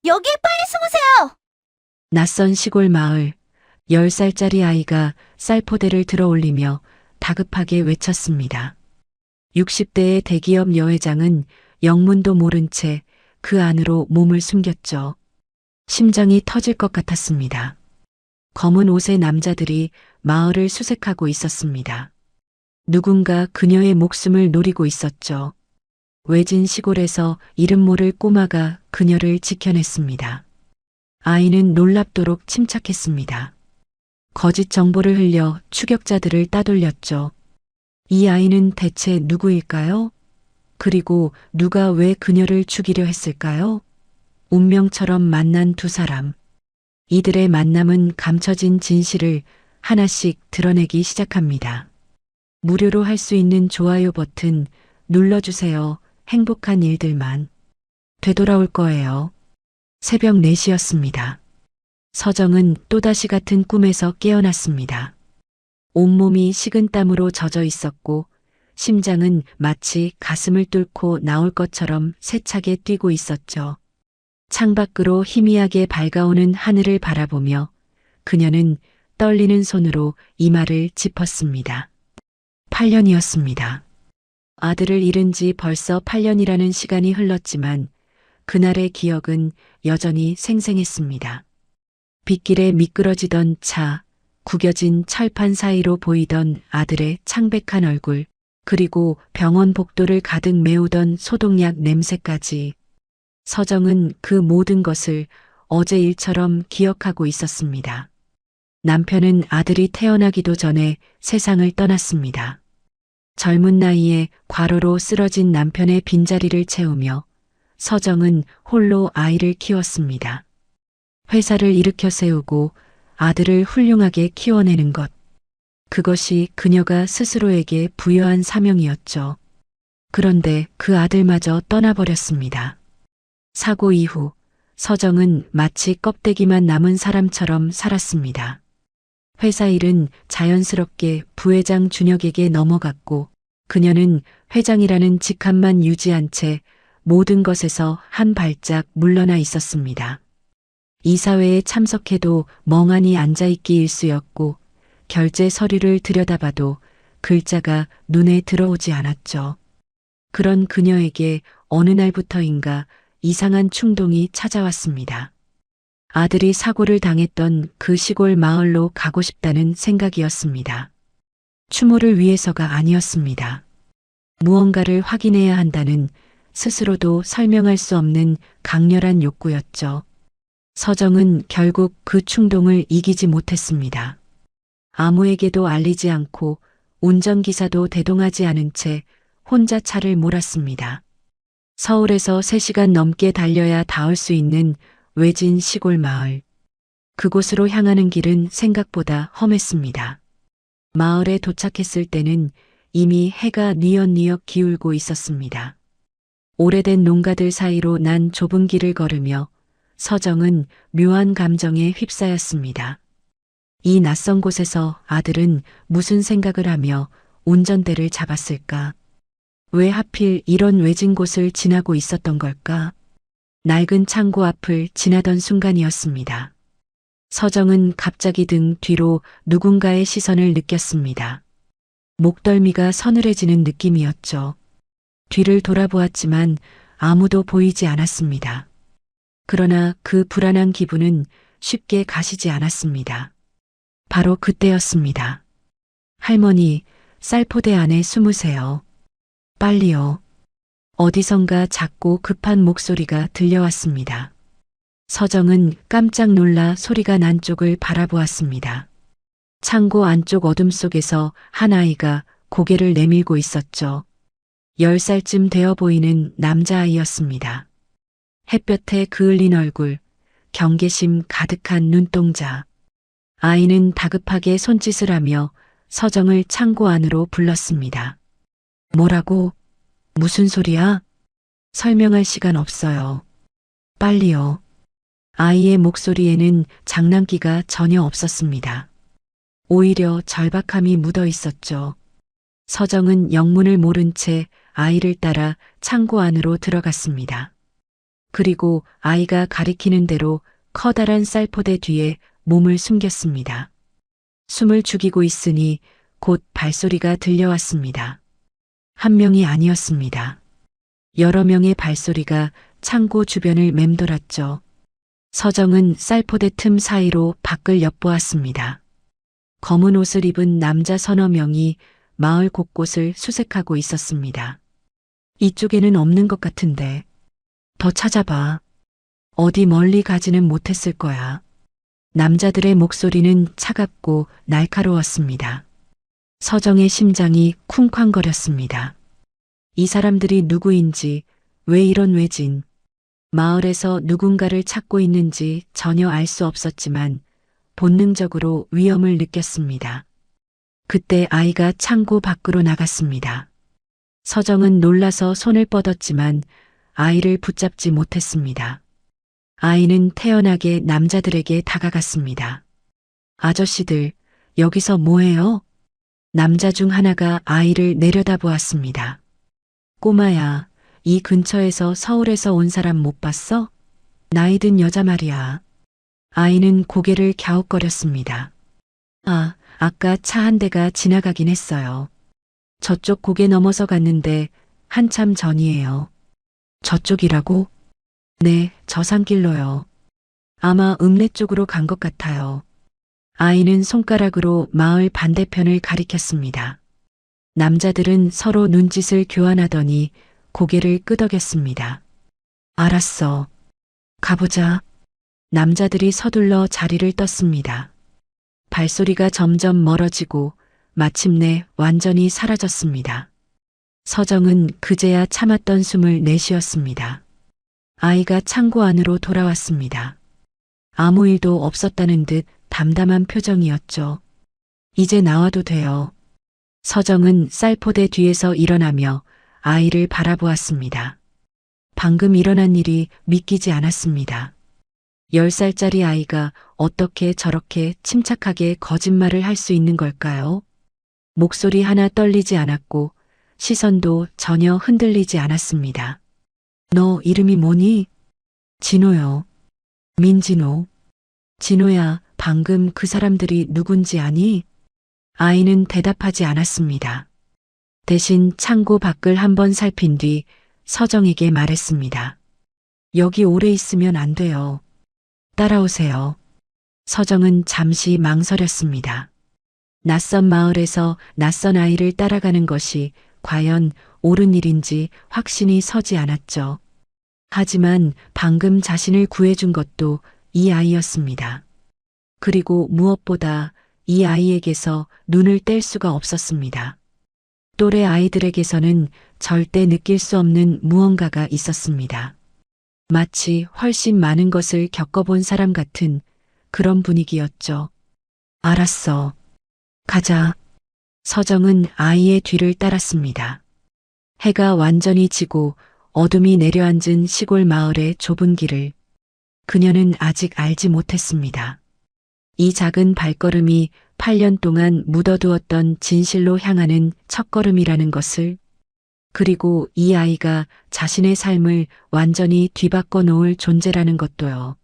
여기 빨리 숨으세요! 낯선 시골 마을, 10살짜리 아이가 쌀포대를 들어 올리며 다급하게 외쳤습니다. 60대의 대기업 여회장은 영문도 모른 채 그 안으로 몸을 숨겼죠. 심장이 터질 것 같았습니다. 검은 옷의 남자들이 마을을 수색하고 있었습니다. 누군가 그녀의 목숨을 노리고 있었죠. 외진 시골에서 이름 모를 꼬마가 그녀를 지켜냈습니다. 아이는 놀랍도록 침착했습니다. 거짓 정보를 흘려 추격자들을 따돌렸죠. 이 아이는 대체 누구일까요? 그리고 누가 왜 그녀를 죽이려 했을까요? 운명처럼 만난 두 사람. 이들의 만남은 감춰진 진실을 하나씩 드러내기 시작합니다. 무료로 할 수 있는 좋아요 버튼 눌러주세요. 행복한 일들만 되돌아올 거예요. 새벽 4시였습니다. 서정은 또다시 같은 꿈에서 깨어났습니다. 온몸이 식은땀으로 젖어 있었고 심장은 마치 가슴을 뚫고 나올 것처럼 세차게 뛰고 있었죠. 창밖으로 희미하게 밝아오는 하늘을 바라보며 그녀는 떨리는 손으로 이마를 짚었습니다. 8년이었습니다. 아들을 잃은 지 벌써 8년이라는 시간이 흘렀지만 그날의 기억은 여전히 생생했습니다. 빗길에 미끄러지던 차, 구겨진 철판 사이로 보이던 아들의 창백한 얼굴, 그리고 병원 복도를 가득 메우던 소독약 냄새까지. 서정은 그 모든 것을 어제 일처럼 기억하고 있었습니다. 남편은 아들이 태어나기도 전에 세상을 떠났습니다. 젊은 나이에 과로로 쓰러진 남편의 빈자리를 채우며 서정은 홀로 아이를 키웠습니다. 회사를 일으켜 세우고 아들을 훌륭하게 키워내는 것. 그것이 그녀가 스스로에게 부여한 사명이었죠. 그런데 그 아들마저 떠나버렸습니다. 사고 이후 서정은 마치 껍데기만 남은 사람처럼 살았습니다. 회사 일은 자연스럽게 부회장 준혁에게 넘어갔고 그녀는 회장이라는 직함만 유지한 채 모든 것에서 한 발짝 물러나 있었습니다. 이사회에 참석해도 멍하니 앉아있기 일쑤였고 결제 서류를 들여다봐도 글자가 눈에 들어오지 않았죠. 그런 그녀에게 어느 날부터인가 이상한 충동이 찾아왔습니다. 아들이 사고를 당했던 그 시골 마을로 가고 싶다는 생각이었습니다. 추모를 위해서가 아니었습니다. 무언가를 확인해야 한다는 스스로도 설명할 수 없는 강렬한 욕구였죠. 서정은 결국 그 충동을 이기지 못했습니다. 아무에게도 알리지 않고 운전기사도 대동하지 않은 채 혼자 차를 몰았습니다. 서울에서 3시간 넘게 달려야 닿을 수 있는 외진 시골 마을. 그곳으로 향하는 길은 생각보다 험했습니다. 마을에 도착했을 때는 이미 해가 뉘엿뉘엿 기울고 있었습니다. 오래된 농가들 사이로 난 좁은 길을 걸으며 서정은 묘한 감정에 휩싸였습니다. 이 낯선 곳에서 아들은 무슨 생각을 하며 운전대를 잡았을까? 왜 하필 이런 외진 곳을 지나고 있었던 걸까? 낡은 창고 앞을 지나던 순간이었습니다. 서정은 갑자기 등 뒤로 누군가의 시선을 느꼈습니다. 목덜미가 서늘해지는 느낌이었죠. 뒤를 돌아보았지만 아무도 보이지 않았습니다. 그러나 그 불안한 기분은 쉽게 가시지 않았습니다. 바로 그때였습니다. 할머니, 쌀포대 안에 숨으세요. 빨리요. 어디선가 작고 급한 목소리가 들려왔습니다. 서정은 깜짝 놀라 소리가 난 쪽을 바라보았습니다. 창고 안쪽 어둠 속에서 한 아이가 고개를 내밀고 있었죠. 10살쯤 되어 보이는 남자아이였습니다. 햇볕에 그을린 얼굴, 경계심 가득한 눈동자. 아이는 다급하게 손짓을 하며 서정을 창고 안으로 불렀습니다. 뭐라고? 무슨 소리야? 설명할 시간 없어요. 빨리요. 아이의 목소리에는 장난기가 전혀 없었습니다. 오히려 절박함이 묻어 있었죠. 서정은 영문을 모른 채 아이를 따라 창고 안으로 들어갔습니다. 그리고 아이가 가리키는 대로 커다란 쌀포대 뒤에 몸을 숨겼습니다. 숨을 죽이고 있으니 곧 발소리가 들려왔습니다. 한 명이 아니었습니다. 여러 명의 발소리가 창고 주변을 맴돌았죠. 서정은 쌀포대 틈 사이로 밖을 엿보았습니다. 검은 옷을 입은 남자 서너 명이 마을 곳곳을 수색하고 있었습니다. 이쪽에는 없는 것 같은데. 더 찾아봐. 어디 멀리 가지는 못했을 거야. 남자들의 목소리는 차갑고 날카로웠습니다. 서정의 심장이 쿵쾅거렸습니다. 이 사람들이 누구인지, 왜 이런 외진, 마을에서 누군가를 찾고 있는지 전혀 알 수 없었지만 본능적으로 위험을 느꼈습니다. 그때 아이가 창고 밖으로 나갔습니다. 서정은 놀라서 손을 뻗었지만 아이를 붙잡지 못했습니다. 아이는 태연하게 남자들에게 다가갔습니다. 아저씨들, 여기서 뭐해요? 남자 중 하나가 아이를 내려다보았습니다. 꼬마야, 이 근처에서 서울에서 온 사람 못 봤어? 나이 든 여자 말이야. 아이는 고개를 갸웃거렸습니다. 아, 아까 차 한 대가 지나가긴 했어요. 저쪽 고개 넘어서 갔는데 한참 전이에요. 저쪽이라고? 네, 저 산길로요. 아마 읍내 쪽으로 간 것 같아요. 아이는 손가락으로 마을 반대편을 가리켰습니다. 남자들은 서로 눈짓을 교환하더니 고개를 끄덕였습니다. 알았어. 가보자. 남자들이 서둘러 자리를 떴습니다. 발소리가 점점 멀어지고 마침내 완전히 사라졌습니다. 서정은 그제야 참았던 숨을 내쉬었습니다. 아이가 창고 안으로 돌아왔습니다. 아무 일도 없었다는 듯 담담한 표정이었죠. 이제 나와도 돼요. 서정은 쌀포대 뒤에서 일어나며 아이를 바라보았습니다. 방금 일어난 일이 믿기지 않았습니다. 10살짜리 아이가 어떻게 저렇게 침착하게 거짓말을 할 수 있는 걸까요? 목소리 하나 떨리지 않았고 시선도 전혀 흔들리지 않았습니다. 너 이름이 뭐니? 진호요. 민진호. 진호야, 방금 그 사람들이 누군지 아니? 아이는 대답하지 않았습니다. 대신 창고 밖을 한번 살핀 뒤 서정에게 말했습니다. 여기 오래 있으면 안 돼요. 따라오세요. 서정은 잠시 망설였습니다. 낯선 마을에서 낯선 아이를 따라가는 것이 과연 옳은 일인지 확신이 서지 않았죠. 하지만 방금 자신을 구해준 것도 이 아이였습니다. 그리고 무엇보다 이 아이에게서 눈을 뗄 수가 없었습니다. 또래 아이들에게서는 절대 느낄 수 없는 무언가가 있었습니다. 마치 훨씬 많은 것을 겪어본 사람 같은 그런 분위기였죠. 알았어. 가자. 서정은 아이의 뒤를 따랐습니다. 해가 완전히 지고 어둠이 내려앉은 시골 마을의 좁은 길을 그녀는 아직 알지 못했습니다. 이 작은 발걸음이 8년 동안 묻어두었던 진실로 향하는 첫걸음이라는 것을, 그리고 이 아이가 자신의 삶을 완전히 뒤바꿔 놓을 존재라는 것도요.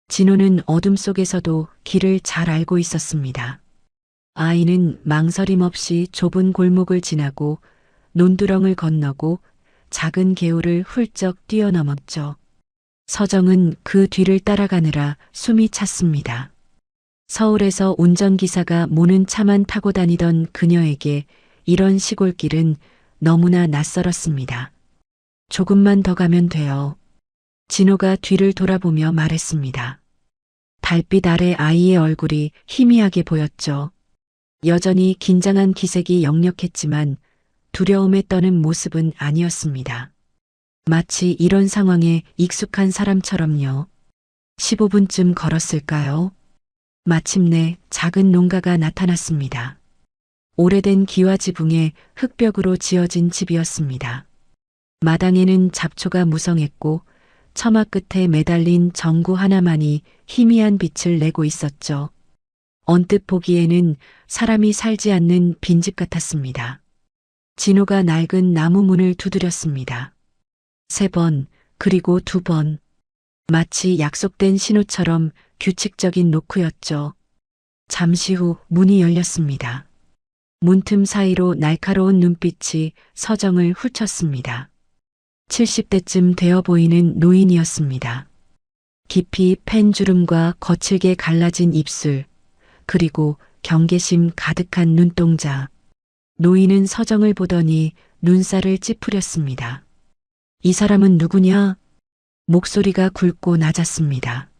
진호는 어둠 속에서도 길을 잘 알고 있었습니다. 아이는 망설임 없이 좁은 골목을 지나고 논두렁을 건너고 작은 개울을 훌쩍 뛰어넘었죠. 서정은 그 뒤를 따라가느라 숨이 찼습니다. 서울에서 운전기사가 모는 차만 타고 다니던 그녀에게 이런 시골길은 너무나 낯설었습니다. 조금만 더 가면 돼요. 진호가 뒤를 돌아보며 말했습니다. 달빛 아래 아이의 얼굴이 희미하게 보였죠. 여전히 긴장한 기색이 역력했지만 두려움에 떠는 모습은 아니었습니다. 마치 이런 상황에 익숙한 사람처럼요. 15분쯤 걸었을까요? 마침내 작은 농가가 나타났습니다. 오래된 기와 지붕에 흙벽으로 지어진 집이었습니다. 마당에는 잡초가 무성했고 처마 끝에 매달린 전구 하나만이 희미한 빛을 내고 있었죠. 언뜻 보기에는 사람이 살지 않는 빈집 같았습니다. 진호가 낡은 나무 문을 두드렸습니다. 3번, 그리고 2번. 마치 약속된 신호처럼 규칙적인 노크였죠. 잠시 후 문이 열렸습니다. 문틈 사이로 날카로운 눈빛이 서정을 훑쳤습니다. 70대쯤 되어 보이는 노인이었습니다. 깊이 팬 주름과 거칠게 갈라진 입술, 그리고 경계심 가득한 눈동자. 노인은 서정을 보더니 눈살을 찌푸렸습니다. 이 사람은 누구냐? 목소리가 굵고 낮았습니다.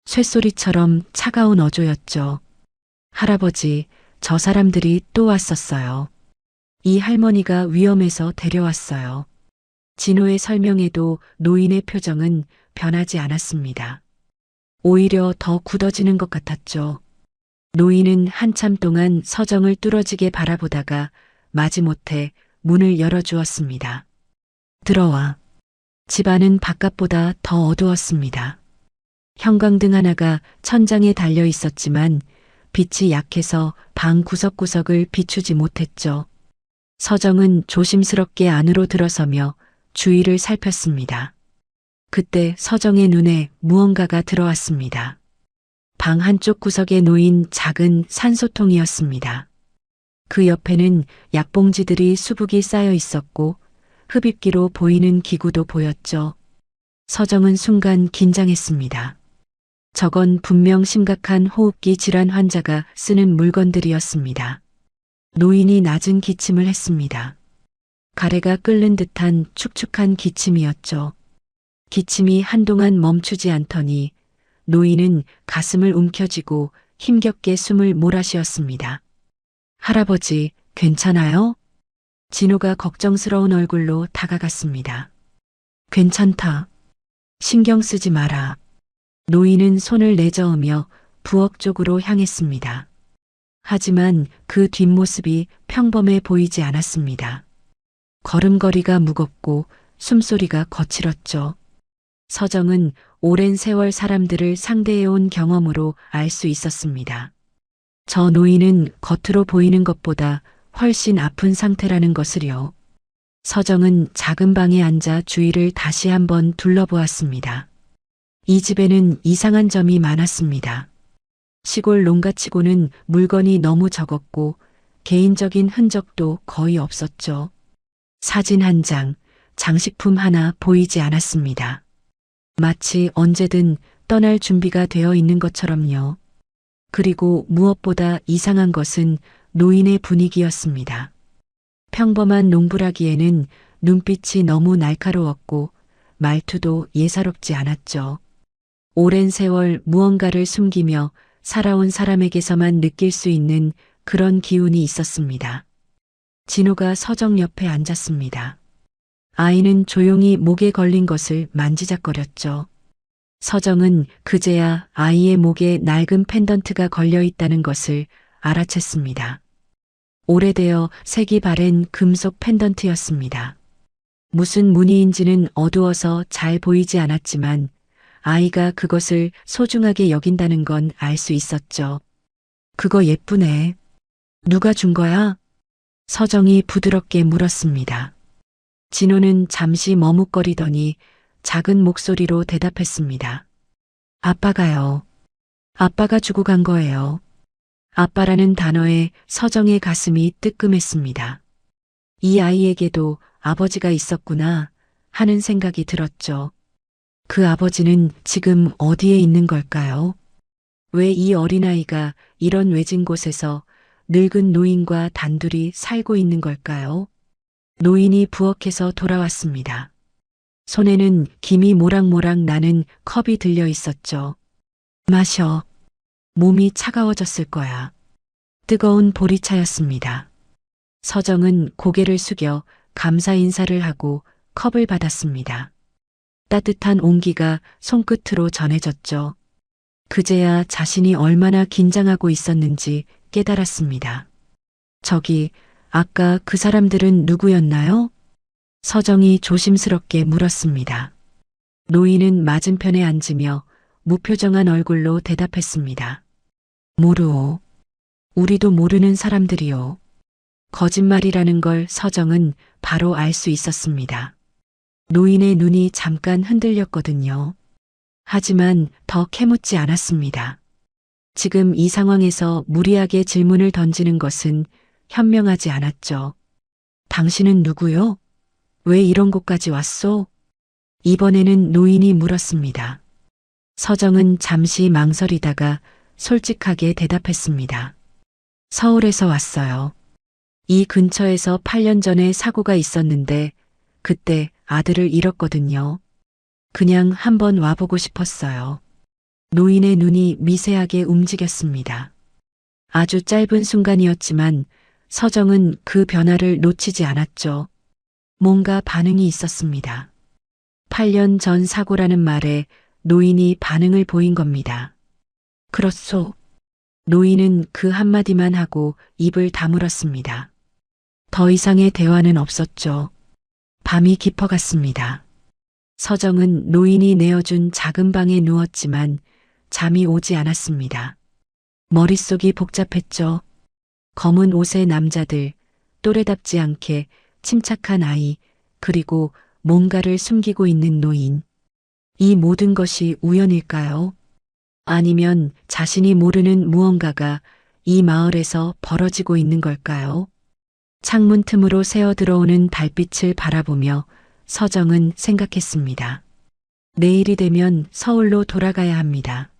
쇳소리처럼 차가운 어조였죠. 할아버지, 저 사람들이 또 왔었어요. 이 할머니가 위험해서 데려왔어요. 진호의 설명에도 노인의 표정은 변하지 않았습니다. 오히려 더 굳어지는 것 같았죠. 노인은 한참 동안 서정을 뚫어지게 바라보다가 마지못해 문을 열어주었습니다. 들어와. 집안은 바깥보다 더 어두웠습니다. 형광등 하나가 천장에 달려 있었지만 빛이 약해서 방 구석구석을 비추지 못했죠. 서정은 조심스럽게 안으로 들어서며 주위를 살폈습니다. 그때 서정의 눈에 무언가가 들어왔습니다. 방 한쪽 구석에 놓인 작은 산소통이었습니다. 그 옆에는 약봉지들이 수북이 쌓여 있었고 흡입기로 보이는 기구도 보였죠. 서정은 순간 긴장했습니다. 저건 분명 심각한 호흡기 질환 환자가 쓰는 물건들이었습니다. 노인이 낮은 기침을 했습니다. 가래가 끓는 듯한 축축한 기침이었죠. 기침이 한동안 멈추지 않더니 노인은 가슴을 움켜쥐고 힘겹게 숨을 몰아쉬었습니다. 할아버지, 괜찮아요? 진호가 걱정스러운 얼굴로 다가갔습니다. 괜찮다. 신경 쓰지 마라. 노인은 손을 내저으며 부엌 쪽으로 향했습니다. 하지만 그 뒷모습이 평범해 보이지 않았습니다. 걸음걸이가 무겁고 숨소리가 거칠었죠. 서정은 오랜 세월 사람들을 상대해온 경험으로 알 수 있었습니다. 저 노인은 겉으로 보이는 것보다 훨씬 아픈 상태라는 것을요. 서정은 작은 방에 앉아 주위를 다시 한번 둘러보았습니다. 이 집에는 이상한 점이 많았습니다. 시골 농가치고는 물건이 너무 적었고 개인적인 흔적도 거의 없었죠. 사진 한 장, 장식품 하나 보이지 않았습니다. 마치 언제든 떠날 준비가 되어 있는 것처럼요. 그리고 무엇보다 이상한 것은 노인의 분위기였습니다. 평범한 농부라기에는 눈빛이 너무 날카로웠고 말투도 예사롭지 않았죠. 오랜 세월 무언가를 숨기며 살아온 사람에게서만 느낄 수 있는 그런 기운이 있었습니다. 진호가 서정 옆에 앉았습니다. 아이는 조용히 목에 걸린 것을 만지작거렸죠. 서정은 그제야 아이의 목에 낡은 펜던트가 걸려 있다는 것을 알아챘습니다. 오래되어 색이 바랜 금속 펜던트였습니다. 무슨 무늬인지는 어두워서 잘 보이지 않았지만 아이가 그것을 소중하게 여긴다는 건 알 수 있었죠. 그거 예쁘네. 누가 준 거야? 서정이 부드럽게 물었습니다. 진호는 잠시 머뭇거리더니 작은 목소리로 대답했습니다. 아빠가요. 아빠가 주고 간 거예요. 아빠라는 단어에 서정의 가슴이 뜨끔했습니다. 이 아이에게도 아버지가 있었구나 하는 생각이 들었죠. 그 아버지는 지금 어디에 있는 걸까요? 왜 이 어린아이가 이런 외진 곳에서 늙은 노인과 단둘이 살고 있는 걸까요? 노인이 부엌에서 돌아왔습니다. 손에는 김이 모락모락 나는 컵이 들려 있었죠. 마셔. 몸이 차가워졌을 거야. 뜨거운 보리차였습니다. 서정은 고개를 숙여 감사 인사를 하고 컵을 받았습니다. 따뜻한 온기가 손끝으로 전해졌죠. 그제야 자신이 얼마나 긴장하고 있었는지 깨달았습니다. 저기, 아까 그 사람들은 누구였나요? 서정이 조심스럽게 물었습니다. 노인은 맞은편에 앉으며 무표정한 얼굴로 대답했습니다. 모르오. 우리도 모르는 사람들이요. 거짓말이라는 걸 서정은 바로 알 수 있었습니다. 노인의 눈이 잠깐 흔들렸거든요. 하지만 더 캐묻지 않았습니다. 지금 이 상황에서 무리하게 질문을 던지는 것은 현명하지 않았죠. 당신은 누구요? 왜 이런 곳까지 왔소? 이번에는 노인이 물었습니다. 서정은 잠시 망설이다가 솔직하게 대답했습니다. 서울에서 왔어요. 이 근처에서 8년 전에 사고가 있었는데 그때 아들을 잃었거든요. 그냥 한번 와보고 싶었어요. 노인의 눈이 미세하게 움직였습니다. 아주 짧은 순간이었지만 서정은 그 변화를 놓치지 않았죠. 뭔가 반응이 있었습니다. 8년 전 사고라는 말에 노인이 반응을 보인 겁니다. 그렇소. 노인은 그 한마디만 하고 입을 다물었습니다. 더 이상의 대화는 없었죠. 밤이 깊어갔습니다. 서정은 노인이 내어준 작은 방에 누웠지만 잠이 오지 않았습니다. 머릿속이 복잡했죠. 검은 옷의 남자들, 또래답지 않게 침착한 아이, 그리고 뭔가를 숨기고 있는 노인. 이 모든 것이 우연일까요? 아니면 자신이 모르는 무언가가 이 마을에서 벌어지고 있는 걸까요? 창문 틈으로 새어 들어오는 달빛을 바라보며 서정은 생각했습니다. 내일이 되면 서울로 돌아가야 합니다.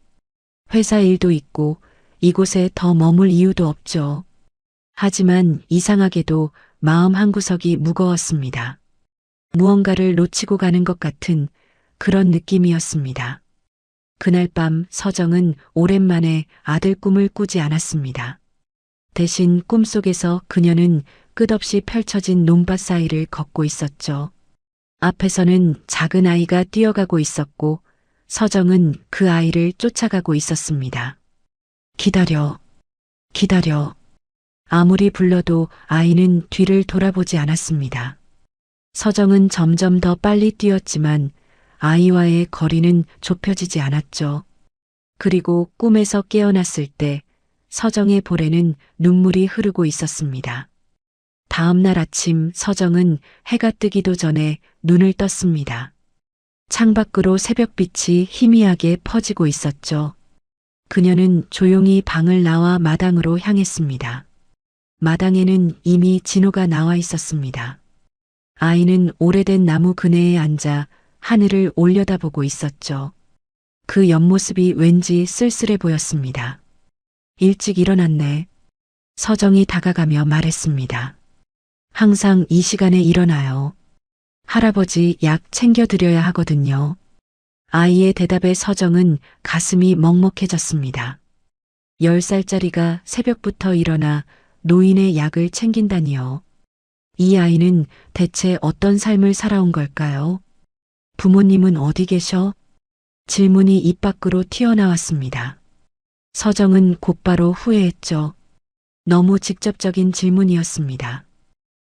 회사 일도 있고 이곳에 더 머물 이유도 없죠. 하지만 이상하게도 마음 한구석이 무거웠습니다. 무언가를 놓치고 가는 것 같은 그런 느낌이었습니다. 그날 밤 서정은 오랜만에 아들 꿈을 꾸지 않았습니다. 대신 꿈속에서 그녀는 끝없이 펼쳐진 논밭 사이를 걷고 있었죠. 앞에서는 작은 아이가 뛰어가고 있었고 서정은 그 아이를 쫓아가고 있었습니다. 기다려, 기다려. 아무리 불러도 아이는 뒤를 돌아보지 않았습니다. 서정은 점점 더 빨리 뛰었지만 아이와의 거리는 좁혀지지 않았죠. 그리고 꿈에서 깨어났을 때 서정의 볼에는 눈물이 흐르고 있었습니다. 다음 날 아침 서정은 해가 뜨기도 전에 눈을 떴습니다. 창밖으로 새벽빛이 희미하게 퍼지고 있었죠. 그녀는 조용히 방을 나와 마당으로 향했습니다. 마당에는 이미 진호가 나와 있었습니다. 아이는 오래된 나무 그네에 앉아 하늘을 올려다보고 있었죠. 그 옆모습이 왠지 쓸쓸해 보였습니다. 일찍 일어났네. 서정이 다가가며 말했습니다. 항상 이 시간에 일어나요. 할아버지 약 챙겨드려야 하거든요. 아이의 대답에 서정은 가슴이 먹먹해졌습니다. 10살짜리가 새벽부터 일어나 노인의 약을 챙긴다니요. 이 아이는 대체 어떤 삶을 살아온 걸까요? 부모님은 어디 계셔? 질문이 입 밖으로 튀어나왔습니다. 서정은 곧바로 후회했죠. 너무 직접적인 질문이었습니다.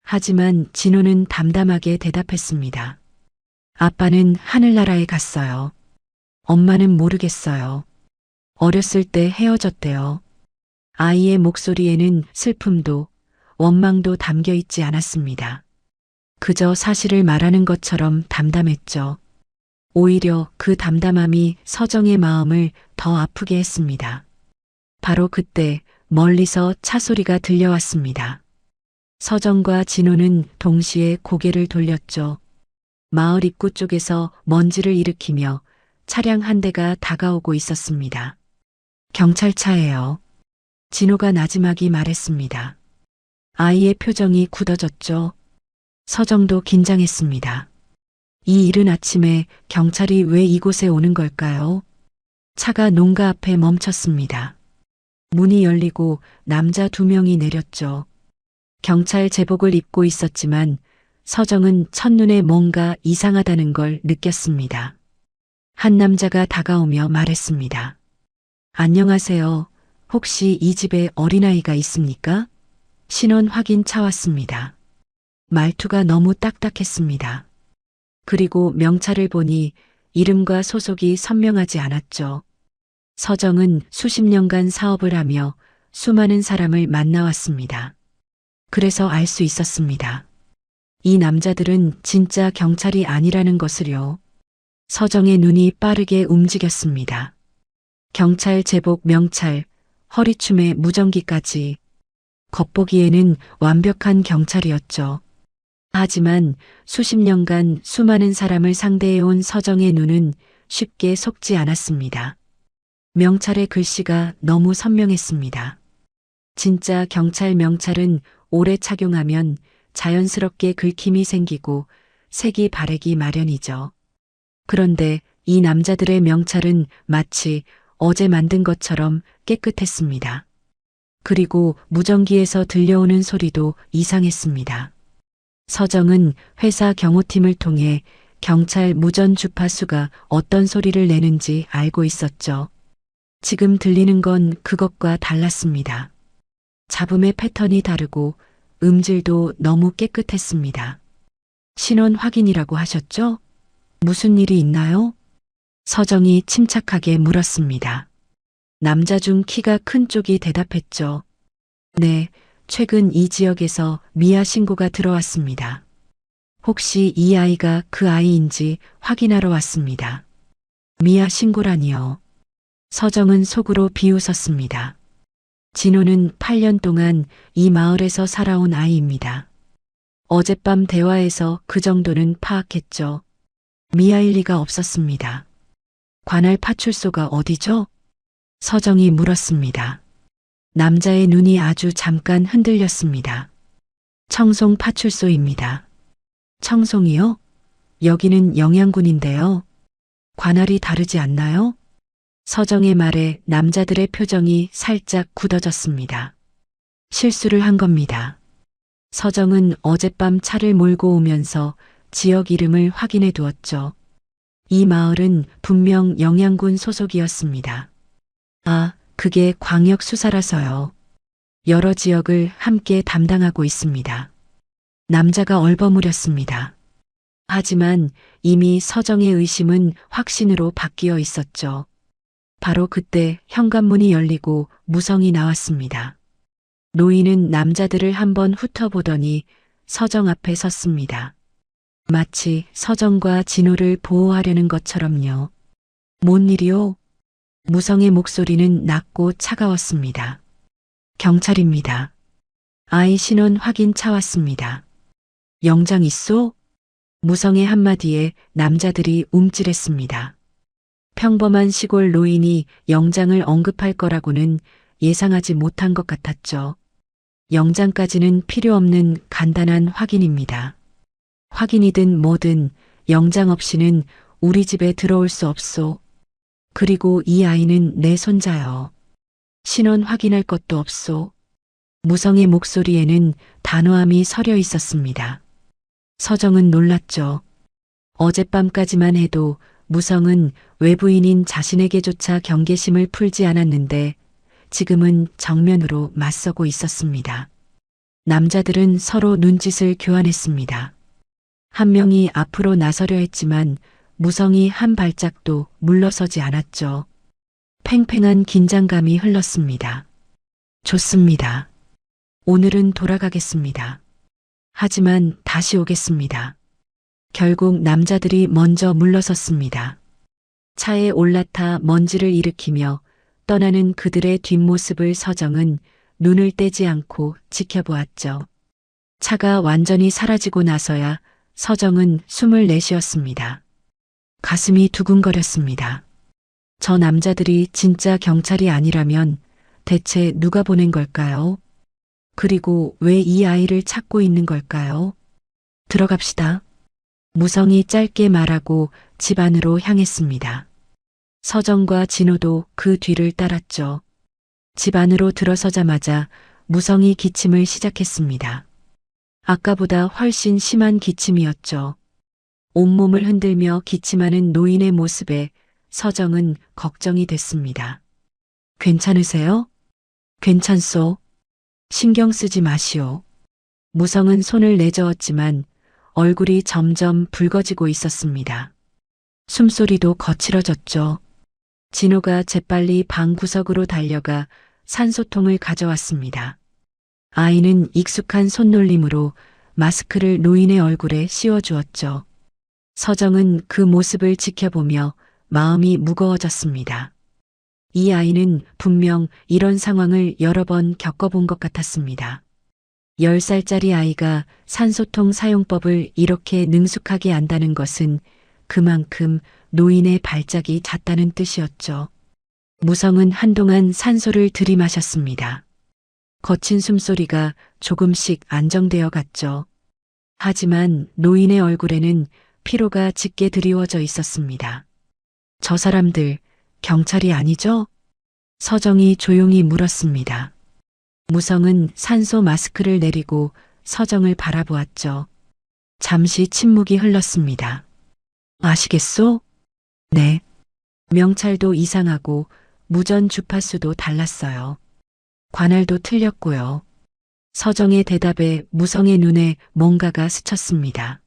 하지만 진호는 담담하게 대답했습니다. 아빠는 하늘나라에 갔어요. 엄마는 모르겠어요. 어렸을 때 헤어졌대요. 아이의 목소리에는 슬픔도 원망도 담겨 있지 않았습니다. 그저 사실을 말하는 것처럼 담담했죠. 오히려 그 담담함이 서정의 마음을 더 아프게 했습니다. 바로 그때 멀리서 차 소리가 들려왔습니다. 서정과 진호는 동시에 고개를 돌렸죠. 마을 입구 쪽에서 먼지를 일으키며 차량 한 대가 다가오고 있었습니다. 경찰차예요. 진호가 나지막이 말했습니다. 아이의 표정이 굳어졌죠. 서정도 긴장했습니다. 이 이른 아침에 경찰이 왜 이곳에 오는 걸까요? 차가 농가 앞에 멈췄습니다. 문이 열리고 남자 2명이 내렸죠. 경찰 제복을 입고 있었지만 서정은 첫눈에 뭔가 이상하다는 걸 느꼈습니다. 한 남자가 다가오며 말했습니다. 안녕하세요. 혹시 이 집에 어린아이가 있습니까? 신원 확인 차 왔습니다. 말투가 너무 딱딱했습니다. 그리고 명찰을 보니 이름과 소속이 선명하지 않았죠. 서정은 수십 년간 사업을 하며 수많은 사람을 만나왔습니다. 그래서 알 수 있었습니다. 이 남자들은 진짜 경찰이 아니라는 것을요. 서정의 눈이 빠르게 움직였습니다. 경찰 제복 명찰, 허리춤에 무전기까지. 겉보기에는 완벽한 경찰이었죠. 하지만 수십 년간 수많은 사람을 상대해온 서정의 눈은 쉽게 속지 않았습니다. 명찰의 글씨가 너무 선명했습니다. 진짜 경찰 명찰은 오래 착용하면 자연스럽게 긁힘이 생기고 색이 바래기 마련이죠. 그런데 이 남자들의 명찰은 마치 어제 만든 것처럼 깨끗했습니다. 그리고 무전기에서 들려오는 소리도 이상했습니다. 서정은 회사 경호팀을 통해 경찰 무전 주파수가 어떤 소리를 내는지 알고 있었죠. 지금 들리는 건 그것과 달랐습니다. 잡음의 패턴이 다르고 음질도 너무 깨끗했습니다. 신원 확인이라고 하셨죠? 무슨 일이 있나요? 서정이 침착하게 물었습니다. 남자 중 키가 큰 쪽이 대답했죠. 네, 최근 이 지역에서 미아 신고가 들어왔습니다. 혹시 이 아이가 그 아이인지 확인하러 왔습니다. 미아 신고라니요. 서정은 속으로 비웃었습니다. 진호는 8년 동안 이 마을에서 살아온 아이입니다. 어젯밤 대화에서 그 정도는 파악했죠. 미아일 리가 없었습니다. 관할 파출소가 어디죠? 서정이 물었습니다. 남자의 눈이 아주 잠깐 흔들렸습니다. 청송 파출소입니다. 청송이요? 여기는 영양군인데요. 관할이 다르지 않나요? 서정의 말에 남자들의 표정이 살짝 굳어졌습니다. 실수를 한 겁니다. 서정은 어젯밤 차를 몰고 오면서 지역 이름을 확인해 두었죠. 이 마을은 분명 영양군 소속이었습니다. 아, 그게 광역수사라서요. 여러 지역을 함께 담당하고 있습니다. 남자가 얼버무렸습니다. 하지만 이미 서정의 의심은 확신으로 바뀌어 있었죠. 바로 그때 현관문이 열리고 무성이 나왔습니다. 노인은 남자들을 한번 훑어보더니 서정 앞에 섰습니다. 마치 서정과 진호를 보호하려는 것처럼요. 뭔 일이요? 무성의 목소리는 낮고 차가웠습니다. 경찰입니다. 아이 신원 확인 차 왔습니다. 영장 있소? 무성의 한마디에 남자들이 움찔했습니다. 평범한 시골 노인이 영장을 언급할 거라고는 예상하지 못한 것 같았죠. 영장까지는 필요 없는 간단한 확인입니다. 확인이든 뭐든 영장 없이는 우리 집에 들어올 수 없소. 그리고 이 아이는 내 손자요. 신원 확인할 것도 없소. 무성의 목소리에는 단호함이 서려 있었습니다. 서정은 놀랐죠. 어젯밤까지만 해도 무성은 외부인인 자신에게조차 경계심을 풀지 않았는데 지금은 정면으로 맞서고 있었습니다. 남자들은 서로 눈짓을 교환했습니다. 한 명이 앞으로 나서려 했지만 무성이 한 발짝도 물러서지 않았죠. 팽팽한 긴장감이 흘렀습니다. 좋습니다. 오늘은 돌아가겠습니다. 하지만 다시 오겠습니다. 결국 남자들이 먼저 물러섰습니다. 차에 올라타 먼지를 일으키며 떠나는 그들의 뒷모습을 서정은 눈을 떼지 않고 지켜보았죠. 차가 완전히 사라지고 나서야 서정은 숨을 내쉬었습니다. 가슴이 두근거렸습니다. 저 남자들이 진짜 경찰이 아니라면 대체 누가 보낸 걸까요? 그리고 왜 이 아이를 찾고 있는 걸까요? 들어갑시다. 무성이 짧게 말하고 집 안으로 향했습니다. 서정과 진호도 그 뒤를 따랐죠. 집 안으로 들어서자마자 무성이 기침을 시작했습니다. 아까보다 훨씬 심한 기침이었죠. 온몸을 흔들며 기침하는 노인의 모습에 서정은 걱정이 됐습니다. 괜찮으세요? 괜찮소. 신경 쓰지 마시오. 무성은 손을 내저었지만 얼굴이 점점 붉어지고 있었습니다. 숨소리도 거칠어졌죠. 진호가 재빨리 방 구석으로 달려가 산소통을 가져왔습니다. 아이는 익숙한 손놀림으로 마스크를 노인의 얼굴에 씌워주었죠. 서정은 그 모습을 지켜보며 마음이 무거워졌습니다. 이 아이는 분명 이런 상황을 여러 번 겪어본 것 같았습니다. 10살짜리 아이가 산소통 사용법을 이렇게 능숙하게 안다는 것은 그만큼 노인의 발작이 잦다는 뜻이었죠. 무성은 한동안 산소를 들이마셨습니다. 거친 숨소리가 조금씩 안정되어 갔죠. 하지만 노인의 얼굴에는 피로가 짙게 드리워져 있었습니다. 저 사람들 경찰이 아니죠? 서정이 조용히 물었습니다. 무성은 산소 마스크를 내리고 서정을 바라보았죠. 잠시 침묵이 흘렀습니다. 아시겠소? 네. 명찰도 이상하고 무전 주파수도 달랐어요. 관할도 틀렸고요. 서정의 대답에 무성의 눈에 뭔가가 스쳤습니다.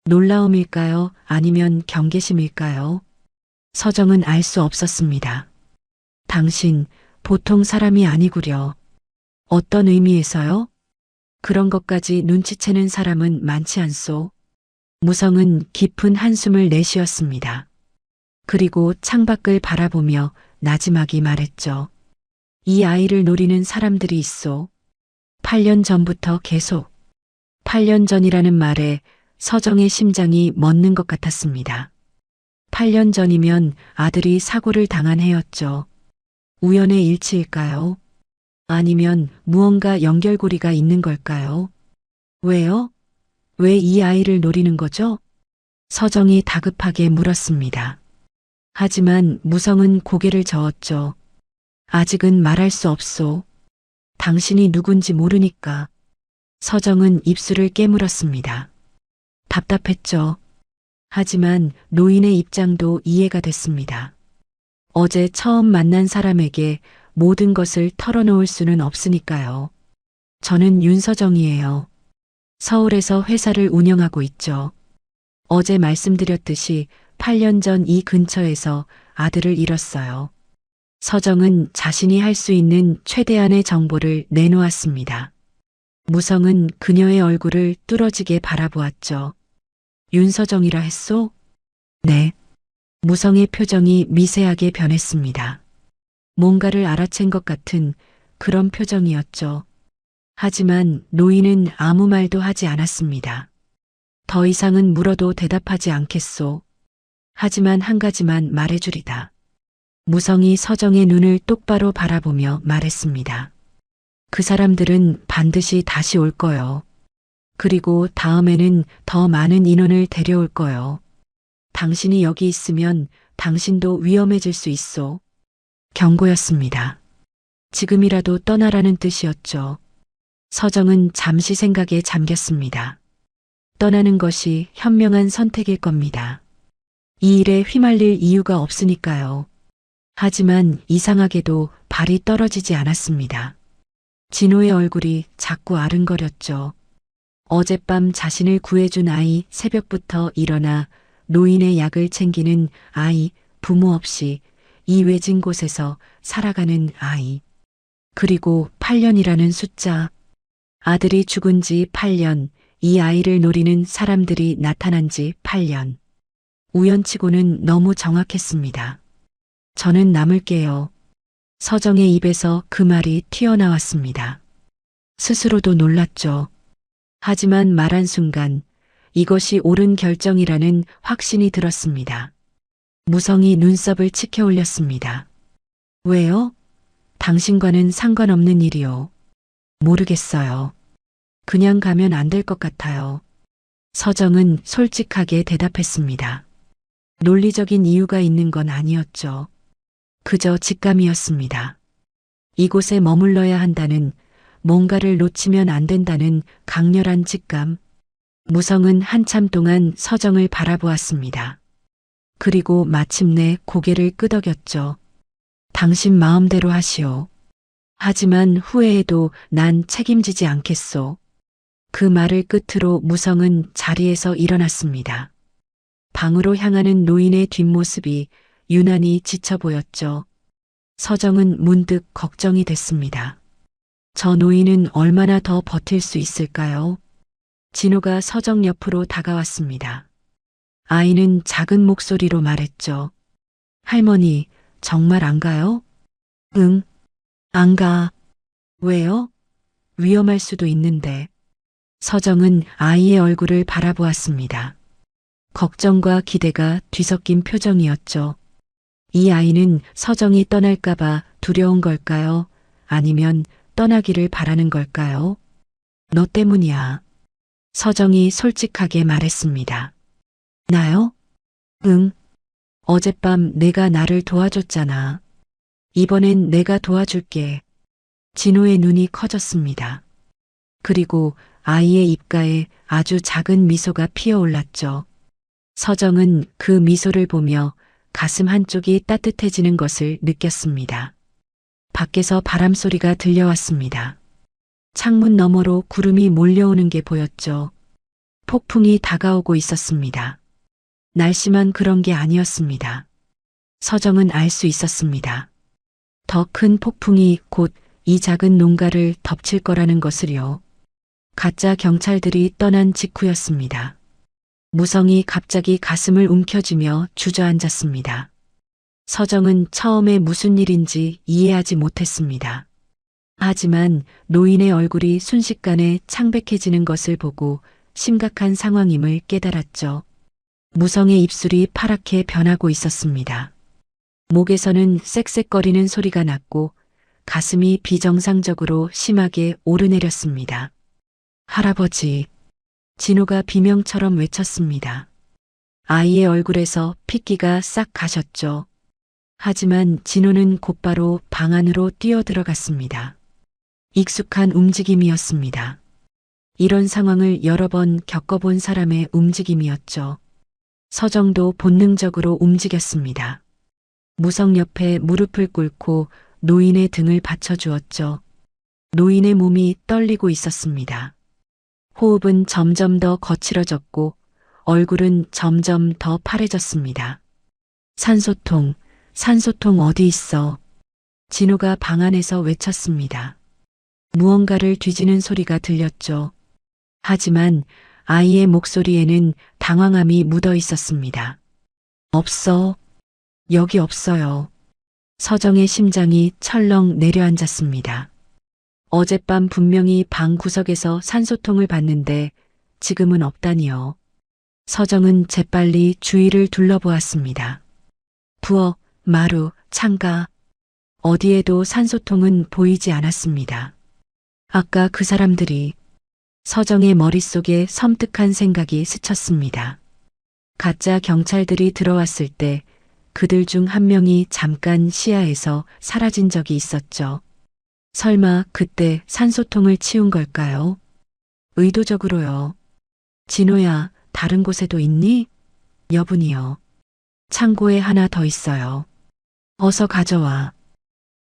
놀라움일까요? 아니면 경계심일까요? 서정은 알 수 없었습니다. 당신 보통 사람이 아니구려. 어떤 의미에서요? 그런 것까지 눈치채는 사람은 많지 않소. 무성은 깊은 한숨을 내쉬었습니다. 그리고 창밖을 바라보며 나지막이 말했죠. 이 아이를 노리는 사람들이 있소. 8년 전부터 계속. 8년 전이라는 말에 서정의 심장이 멎는 것 같았습니다. 8년 전이면 아들이 사고를 당한 해였죠. 우연의 일치일까요? 아니면 무언가 연결고리가 있는 걸까요? 왜요? 왜 이 아이를 노리는 거죠? 서정이 다급하게 물었습니다. 하지만 무성은 고개를 저었죠. 아직은 말할 수 없소. 당신이 누군지 모르니까. 서정은 입술을 깨물었습니다. 답답했죠. 하지만 노인의 입장도 이해가 됐습니다. 어제 처음 만난 사람에게 모든 것을 털어놓을 수는 없으니까요. 저는 윤서정이에요. 서울에서 회사를 운영하고 있죠. 어제 말씀드렸듯이 8년 전 이 근처에서 아들을 잃었어요. 서정은 자신이 할 수 있는 최대한의 정보를 내놓았습니다. 무성은 그녀의 얼굴을 뚫어지게 바라보았죠. 윤서정이라 했소? 네. 무성의 표정이 미세하게 변했습니다. 뭔가를 알아챈 것 같은 그런 표정이었죠. 하지만 노인은 아무 말도 하지 않았습니다. 더 이상은 물어도 대답하지 않겠소. 하지만 한 가지만 말해주리다. 무성이 서정의 눈을 똑바로 바라보며 말했습니다. 그 사람들은 반드시 다시 올 거요. 그리고 다음에는 더 많은 인원을 데려올 거요. 당신이 여기 있으면 당신도 위험해질 수 있소. 경고였습니다. 지금이라도 떠나라는 뜻이었죠. 서정은 잠시 생각에 잠겼습니다. 떠나는 것이 현명한 선택일 겁니다. 이 일에 휘말릴 이유가 없으니까요. 하지만 이상하게도 발이 떨어지지 않았습니다. 진호의 얼굴이 자꾸 아른거렸죠. 어젯밤 자신을 구해준 아이, 새벽부터 일어나 노인의 약을 챙기는 아이, 부모 없이 이 외진 곳에서 살아가는 아이. 그리고 8년이라는 숫자. 아들이 죽은 지 8년, 이 아이를 노리는 사람들이 나타난 지 8년. 우연치고는 너무 정확했습니다. 저는 남을게요. 서정의 입에서 그 말이 튀어나왔습니다. 스스로도 놀랐죠. 하지만 말한 순간 이것이 옳은 결정이라는 확신이 들었습니다. 무성이 눈썹을 치켜 올렸습니다. 왜요? 당신과는 상관없는 일이요. 모르겠어요. 그냥 가면 안 될 것 같아요. 서정은 솔직하게 대답했습니다. 논리적인 이유가 있는 건 아니었죠. 그저 직감이었습니다. 이곳에 머물러야 한다는, 뭔가를 놓치면 안 된다는 강렬한 직감. 무성은 한참 동안 서정을 바라보았습니다. 그리고 마침내 고개를 끄덕였죠. 당신 마음대로 하시오. 하지만 후회해도 난 책임지지 않겠소. 그 말을 끝으로 무성은 자리에서 일어났습니다. 방으로 향하는 노인의 뒷모습이 유난히 지쳐 보였죠. 서정은 문득 걱정이 됐습니다. 저 노인은 얼마나 더 버틸 수 있을까요? 진호가 서정 옆으로 다가왔습니다. 아이는 작은 목소리로 말했죠. 할머니, 정말 안 가요? 응, 안 가. 왜요? 위험할 수도 있는데. 서정은 아이의 얼굴을 바라보았습니다. 걱정과 기대가 뒤섞인 표정이었죠. 이 아이는 서정이 떠날까봐 두려운 걸까요? 아니면 떠나기를 바라는 걸까요? 너 때문이야. 서정이 솔직하게 말했습니다. 나요? 응. 어젯밤 내가 나를 도와줬잖아. 이번엔 내가 도와줄게. 진호의 눈이 커졌습니다. 그리고 아이의 입가에 아주 작은 미소가 피어올랐죠. 서정은 그 미소를 보며 가슴 한쪽이 따뜻해지는 것을 느꼈습니다. 밖에서 바람 소리가 들려왔습니다. 창문 너머로 구름이 몰려오는 게 보였죠. 폭풍이 다가오고 있었습니다. 날씨만 그런 게 아니었습니다. 서정은 알 수 있었습니다. 더 큰 폭풍이 곧 이 작은 농가를 덮칠 거라는 것을요. 가짜 경찰들이 떠난 직후였습니다. 무성이 갑자기 가슴을 움켜쥐며 주저앉았습니다. 서정은 처음에 무슨 일인지 이해하지 못했습니다. 하지만 노인의 얼굴이 순식간에 창백해지는 것을 보고 심각한 상황임을 깨달았죠. 무성의 입술이 파랗게 변하고 있었습니다. 목에서는 쌕쌕거리는 소리가 났고 가슴이 비정상적으로 심하게 오르내렸습니다. 할아버지, 진호가 비명처럼 외쳤습니다. 아이의 얼굴에서 핏기가 싹 가셨죠. 하지만 진호는 곧바로 방 안으로 뛰어들어갔습니다. 익숙한 움직임이었습니다. 이런 상황을 여러 번 겪어본 사람의 움직임이었죠. 서정도 본능적으로 움직였습니다. 무성 옆에 무릎을 꿇고 노인의 등을 받쳐주었죠. 노인의 몸이 떨리고 있었습니다. 호흡은 점점 더 거칠어졌고 얼굴은 점점 더 파래졌습니다. 산소통, 산소통 어디 있어? 진호가 방 안에서 외쳤습니다. 무언가를 뒤지는 소리가 들렸죠. 하지만 아이의 목소리에는 당황함이 묻어 있었습니다. 없어. 여기 없어요. 서정의 심장이 철렁 내려앉았습니다. 어젯밤 분명히 방 구석에서 산소통을 봤는데 지금은 없다니요. 서정은 재빨리 주위를 둘러보았습니다. 부엌, 마루, 창가, 어디에도 산소통은 보이지 않았습니다. 아까 그 사람들이 서정의 머릿속에 섬뜩한 생각이 스쳤습니다. 가짜 경찰들이 들어왔을 때 그들 중 한 명이 잠깐 시야에서 사라진 적이 있었죠. 설마 그때 산소통을 치운 걸까요? 의도적으로요. 진호야, 다른 곳에도 있니? 여분이요. 창고에 하나 더 있어요. 어서 가져와.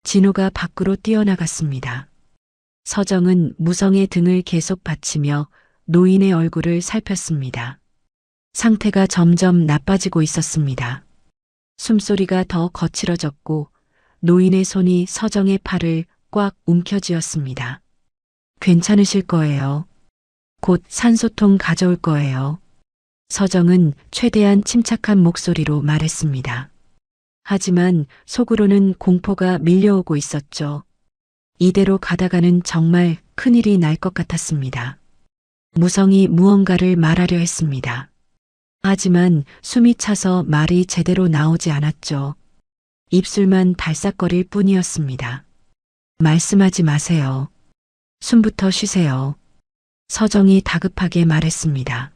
진호가 밖으로 뛰어나갔습니다. 서정은 무성의 등을 계속 받치며 노인의 얼굴을 살폈습니다. 상태가 점점 나빠지고 있었습니다. 숨소리가 더 거칠어졌고 노인의 손이 서정의 팔을 꽉 움켜쥐었습니다. 괜찮으실 거예요. 곧 산소통 가져올 거예요. 서정은 최대한 침착한 목소리로 말했습니다. 하지만 속으로는 공포가 밀려오고 있었죠. 이대로 가다가는 정말 큰일이 날 것 같았습니다. 무성이 무언가를 말하려 했습니다. 하지만 숨이 차서 말이 제대로 나오지 않았죠. 입술만 달싹거릴 뿐이었습니다. 말씀하지 마세요. 숨부터 쉬세요. 서정이 다급하게 말했습니다.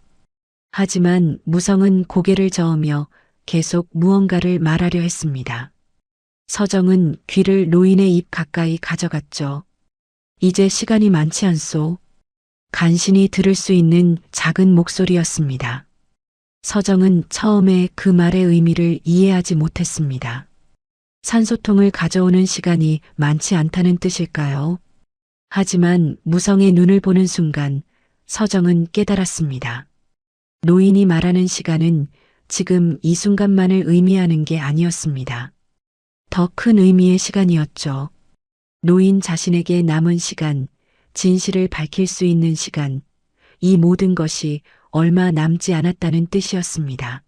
하지만 무성은 고개를 저으며 계속 무언가를 말하려 했습니다. 서정은 귀를 노인의 입 가까이 가져갔죠. 이제 시간이 많지 않소. 간신히 들을 수 있는 작은 목소리였습니다. 서정은 처음에 그 말의 의미를 이해하지 못했습니다. 산소통을 가져오는 시간이 많지 않다는 뜻일까요? 하지만 무성의 눈을 보는 순간 서정은 깨달았습니다. 노인이 말하는 시간은 지금 이 순간만을 의미하는 게 아니었습니다. 더 큰 의미의 시간이었죠. 노인 자신에게 남은 시간, 진실을 밝힐 수 있는 시간, 이 모든 것이 얼마 남지 않았다는 뜻이었습니다.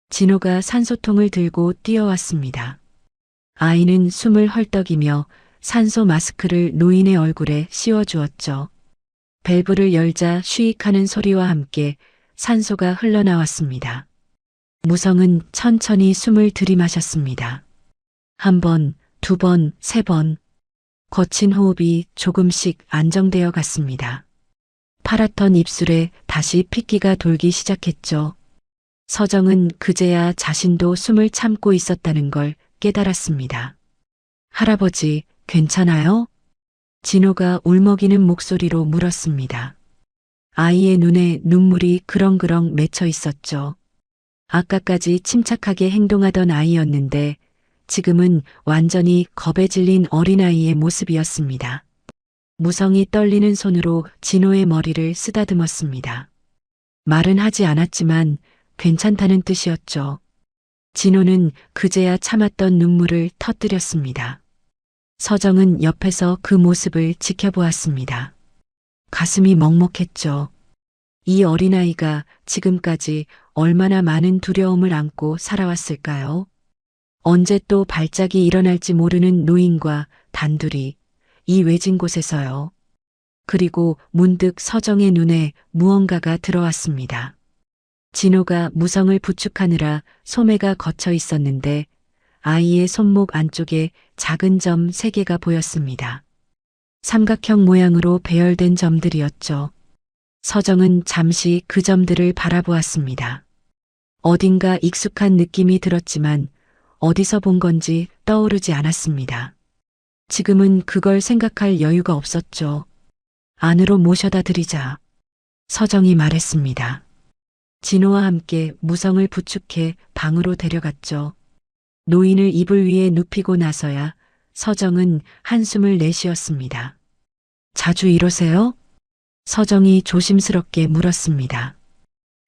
진호가 산소통을 들고 뛰어왔습니다. 아이는 숨을 헐떡이며 산소 마스크를 노인의 얼굴에 씌워주었죠. 밸브를 열자 쉬익하는 소리와 함께 산소가 흘러나왔습니다. 무성은 천천히 숨을 들이마셨습니다. 한 번, 두 번, 세 번. 거친 호흡이 조금씩 안정되어 갔습니다. 파랗던 입술에 다시 핏기가 돌기 시작했죠. 서정은 그제야 자신도 숨을 참고 있었다는 걸 깨달았습니다. 할아버지, 괜찮아요? 진호가 울먹이는 목소리로 물었습니다. 아이의 눈에 눈물이 그렁그렁 맺혀 있었죠. 아까까지 침착하게 행동하던 아이였는데 지금은 완전히 겁에 질린 어린아이의 모습이었습니다. 무성이 떨리는 손으로 진호의 머리를 쓰다듬었습니다. 말은 하지 않았지만 괜찮다는 뜻이었죠. 진호는 그제야 참았던 눈물을 터뜨렸습니다. 서정은 옆에서 그 모습을 지켜보았습니다. 가슴이 먹먹했죠. 이 어린아이가 지금까지 얼마나 많은 두려움을 안고 살아왔을까요? 언제 또 발작이 일어날지 모르는 노인과 단둘이 이 외진 곳에서요. 그리고 문득 서정의 눈에 무언가가 들어왔습니다. 진호가 무성을 부축하느라 소매가 걷혀 있었는데 아이의 손목 안쪽에 작은 점 3개가 보였습니다. 삼각형 모양으로 배열된 점들이었죠. 서정은 잠시 그 점들을 바라보았습니다. 어딘가 익숙한 느낌이 들었지만 어디서 본 건지 떠오르지 않았습니다. 지금은 그걸 생각할 여유가 없었죠. 안으로 모셔다 드리자. 서정이 말했습니다. 진호와 함께 무성을 부축해 방으로 데려갔죠. 노인을 이불 위에 눕히고 나서야 서정은 한숨을 내쉬었습니다. 자주 이러세요? 서정이 조심스럽게 물었습니다.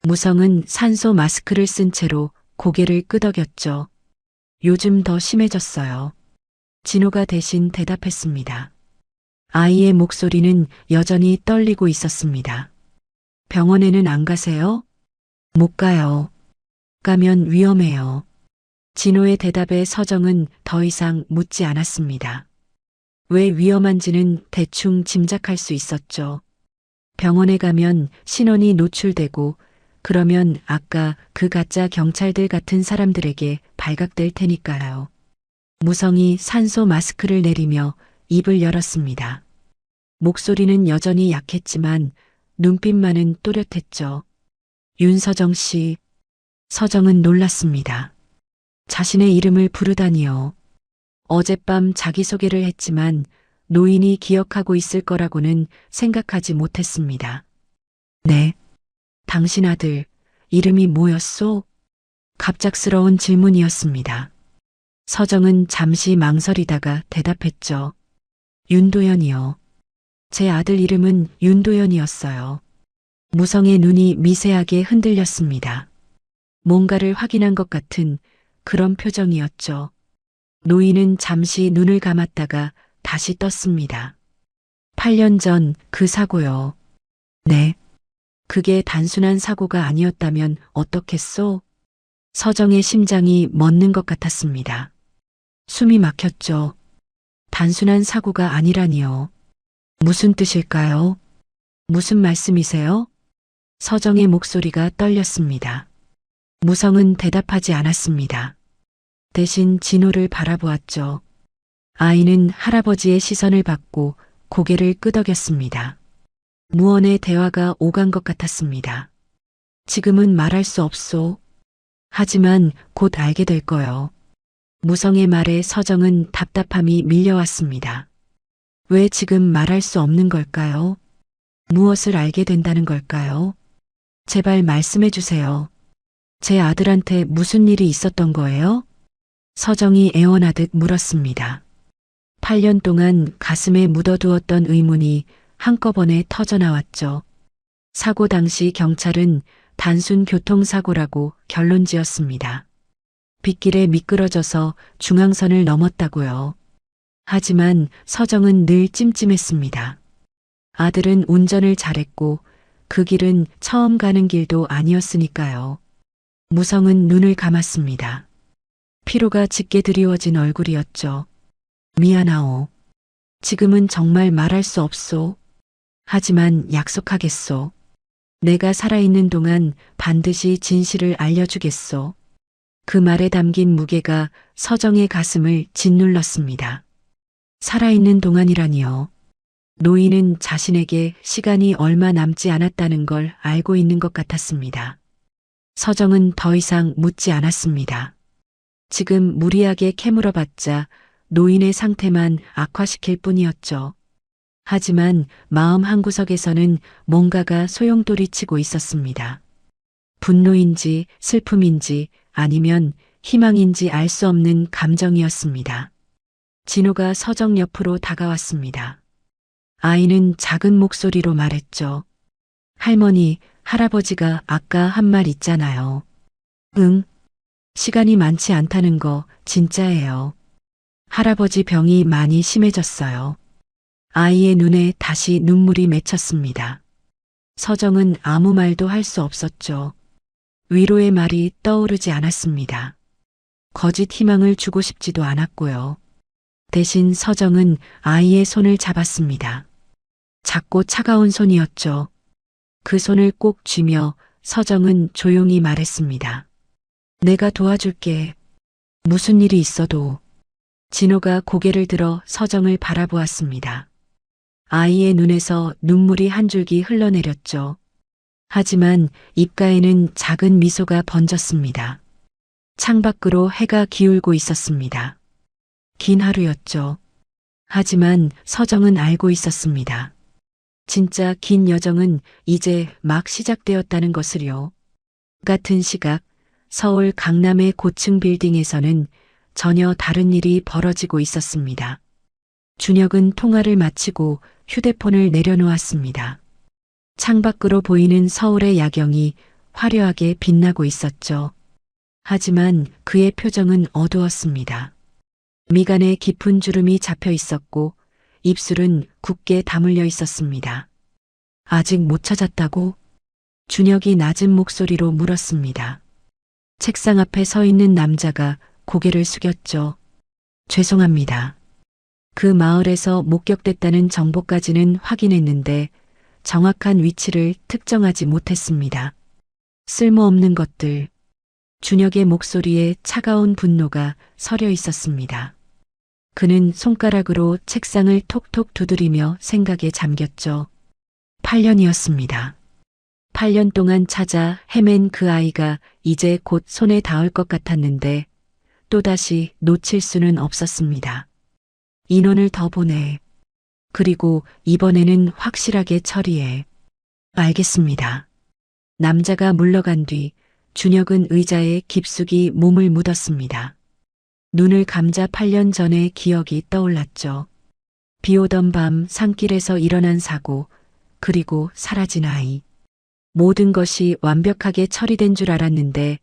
무성은 산소 마스크를 쓴 채로 고개를 끄덕였죠. 요즘 더 심해졌어요. 진호가 대신 대답했습니다. 아이의 목소리는 여전히 떨리고 있었습니다. 병원에는 안 가세요? 못 가요. 가면 위험해요. 진호의 대답에 서정은 더 이상 묻지 않았습니다. 왜 위험한지는 대충 짐작할 수 있었죠. 병원에 가면 신원이 노출되고 그러면 아까 그 가짜 경찰들 같은 사람들에게 발각될 테니까요. 무성이 산소 마스크를 내리며 입을 열었습니다. 목소리는 여전히 약했지만 눈빛만은 또렷했죠. 윤서정 씨. 서정은 놀랐습니다. 자신의 이름을 부르다니요. 어젯밤 자기소개를 했지만 노인이 기억하고 있을 거라고는 생각하지 못했습니다. 네. 당신 아들, 이름이 뭐였소? 갑작스러운 질문이었습니다. 서정은 잠시 망설이다가 대답했죠. 윤도현이요. 제 아들 이름은 윤도현이었어요. 무성의 눈이 미세하게 흔들렸습니다. 뭔가를 확인한 것 같은 그런 표정이었죠. 노인은 잠시 눈을 감았다가 다시 떴습니다. 8년 전 그 사고요. 네. 그게 단순한 사고가 아니었다면 어떻겠소? 서정의 심장이 멎는 것 같았습니다. 숨이 막혔죠. 단순한 사고가 아니라니요. 무슨 뜻일까요? 무슨 말씀이세요? 서정의 목소리가 떨렸습니다. 무성은 대답하지 않았습니다. 대신 진호를 바라보았죠. 아이는 할아버지의 시선을 받고 고개를 끄덕였습니다. 무언의 대화가 오간 것 같았습니다. 지금은 말할 수 없소. 하지만 곧 알게 될 거요. 무성의 말에 서정은 답답함이 밀려왔습니다. 왜 지금 말할 수 없는 걸까요? 무엇을 알게 된다는 걸까요? 제발 말씀해 주세요. 제 아들한테 무슨 일이 있었던 거예요? 서정이 애원하듯 물었습니다. 8년 동안 가슴에 묻어두었던 의문이 한꺼번에 터져나왔죠. 사고 당시 경찰은 단순 교통사고라고 결론 지었습니다. 빗길에 미끄러져서 중앙선을 넘었다고요. 하지만 서정은 늘 찜찜했습니다. 아들은 운전을 잘했고 그 길은 처음 가는 길도 아니었으니까요. 무성은 눈을 감았습니다. 피로가 짙게 드리워진 얼굴이었죠. 미안하오. 지금은 정말 말할 수 없소. 하지만 약속하겠소. 내가 살아있는 동안 반드시 진실을 알려주겠소. 그 말에 담긴 무게가 서정의 가슴을 짓눌렀습니다. 살아있는 동안이라니요. 노인은 자신에게 시간이 얼마 남지 않았다는 걸 알고 있는 것 같았습니다. 서정은 더 이상 묻지 않았습니다. 지금 무리하게 캐물어봤자 노인의 상태만 악화시킬 뿐이었죠. 하지만 마음 한구석에서는 뭔가가 소용돌이치고 있었습니다. 분노인지 슬픔인지 아니면 희망인지 알 수 없는 감정이었습니다. 진호가 서정 옆으로 다가왔습니다. 아이는 작은 목소리로 말했죠. 할머니, 할아버지가 아까 한 말 있잖아요. 응, 시간이 많지 않다는 거 진짜예요. 할아버지 병이 많이 심해졌어요. 아이의 눈에 다시 눈물이 맺혔습니다. 서정은 아무 말도 할 수 없었죠. 위로의 말이 떠오르지 않았습니다. 거짓 희망을 주고 싶지도 않았고요. 대신 서정은 아이의 손을 잡았습니다. 작고 차가운 손이었죠. 그 손을 꼭 쥐며 서정은 조용히 말했습니다. 내가 도와줄게. 무슨 일이 있어도. 진호가 고개를 들어 서정을 바라보았습니다. 아이의 눈에서 눈물이 한 줄기 흘러내렸죠. 하지만 입가에는 작은 미소가 번졌습니다. 창밖으로 해가 기울고 있었습니다. 긴 하루였죠. 하지만 서정은 알고 있었습니다. 진짜 긴 여정은 이제 막 시작되었다는 것을요. 같은 시각 서울 강남의 고층 빌딩에서는 전혀 다른 일이 벌어지고 있었습니다. 준혁은 통화를 마치고 휴대폰을 내려놓았습니다. 창밖으로 보이는 서울의 야경이 화려하게 빛나고 있었죠. 하지만 그의 표정은 어두웠습니다. 미간에 깊은 주름이 잡혀 있었고 입술은 굳게 다물려 있었습니다. 아직 못 찾았다고? 준혁이 낮은 목소리로 물었습니다. 책상 앞에 서 있는 남자가 고개를 숙였죠. 죄송합니다. 그 마을에서 목격됐다는 정보까지는 확인했는데 정확한 위치를 특정하지 못했습니다. 쓸모없는 것들. 준혁의 목소리에 차가운 분노가 서려 있었습니다. 그는 손가락으로 책상을 톡톡 두드리며 생각에 잠겼죠. 8년이었습니다. 8년 동안 찾아 헤맨 그 아이가 이제 곧 손에 닿을 것 같았는데 또다시 놓칠 수는 없었습니다. 인원을 더 보내. 그리고 이번에는 확실하게 처리해. 알겠습니다. 남자가 물러간 뒤 준혁은 의자에 깊숙이 몸을 묻었습니다. 눈을 감자 8년 전의 기억이 떠올랐죠. 비 오던 밤 산길에서 일어난 사고, 그리고 사라진 아이. 모든 것이 완벽하게 처리된 줄 알았는데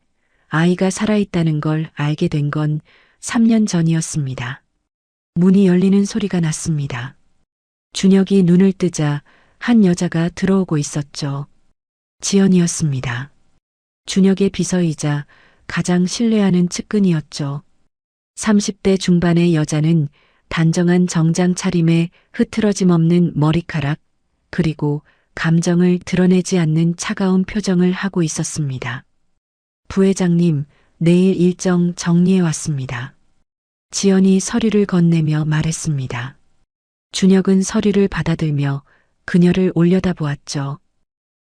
아이가 살아있다는 걸 알게 된 건 3년 전이었습니다. 문이 열리는 소리가 났습니다. 준혁이 눈을 뜨자 한 여자가 들어오고 있었죠. 지연이었습니다. 준혁의 비서이자 가장 신뢰하는 측근이었죠. 30대 중반의 여자는 단정한 정장 차림에 흐트러짐 없는 머리카락, 그리고 감정을 드러내지 않는 차가운 표정을 하고 있었습니다. 부회장님, 내일 일정 정리해 왔습니다. 지연이 서류를 건네며 말했습니다. 준혁은 서류를 받아들며 그녀를 올려다보았죠.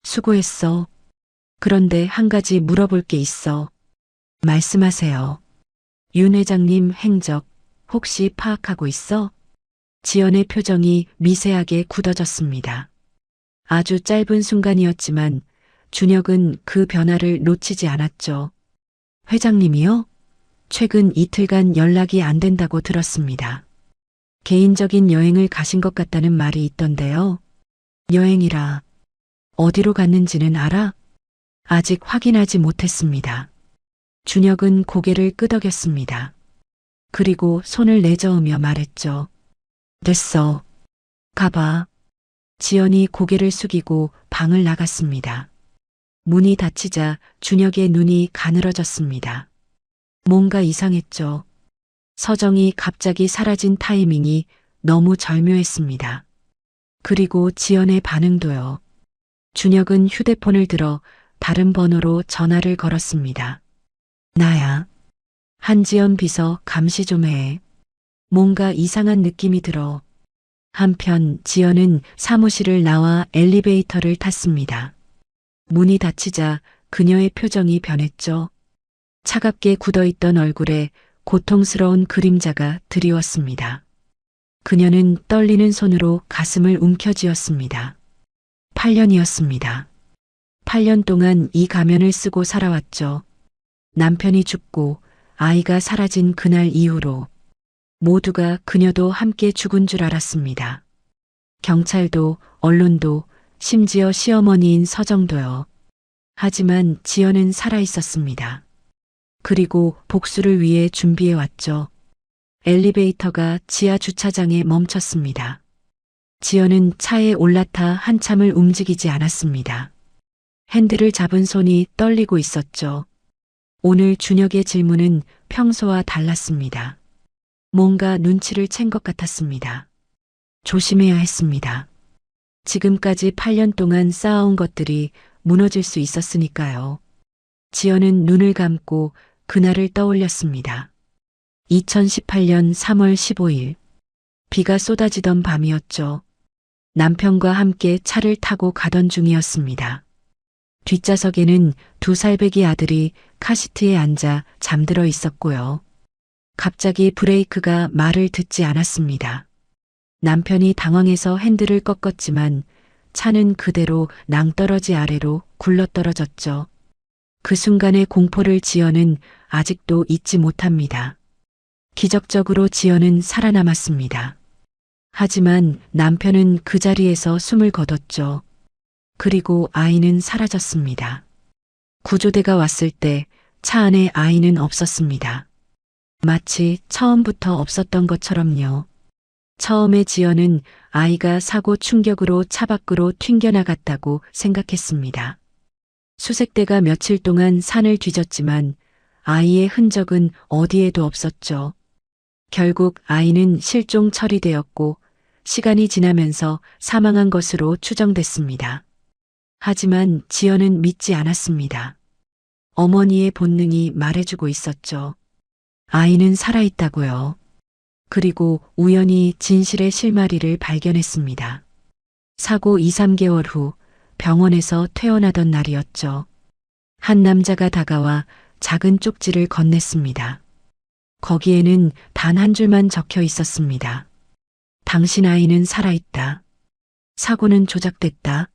수고했어. 그런데 한 가지 물어볼 게 있어. 말씀하세요. 윤 회장님 행적 혹시 파악하고 있어? 지연의 표정이 미세하게 굳어졌습니다. 아주 짧은 순간이었지만 준혁은 그 변화를 놓치지 않았죠. 회장님이요? 최근 이틀간 연락이 안 된다고 들었습니다. 개인적인 여행을 가신 것 같다는 말이 있던데요. 여행이라 어디로 갔는지는 알아? 아직 확인하지 못했습니다. 준혁은 고개를 끄덕였습니다. 그리고 손을 내저으며 말했죠. 됐어. 가봐. 지연이 고개를 숙이고 방을 나갔습니다. 문이 닫히자 준혁의 눈이 가늘어졌습니다. 뭔가 이상했죠. 서정이 갑자기 사라진 타이밍이 너무 절묘했습니다. 그리고 지연의 반응도요. 준혁은 휴대폰을 들어 다른 번호로 전화를 걸었습니다. 나야. 한지연 비서 감시 좀 해. 뭔가 이상한 느낌이 들어. 한편 지연은 사무실을 나와 엘리베이터를 탔습니다. 문이 닫히자 그녀의 표정이 변했죠. 차갑게 굳어있던 얼굴에 고통스러운 그림자가 드리웠습니다. 그녀는 떨리는 손으로 가슴을 움켜쥐었습니다. 8년이었습니다. 8년 동안 이 가면을 쓰고 살아왔죠. 남편이 죽고 아이가 사라진 그날 이후로 모두가 그녀도 함께 죽은 줄 알았습니다. 경찰도 언론도 심지어 시어머니인 서정도요. 하지만 지연은 살아 있었습니다. 그리고 복수를 위해 준비해 왔죠. 엘리베이터가 지하 주차장에 멈췄습니다. 지연은 차에 올라타 한참을 움직이지 않았습니다. 핸들을 잡은 손이 떨리고 있었죠. 오늘 준혁의 질문은 평소와 달랐습니다. 뭔가 눈치를 챈 것 같았습니다. 조심해야 했습니다. 지금까지 8년 동안 쌓아온 것들이 무너질 수 있었으니까요. 지연은 눈을 감고 그날을 떠올렸습니다. 2018년 3월 15일. 비가 쏟아지던 밤이었죠. 남편과 함께 차를 타고 가던 중이었습니다. 뒷좌석에는 2살배기 아들이 카시트에 앉아 잠들어 있었고요. 갑자기 브레이크가 말을 듣지 않았습니다. 남편이 당황해서 핸들을 꺾었지만 차는 그대로 낭떠러지 아래로 굴러떨어졌죠. 그 순간의 공포를 지연은 아직도 잊지 못합니다. 기적적으로 지연은 살아남았습니다. 하지만 남편은 그 자리에서 숨을 거뒀죠. 그리고 아이는 사라졌습니다. 구조대가 왔을 때 차 안에 아이는 없었습니다. 마치 처음부터 없었던 것처럼요. 처음에 지연은 아이가 사고 충격으로 차 밖으로 튕겨나갔다고 생각했습니다. 수색대가 며칠 동안 산을 뒤졌지만 아이의 흔적은 어디에도 없었죠. 결국 아이는 실종 처리되었고 시간이 지나면서 사망한 것으로 추정됐습니다. 하지만 지연은 믿지 않았습니다. 어머니의 본능이 말해주고 있었죠. 아이는 살아있다고요. 그리고 우연히 진실의 실마리를 발견했습니다. 사고 2, 3개월 후 병원에서 퇴원하던 날이었죠. 한 남자가 다가와 작은 쪽지를 건넸습니다. 거기에는 단 한 줄만 적혀 있었습니다. 당신 아이는 살아있다. 사고는 조작됐다.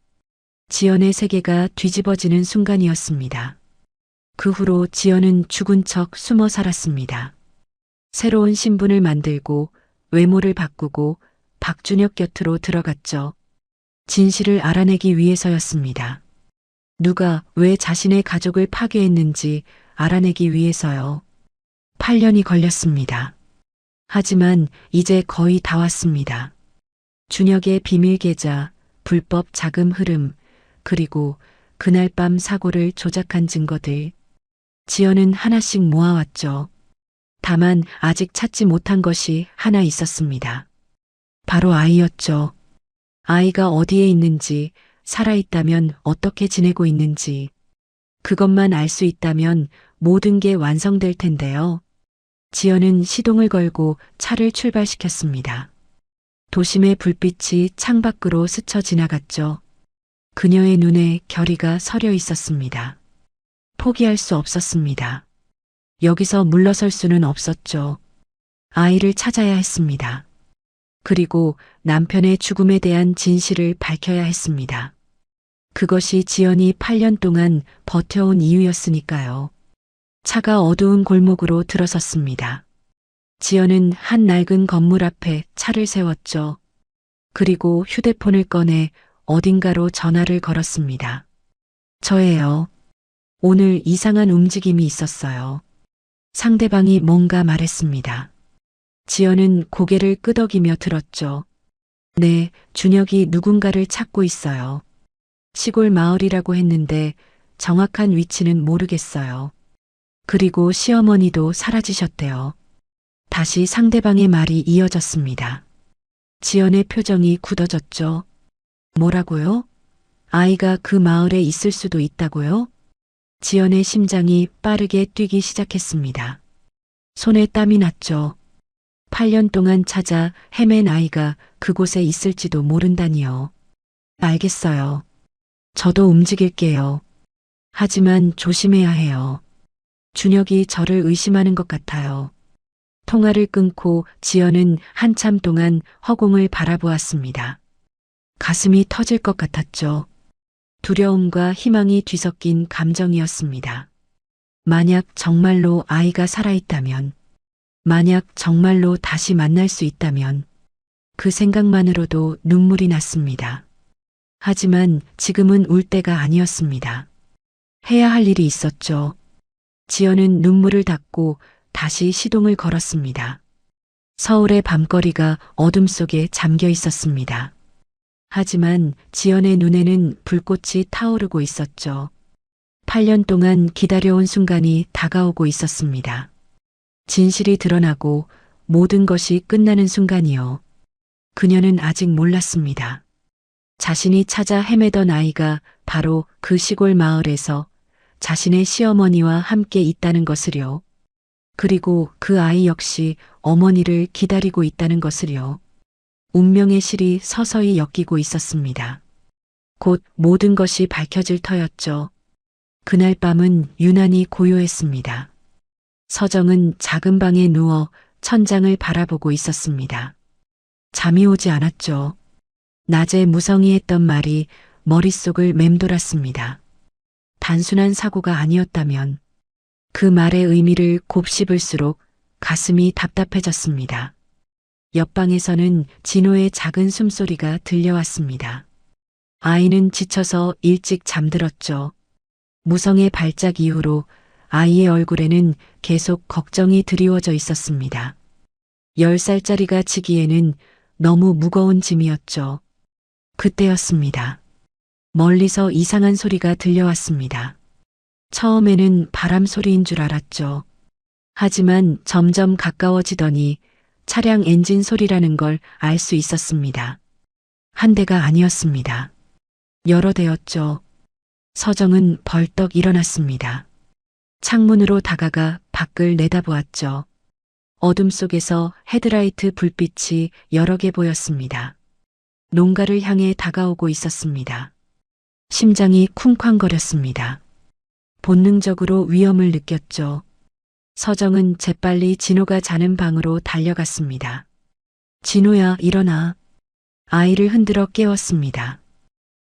지연의 세계가 뒤집어지는 순간이었습니다. 그 후로 지연은 죽은 척 숨어 살았습니다. 새로운 신분을 만들고 외모를 바꾸고 박준혁 곁으로 들어갔죠. 진실을 알아내기 위해서였습니다. 누가 왜 자신의 가족을 파괴했는지 알아내기 위해서요. 8년이 걸렸습니다. 하지만 이제 거의 다 왔습니다. 준혁의 비밀 계좌, 불법 자금 흐름, 그리고 그날 밤 사고를 조작한 증거들. 지연은 하나씩 모아왔죠. 다만 아직 찾지 못한 것이 하나 있었습니다. 바로 아이였죠. 아이가 어디에 있는지, 살아있다면 어떻게 지내고 있는지. 그것만 알 수 있다면 모든 게 완성될 텐데요. 지연은 시동을 걸고 차를 출발시켰습니다. 도심의 불빛이 창밖으로 스쳐 지나갔죠. 그녀의 눈에 결의가 서려 있었습니다. 포기할 수 없었습니다. 여기서 물러설 수는 없었죠. 아이를 찾아야 했습니다. 그리고 남편의 죽음에 대한 진실을 밝혀야 했습니다. 그것이 지연이 8년 동안 버텨온 이유였으니까요. 차가 어두운 골목으로 들어섰습니다. 지연은 한 낡은 건물 앞에 차를 세웠죠. 그리고 휴대폰을 꺼내 어딘가로 전화를 걸었습니다. 저예요. 오늘 이상한 움직임이 있었어요. 상대방이 뭔가 말했습니다. 지연은 고개를 끄덕이며 들었죠. 네, 준혁이 누군가를 찾고 있어요. 시골 마을이라고 했는데 정확한 위치는 모르겠어요. 그리고 시어머니도 사라지셨대요. 다시 상대방의 말이 이어졌습니다. 지연의 표정이 굳어졌죠. 뭐라고요? 아이가 그 마을에 있을 수도 있다고요? 지연의 심장이 빠르게 뛰기 시작했습니다. 손에 땀이 났죠. 8년 동안 찾아 헤맨 아이가 그곳에 있을지도 모른다니요. 알겠어요. 저도 움직일게요. 하지만 조심해야 해요. 준혁이 저를 의심하는 것 같아요. 통화를 끊고 지연은 한참 동안 허공을 바라보았습니다. 가슴이 터질 것 같았죠. 두려움과 희망이 뒤섞인 감정이었습니다. 만약 정말로 아이가 살아있다면, 만약 정말로 다시 만날 수 있다면, 그 생각만으로도 눈물이 났습니다. 하지만 지금은 울 때가 아니었습니다. 해야 할 일이 있었죠. 지연은 눈물을 닦고 다시 시동을 걸었습니다. 서울의 밤거리가 어둠 속에 잠겨 있었습니다. 하지만 지연의 눈에는 불꽃이 타오르고 있었죠. 8년 동안 기다려온 순간이 다가오고 있었습니다. 진실이 드러나고 모든 것이 끝나는 순간이요. 그녀는 아직 몰랐습니다. 자신이 찾아 헤매던 아이가 바로 그 시골 마을에서 자신의 시어머니와 함께 있다는 것을요. 그리고 그 아이 역시 어머니를 기다리고 있다는 것을요. 운명의 실이 서서히 엮이고 있었습니다. 곧 모든 것이 밝혀질 터였죠. 그날 밤은 유난히 고요했습니다. 서정은 작은 방에 누워 천장을 바라보고 있었습니다. 잠이 오지 않았죠. 낮에 무성히 했던 말이 머릿속을 맴돌았습니다. 단순한 사고가 아니었다면 그 말의 의미를 곱씹을수록 가슴이 답답해졌습니다. 옆방에서는 진호의 작은 숨소리가 들려왔습니다. 아이는 지쳐서 일찍 잠들었죠. 무성의 발작 이후로 아이의 얼굴에는 계속 걱정이 드리워져 있었습니다. 10살짜리가 지기에는 너무 무거운 짐이었죠. 그때였습니다. 멀리서 이상한 소리가 들려왔습니다. 처음에는 바람 소리인 줄 알았죠. 하지만 점점 가까워지더니 차량 엔진 소리라는 걸 알 수 있었습니다. 한 대가 아니었습니다. 여러 대였죠. 서정은 벌떡 일어났습니다. 창문으로 다가가 밖을 내다보았죠. 어둠 속에서 헤드라이트 불빛이 여러 개 보였습니다. 농가를 향해 다가오고 있었습니다. 심장이 쿵쾅거렸습니다. 본능적으로 위험을 느꼈죠. 서정은 재빨리 진호가 자는 방으로 달려갔습니다. 진호야, 일어나. 아이를 흔들어 깨웠습니다.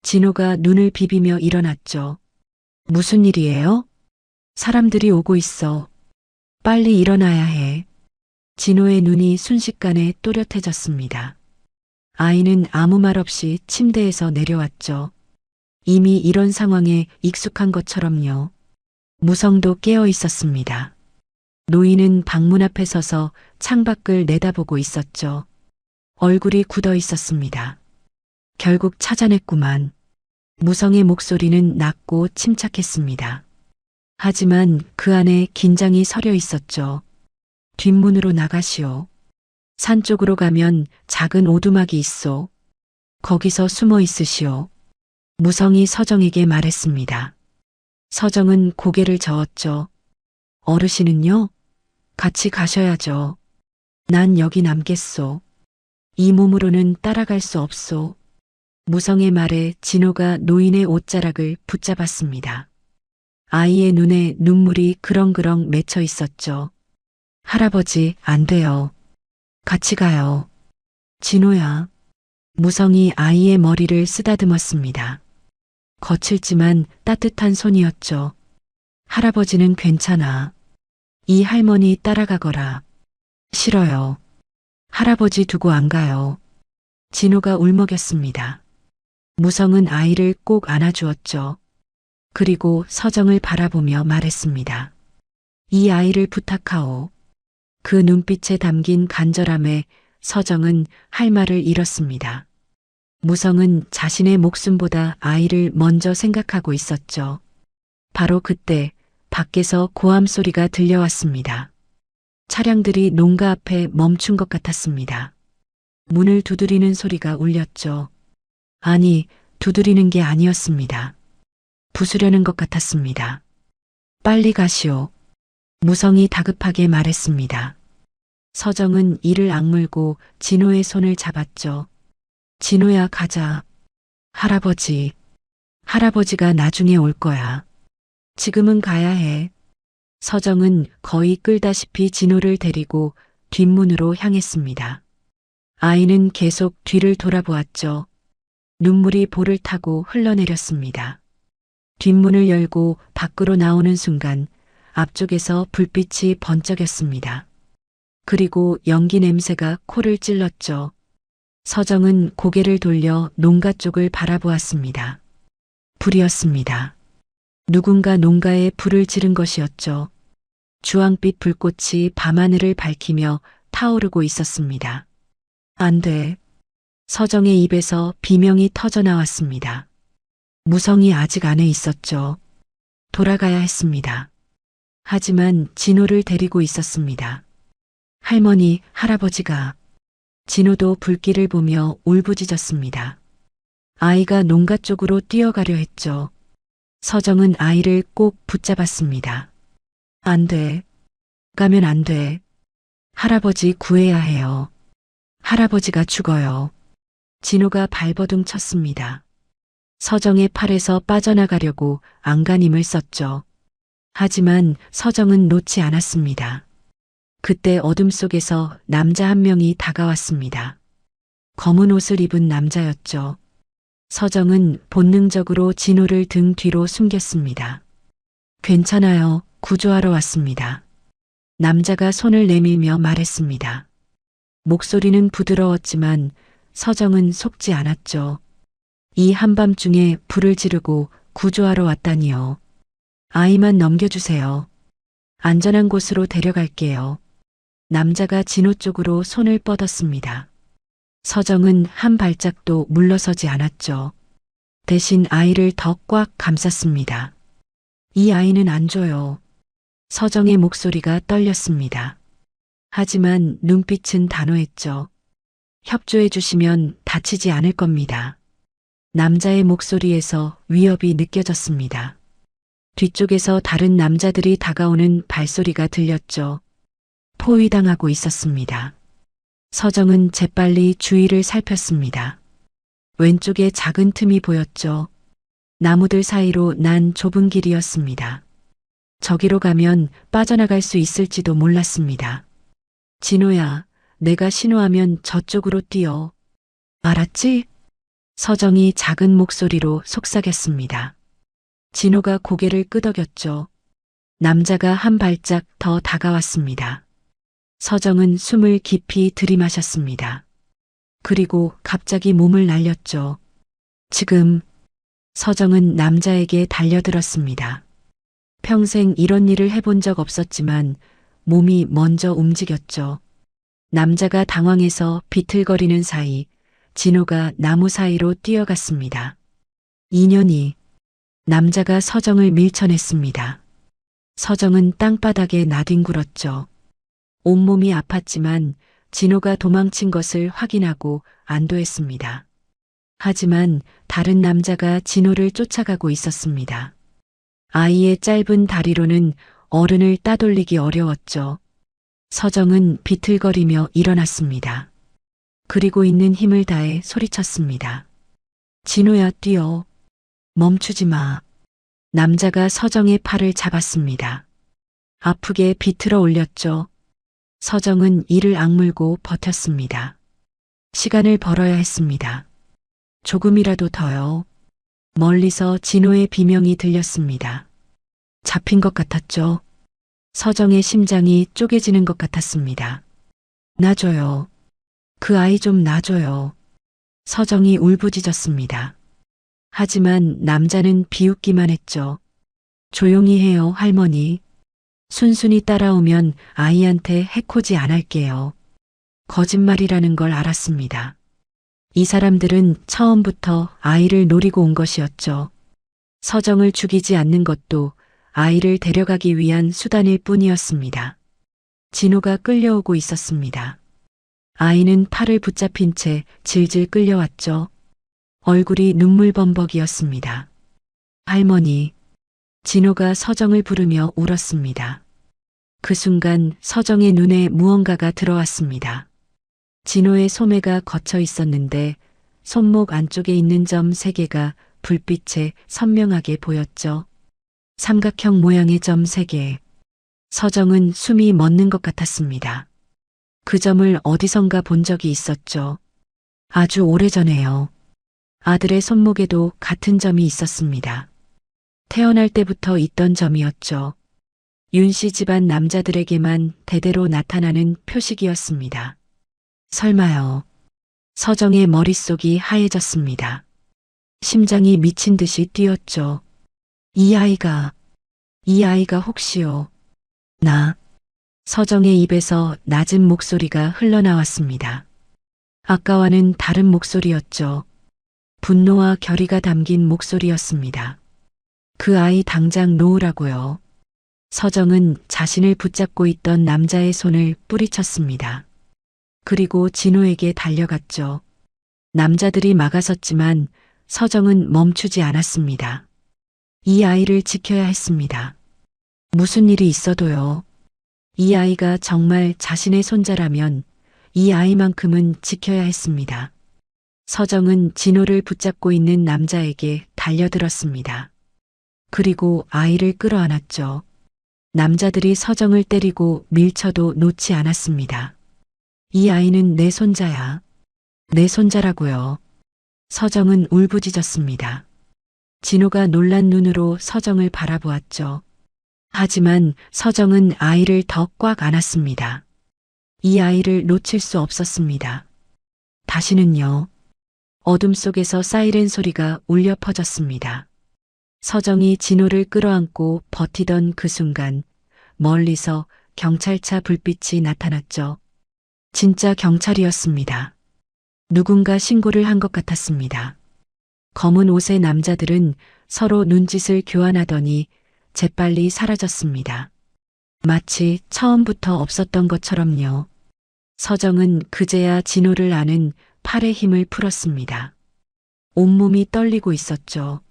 진호가 눈을 비비며 일어났죠. 무슨 일이에요? 사람들이 오고 있어. 빨리 일어나야 해. 진호의 눈이 순식간에 또렷해졌습니다. 아이는 아무 말 없이 침대에서 내려왔죠. 이미 이런 상황에 익숙한 것처럼요. 무성도 깨어 있었습니다. 노인은 방문 앞에 서서 창밖을 내다보고 있었죠. 얼굴이 굳어 있었습니다. 결국 찾아냈구만. 무성의 목소리는 낮고 침착했습니다. 하지만 그 안에 긴장이 서려 있었죠. 뒷문으로 나가시오. 산 쪽으로 가면 작은 오두막이 있소. 거기서 숨어 있으시오. 무성이 서정에게 말했습니다. 서정은 고개를 저었죠. 어르신은요? 같이 가셔야죠. 난 여기 남겠소. 이 몸으로는 따라갈 수 없소. 무성의 말에 진호가 노인의 옷자락을 붙잡았습니다. 아이의 눈에 눈물이 그렁그렁 맺혀 있었죠. 할아버지, 안 돼요. 같이 가요. 진호야. 무성이 아이의 머리를 쓰다듬었습니다. 거칠지만 따뜻한 손이었죠. 할아버지는 괜찮아. 이 할머니 따라가거라. 싫어요. 할아버지 두고 안 가요. 진호가 울먹였습니다. 무성은 아이를 꼭 안아주었죠. 그리고 서정을 바라보며 말했습니다. 이 아이를 부탁하오. 그 눈빛에 담긴 간절함에 서정은 할 말을 잃었습니다. 무성은 자신의 목숨보다 아이를 먼저 생각하고 있었죠. 바로 그때 밖에서 고함 소리가 들려왔습니다. 차량들이 농가 앞에 멈춘 것 같았습니다. 문을 두드리는 소리가 울렸죠. 아니, 두드리는 게 아니었습니다. 부수려는 것 같았습니다. 빨리 가시오. 무성이 다급하게 말했습니다. 서정은 이를 악물고 진호의 손을 잡았죠. 진호야, 가자. 할아버지. 할아버지가 나중에 올 거야. 지금은 가야 해. 서정은 거의 끌다시피 진호를 데리고 뒷문으로 향했습니다. 아이는 계속 뒤를 돌아보았죠. 눈물이 볼을 타고 흘러내렸습니다. 뒷문을 열고 밖으로 나오는 순간 앞쪽에서 불빛이 번쩍였습니다. 그리고 연기 냄새가 코를 찔렀죠. 서정은 고개를 돌려 농가 쪽을 바라보았습니다. 불이었습니다. 누군가 농가에 불을 지른 것이었죠. 주황빛 불꽃이 밤하늘을 밝히며 타오르고 있었습니다. 안 돼. 서정의 입에서 비명이 터져 나왔습니다. 무성이 아직 안에 있었죠. 돌아가야 했습니다. 하지만 진호를 데리고 있었습니다. 할머니, 할아버지가. 진호도 불길을 보며 울부짖었습니다. 아이가 농가 쪽으로 뛰어가려 했죠. 서정은 아이를 꼭 붙잡았습니다. 안 돼. 가면 안 돼. 할아버지 구해야 해요. 할아버지가 죽어요. 진호가 발버둥 쳤습니다. 서정의 팔에서 빠져나가려고 안간힘을 썼죠. 하지만 서정은 놓지 않았습니다. 그때 어둠 속에서 남자 한 명이 다가왔습니다. 검은 옷을 입은 남자였죠. 서정은 본능적으로 진호를 등 뒤로 숨겼습니다. 괜찮아요. 구조하러 왔습니다. 남자가 손을 내밀며 말했습니다. 목소리는 부드러웠지만 서정은 속지 않았죠. 이 한밤중에 불을 지르고 구조하러 왔다니요. 아이만 넘겨주세요. 안전한 곳으로 데려갈게요. 남자가 진호 쪽으로 손을 뻗었습니다. 서정은 한 발짝도 물러서지 않았죠. 대신 아이를 더 꽉 감쌌습니다. 이 아이는 안 줘요. 서정의 목소리가 떨렸습니다. 하지만 눈빛은 단호했죠. 협조해 주시면 다치지 않을 겁니다. 남자의 목소리에서 위협이 느껴졌습니다. 뒤쪽에서 다른 남자들이 다가오는 발소리가 들렸죠. 포위당하고 있었습니다. 서정은 재빨리 주위를 살폈습니다. 왼쪽에 작은 틈이 보였죠. 나무들 사이로 난 좁은 길이었습니다. 저기로 가면 빠져나갈 수 있을지도 몰랐습니다. 진호야, 내가 신호하면 저쪽으로 뛰어. 알았지? 서정이 작은 목소리로 속삭였습니다. 진호가 고개를 끄덕였죠. 남자가 한 발짝 더 다가왔습니다. 서정은 숨을 깊이 들이마셨습니다. 그리고 갑자기 몸을 날렸죠. 지금. 서정은 남자에게 달려들었습니다. 평생 이런 일을 해본 적 없었지만 몸이 먼저 움직였죠. 남자가 당황해서 비틀거리는 사이 진호가 나무 사이로 뛰어갔습니다. 인연이. 남자가 서정을 밀쳐냈습니다. 서정은 땅바닥에 나뒹굴었죠. 온몸이 아팠지만 진호가 도망친 것을 확인하고 안도했습니다. 하지만 다른 남자가 진호를 쫓아가고 있었습니다. 아이의 짧은 다리로는 어른을 따돌리기 어려웠죠. 서정은 비틀거리며 일어났습니다. 그리고 있는 힘을 다해 소리쳤습니다. 진호야, 뛰어. 멈추지 마. 남자가 서정의 팔을 잡았습니다. 아프게 비틀어 올렸죠. 서정은 이를 악물고 버텼습니다. 시간을 벌어야 했습니다. 조금이라도 더요. 멀리서 진호의 비명이 들렸습니다. 잡힌 것 같았죠. 서정의 심장이 쪼개지는 것 같았습니다. 놔줘요. 그 아이 좀 놔줘요. 서정이 울부짖었습니다. 하지만 남자는 비웃기만 했죠. 조용히 해요, 할머니. 순순히 따라오면 아이한테 해코지 안 할게요. 거짓말이라는 걸 알았습니다. 이 사람들은 처음부터 아이를 노리고 온 것이었죠. 서정을 죽이지 않는 것도 아이를 데려가기 위한 수단일 뿐이었습니다. 진호가 끌려오고 있었습니다. 아이는 팔을 붙잡힌 채 질질 끌려왔죠. 얼굴이 눈물범벅이었습니다. 할머니, 진호가 서정을 부르며 울었습니다. 그 순간 서정의 눈에 무언가가 들어왔습니다. 진호의 소매가 걷혀 있었는데 손목 안쪽에 있는 점 3개가 불빛에 선명하게 보였죠. 삼각형 모양의 점 3개. 서정은 숨이 멎는 것 같았습니다. 그 점을 어디선가 본 적이 있었죠. 아주 오래전에요. 아들의 손목에도 같은 점이 있었습니다. 태어날 때부터 있던 점이었죠. 윤씨 집안 남자들에게만 대대로 나타나는 표식이었습니다. 설마요. 서정의 머릿속이 하얘졌습니다. 심장이 미친 듯이 뛰었죠. 이 아이가 혹시요. 서정의 입에서 낮은 목소리가 흘러나왔습니다. 아까와는 다른 목소리였죠. 분노와 결의가 담긴 목소리였습니다. 그 아이 당장 놓으라고요. 서정은 자신을 붙잡고 있던 남자의 손을 뿌리쳤습니다. 그리고 진호에게 달려갔죠. 남자들이 막아섰지만 서정은 멈추지 않았습니다. 이 아이를 지켜야 했습니다. 무슨 일이 있어도요. 이 아이가 정말 자신의 손자라면 이 아이만큼은 지켜야 했습니다. 서정은 진호를 붙잡고 있는 남자에게 달려들었습니다. 그리고 아이를 끌어안았죠. 남자들이 서정을 때리고 밀쳐도 놓지 않았습니다. 이 아이는 내 손자야. 내 손자라고요. 서정은 울부짖었습니다. 진호가 놀란 눈으로 서정을 바라보았죠. 하지만 서정은 아이를 더 꽉 안았습니다. 이 아이를 놓칠 수 없었습니다. 다시는요. 어둠 속에서 사이렌 소리가 울려 퍼졌습니다. 서정이 진호를 끌어안고 버티던 그 순간 멀리서 경찰차 불빛이 나타났죠. 진짜 경찰이었습니다. 누군가 신고를 한 것 같았습니다. 검은 옷의 남자들은 서로 눈짓을 교환하더니 재빨리 사라졌습니다. 마치 처음부터 없었던 것처럼요. 서정은 그제야 진호를 아는 팔의 힘을 풀었습니다. 온몸이 떨리고 있었죠.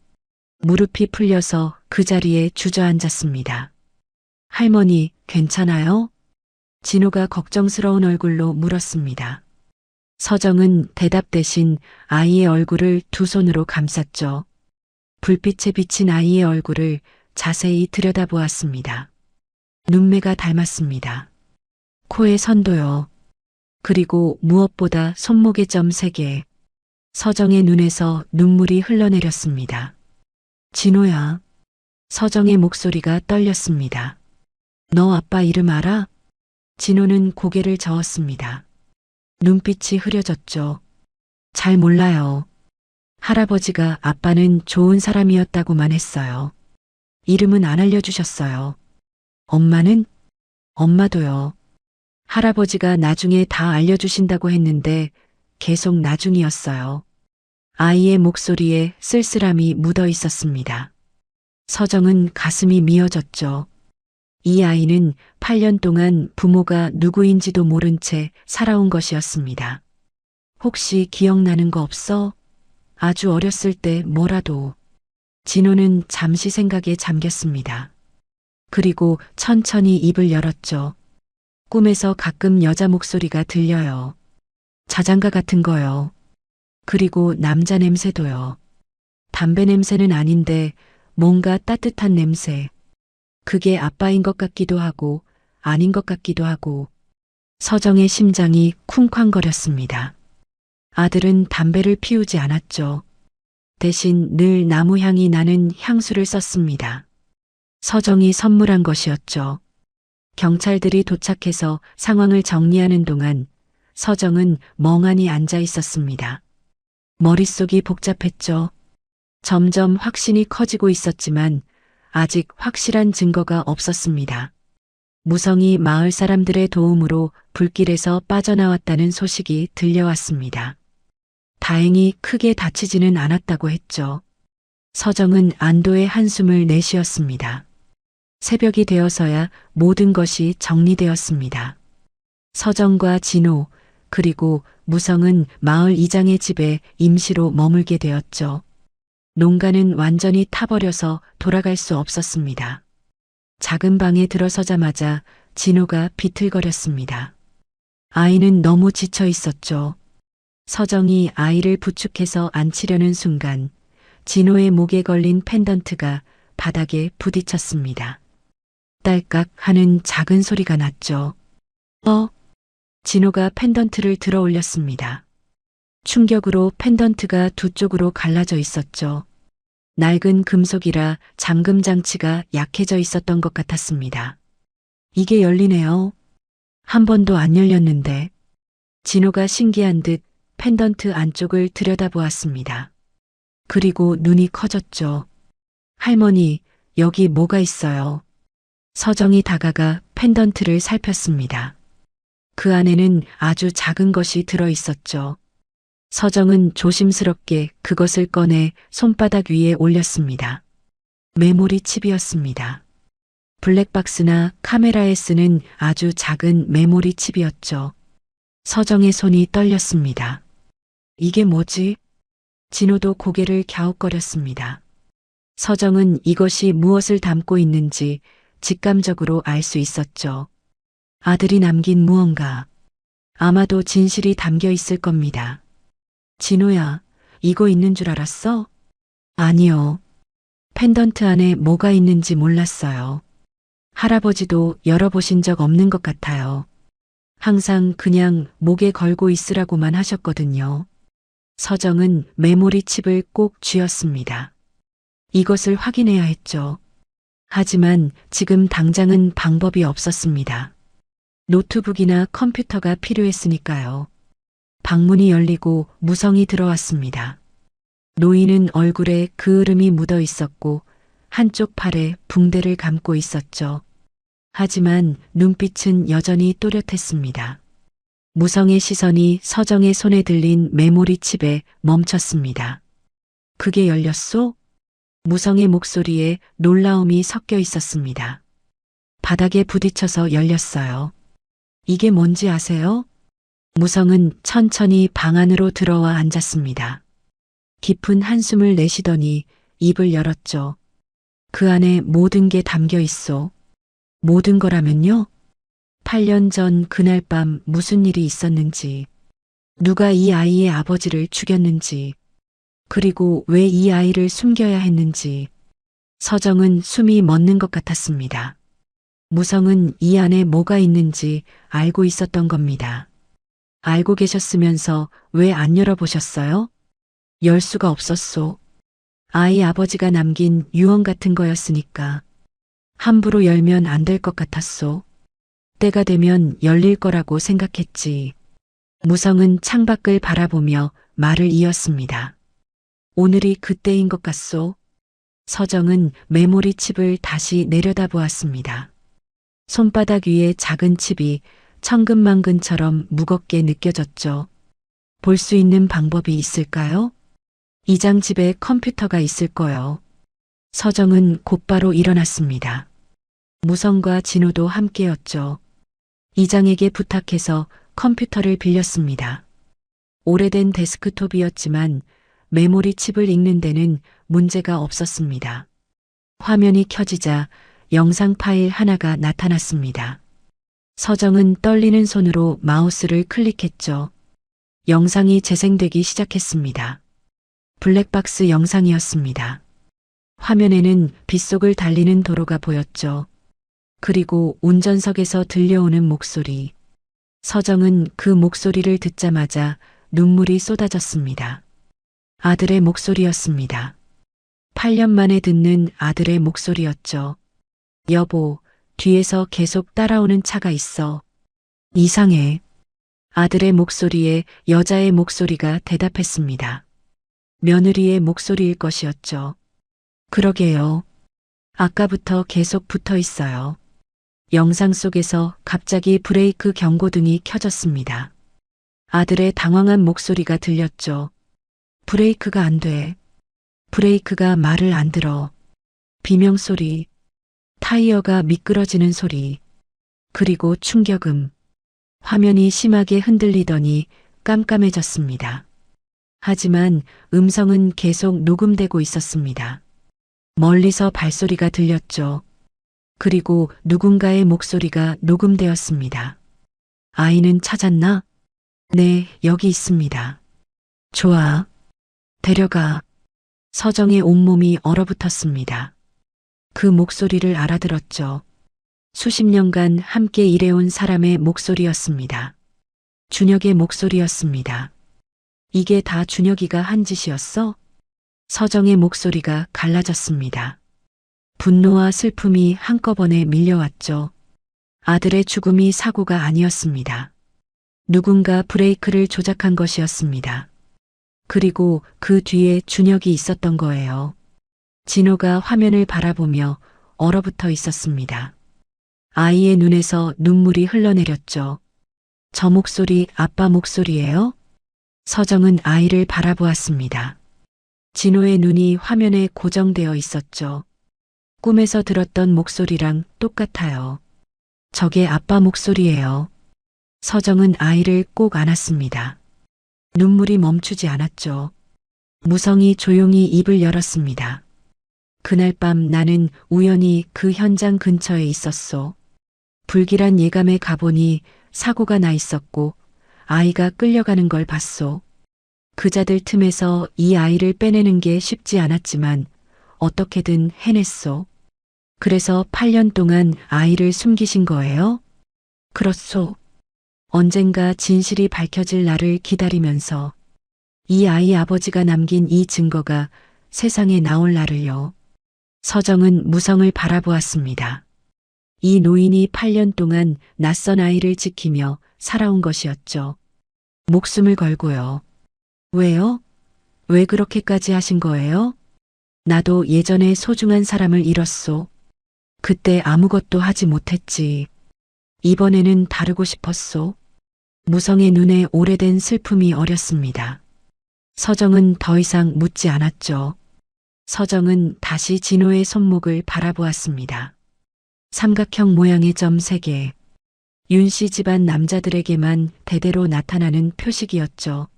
무릎이 풀려서 그 자리에 주저앉았습니다. 할머니, 괜찮아요? 진호가 걱정스러운 얼굴로 물었습니다. 서정은 대답 대신 아이의 얼굴을 두 손으로 감쌌죠. 불빛에 비친 아이의 얼굴을 자세히 들여다보았습니다. 눈매가 닮았습니다. 코의 선도요. 그리고 무엇보다 손목의 점 3개. 서정의 눈에서 눈물이 흘러내렸습니다. 진호야. 서정의 목소리가 떨렸습니다. 너 아빠 이름 알아? 진호는 고개를 저었습니다. 눈빛이 흐려졌죠. 잘 몰라요. 할아버지가 아빠는 좋은 사람이었다고만 했어요. 이름은 안 알려주셨어요. 엄마는? 엄마도요. 할아버지가 나중에 다 알려주신다고 했는데 계속 나중이었어요. 아이의 목소리에 쓸쓸함이 묻어 있었습니다. 서정은 가슴이 미어졌죠. 이 아이는 8년 동안 부모가 누구인지도 모른 채 살아온 것이었습니다. 혹시 기억나는 거 없어? 아주 어렸을 때 뭐라도. 진호는 잠시 생각에 잠겼습니다. 그리고 천천히 입을 열었죠. 꿈에서 가끔 여자 목소리가 들려요. 자장가 같은 거요. 그리고 남자 냄새도요. 담배 냄새는 아닌데 뭔가 따뜻한 냄새. 그게 아빠인 것 같기도 하고 아닌 것 같기도 하고. 서정의 심장이 쿵쾅거렸습니다. 아들은 담배를 피우지 않았죠. 대신 늘 나무 향이 나는 향수를 썼습니다. 서정이 선물한 것이었죠. 경찰들이 도착해서 상황을 정리하는 동안 서정은 멍하니 앉아 있었습니다. 머릿속이 복잡했죠. 점점 확신이 커지고 있었지만 아직 확실한 증거가 없었습니다. 무성이 마을 사람들의 도움으로 불길에서 빠져나왔다는 소식이 들려왔습니다. 다행히 크게 다치지는 않았다고 했죠. 서정은 안도의 한숨을 내쉬었습니다. 새벽이 되어서야 모든 것이 정리되었습니다. 서정과 진호, 그리고 무성은 마을 이장의 집에 임시로 머물게 되었죠. 농가는 완전히 타버려서 돌아갈 수 없었습니다. 작은 방에 들어서자마자 진호가 비틀거렸습니다. 아이는 너무 지쳐 있었죠. 서정이 아이를 부축해서 앉히려는 순간 진호의 목에 걸린 펜던트가 바닥에 부딪혔습니다. 딸깍 하는 작은 소리가 났죠. 진호가 펜던트를 들어 올렸습니다. 충격으로 펜던트가 두 쪽으로 갈라져 있었죠. 낡은 금속이라 잠금 장치가 약해져 있었던 것 같았습니다. 이게 열리네요. 한 번도 안 열렸는데. 진호가 신기한 듯 펜던트 안쪽을 들여다보았습니다. 그리고 눈이 커졌죠. 할머니, 여기 뭐가 있어요? 서정이 다가가 펜던트를 살폈습니다. 그 안에는 아주 작은 것이 들어 있었죠. 서정은 조심스럽게 그것을 꺼내 손바닥 위에 올렸습니다. 메모리 칩이었습니다. 블랙박스나 카메라에 쓰는 아주 작은 메모리 칩이었죠. 서정의 손이 떨렸습니다. 이게 뭐지? 진호도 고개를 갸웃거렸습니다. 서정은 이것이 무엇을 담고 있는지 직감적으로 알 수 있었죠. 아들이 남긴 무언가. 아마도 진실이 담겨 있을 겁니다. 진호야, 이거 있는 줄 알았어? 아니요. 펜던트 안에 뭐가 있는지 몰랐어요. 할아버지도 열어보신 적 없는 것 같아요. 항상 그냥 목에 걸고 있으라고만 하셨거든요. 서정은 메모리 칩을 꼭 쥐었습니다. 이것을 확인해야 했죠. 하지만 지금 당장은 방법이 없었습니다. 노트북이나 컴퓨터가 필요했으니까요. 방문이 열리고 무성이 들어왔습니다. 노인은 얼굴에 그을음이 묻어 있었고 한쪽 팔에 붕대를 감고 있었죠. 하지만 눈빛은 여전히 또렷했습니다. 무성의 시선이 서정의 손에 들린 메모리 칩에 멈췄습니다. 그게 열렸소? 무성의 목소리에 놀라움이 섞여 있었습니다. 바닥에 부딪혀서 열렸어요. 이게 뭔지 아세요? 무성은 천천히 방 안으로 들어와 앉았습니다. 깊은 한숨을 내쉬더니 입을 열었죠. 그 안에 모든 게 담겨 있어. 모든 거라면요? 8년 전 그날 밤 무슨 일이 있었는지, 누가 이 아이의 아버지를 죽였는지, 그리고 왜 이 아이를 숨겨야 했는지. 서정은 숨이 멎는 것 같았습니다. 무성은 이 안에 뭐가 있는지 알고 있었던 겁니다. 알고 계셨으면서 왜 안 열어보셨어요? 열 수가 없었소. 아이 아버지가 남긴 유언 같은 거였으니까. 함부로 열면 안 될 것 같았소. 때가 되면 열릴 거라고 생각했지. 무성은 창밖을 바라보며 말을 이었습니다. 오늘이 그때인 것 같소. 서정은 메모리 칩을 다시 내려다보았습니다. 손바닥 위에 작은 칩이 천근만근처럼 무겁게 느껴졌죠. 볼 수 있는 방법이 있을까요? 이장 집에 컴퓨터가 있을 거요. 서정은 곧바로 일어났습니다. 무성과 진호도 함께였죠. 이장에게 부탁해서 컴퓨터를 빌렸습니다. 오래된 데스크톱이었지만 메모리 칩을 읽는 데는 문제가 없었습니다. 화면이 켜지자 영상 파일 하나가 나타났습니다. 서정은 떨리는 손으로 마우스를 클릭했죠. 영상이 재생되기 시작했습니다. 블랙박스 영상이었습니다. 화면에는 빗속을 달리는 도로가 보였죠. 그리고 운전석에서 들려오는 목소리. 서정은 그 목소리를 듣자마자 눈물이 쏟아졌습니다. 아들의 목소리였습니다. 8년 만에 듣는 아들의 목소리였죠. 여보, 뒤에서 계속 따라오는 차가 있어. 이상해. 아들의 목소리에 여자의 목소리가 대답했습니다. 며느리의 목소리일 것이었죠. 그러게요. 아까부터 계속 붙어 있어요. 영상 속에서 갑자기 브레이크 경고등이 켜졌습니다. 아들의 당황한 목소리가 들렸죠. 브레이크가 안 돼. 브레이크가 말을 안 들어. 비명소리, 타이어가 미끄러지는 소리, 그리고 충격음. 화면이 심하게 흔들리더니 깜깜해졌습니다. 하지만 음성은 계속 녹음되고 있었습니다. 멀리서 발소리가 들렸죠. 그리고 누군가의 목소리가 녹음되었습니다. 아이는 찾았나? 네, 여기 있습니다. 좋아. 데려가. 서정의 온몸이 얼어붙었습니다. 그 목소리를 알아들었죠. 수십 년간 함께 일해온 사람의 목소리였습니다. 준혁의 목소리였습니다. 이게 다 준혁이가 한 짓이었어? 서정의 목소리가 갈라졌습니다. 분노와 슬픔이 한꺼번에 밀려왔죠. 아들의 죽음이 사고가 아니었습니다. 누군가 브레이크를 조작한 것이었습니다. 그리고 그 뒤에 준혁이 있었던 거예요. 진호가 화면을 바라보며 얼어붙어 있었습니다. 아이의 눈에서 눈물이 흘러내렸죠. 저 목소리 아빠 목소리예요? 서정은 아이를 바라보았습니다. 진호의 눈이 화면에 고정되어 있었죠. 꿈에서 들었던 목소리랑 똑같아요. 저게 아빠 목소리예요. 서정은 아이를 꼭 안았습니다. 눈물이 멈추지 않았죠. 무성이 조용히 입을 열었습니다. 그날 밤 나는 우연히 그 현장 근처에 있었소. 불길한 예감에 가보니 사고가 나 있었고 아이가 끌려가는 걸 봤소. 그자들 틈에서 이 아이를 빼내는 게 쉽지 않았지만 어떻게든 해냈소. 그래서 8년 동안 아이를 숨기신 거예요? 그렇소. 언젠가 진실이 밝혀질 날을 기다리면서 이 아이 아버지가 남긴 이 증거가 세상에 나올 날을요. 서정은 무성을 바라보았습니다. 이 노인이 8년 동안 낯선 아이를 지키며 살아온 것이었죠. 목숨을 걸고요. 왜요? 왜 그렇게까지 하신 거예요? 나도 예전에 소중한 사람을 잃었소. 그때 아무것도 하지 못했지. 이번에는 다르고 싶었소. 무성의 눈에 오래된 슬픔이 어렸습니다. 서정은 더 이상 묻지 않았죠. 서정은 다시 진호의 손목을 바라보았습니다. 삼각형 모양의 점 3개. 윤씨 집안 남자들에게만 대대로 나타나는 표식이었죠.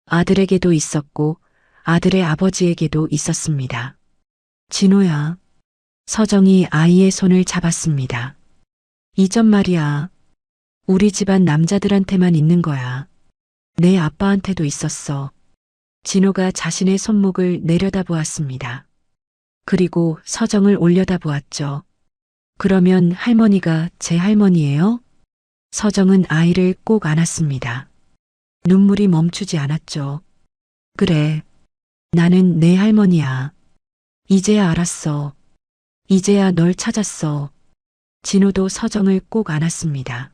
아들에게도 있었고 아들의 아버지에게도 있었습니다. 진호야. 서정이 아이의 손을 잡았습니다. 이 점 말이야. 우리 집안 남자들한테만 있는 거야. 내 아빠한테도 있었어. 진호가 자신의 손목을 내려다보았습니다. 그리고 서정을 올려다보았죠. 그러면 할머니가 제 할머니예요? 서정은 아이를 꼭 안았습니다. 눈물이 멈추지 않았죠. 그래. 나는 내 할머니야. 이제야 알았어. 이제야 널 찾았어. 진호도 서정을 꼭 안았습니다.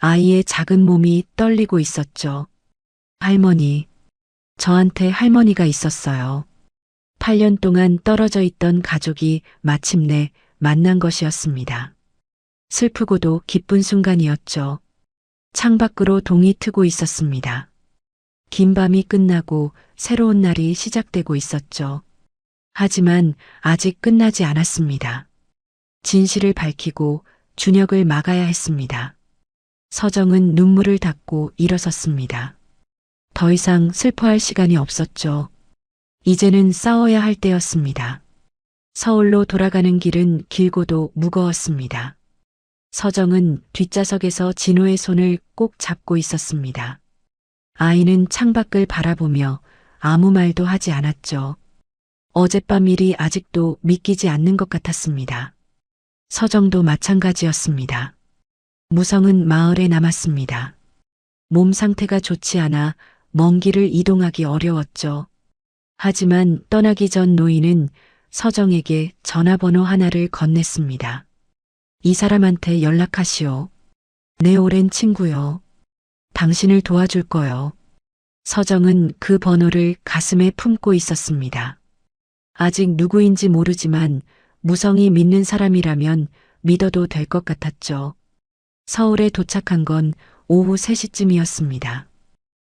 아이의 작은 몸이 떨리고 있었죠. 할머니. 저한테 할머니가 있었어요. 8년 동안 떨어져 있던 가족이 마침내 만난 것이었습니다. 슬프고도 기쁜 순간이었죠. 창밖으로 동이 트고 있었습니다. 긴 밤이 끝나고 새로운 날이 시작되고 있었죠. 하지만 아직 끝나지 않았습니다. 진실을 밝히고 준혁을 막아야 했습니다. 서정은 눈물을 닦고 일어섰습니다. 더 이상 슬퍼할 시간이 없었죠. 이제는 싸워야 할 때였습니다. 서울로 돌아가는 길은 길고도 무거웠습니다. 서정은 뒷좌석에서 진호의 손을 꼭 잡고 있었습니다. 아이는 창밖을 바라보며 아무 말도 하지 않았죠. 어젯밤 일이 아직도 믿기지 않는 것 같았습니다. 서정도 마찬가지였습니다. 무성은 마을에 남았습니다. 몸 상태가 좋지 않아 먼 길을 이동하기 어려웠죠. 하지만 떠나기 전 노인은 서정에게 전화번호 하나를 건넸습니다. 이 사람한테 연락하시오. 내 오랜 친구요. 당신을 도와줄 거요. 서정은 그 번호를 가슴에 품고 있었습니다. 아직 누구인지 모르지만 무성이 믿는 사람이라면 믿어도 될 것 같았죠. 서울에 도착한 건 오후 3시쯤이었습니다.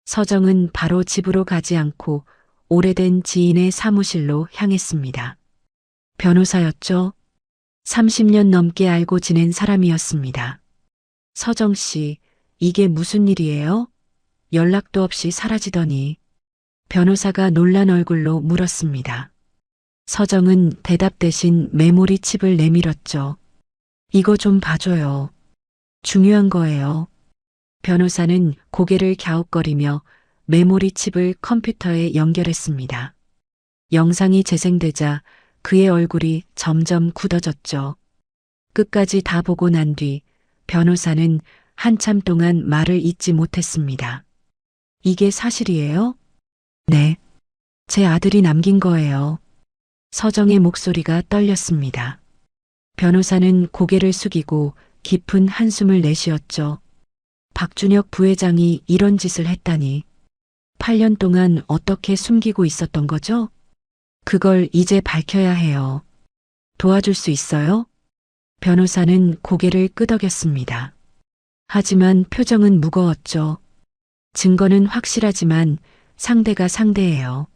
서정은 바로 집으로 가지 않고 오래된 지인의 사무실로 향했습니다. 변호사였죠. 30년 넘게 알고 지낸 사람이었습니다. 서정 씨, 이게 무슨 일이에요? 연락도 없이 사라지더니 변호사가 놀란 얼굴로 물었습니다. 서정은 대답 대신 메모리 칩을 내밀었죠. 이거 좀 봐줘요. 중요한 거예요. 변호사는 고개를 갸웃거리며 메모리 칩을 컴퓨터에 연결했습니다. 영상이 재생되자 그의 얼굴이 점점 굳어졌죠. 끝까지 다 보고 난 뒤 변호사는 한참 동안 말을 잇지 못했습니다. 이게 사실이에요? 네. 제 아들이 남긴 거예요. 서정의 목소리가 떨렸습니다. 변호사는 고개를 숙이고 깊은 한숨을 내쉬었죠. 박준혁 부회장이 이런 짓을 했다니. 8년 동안 어떻게 숨기고 있었던 거죠? 그걸 이제 밝혀야 해요. 도와줄 수 있어요? 변호사는 고개를 끄덕였습니다. 하지만 표정은 무거웠죠. 증거는 확실하지만 상대가 상대예요.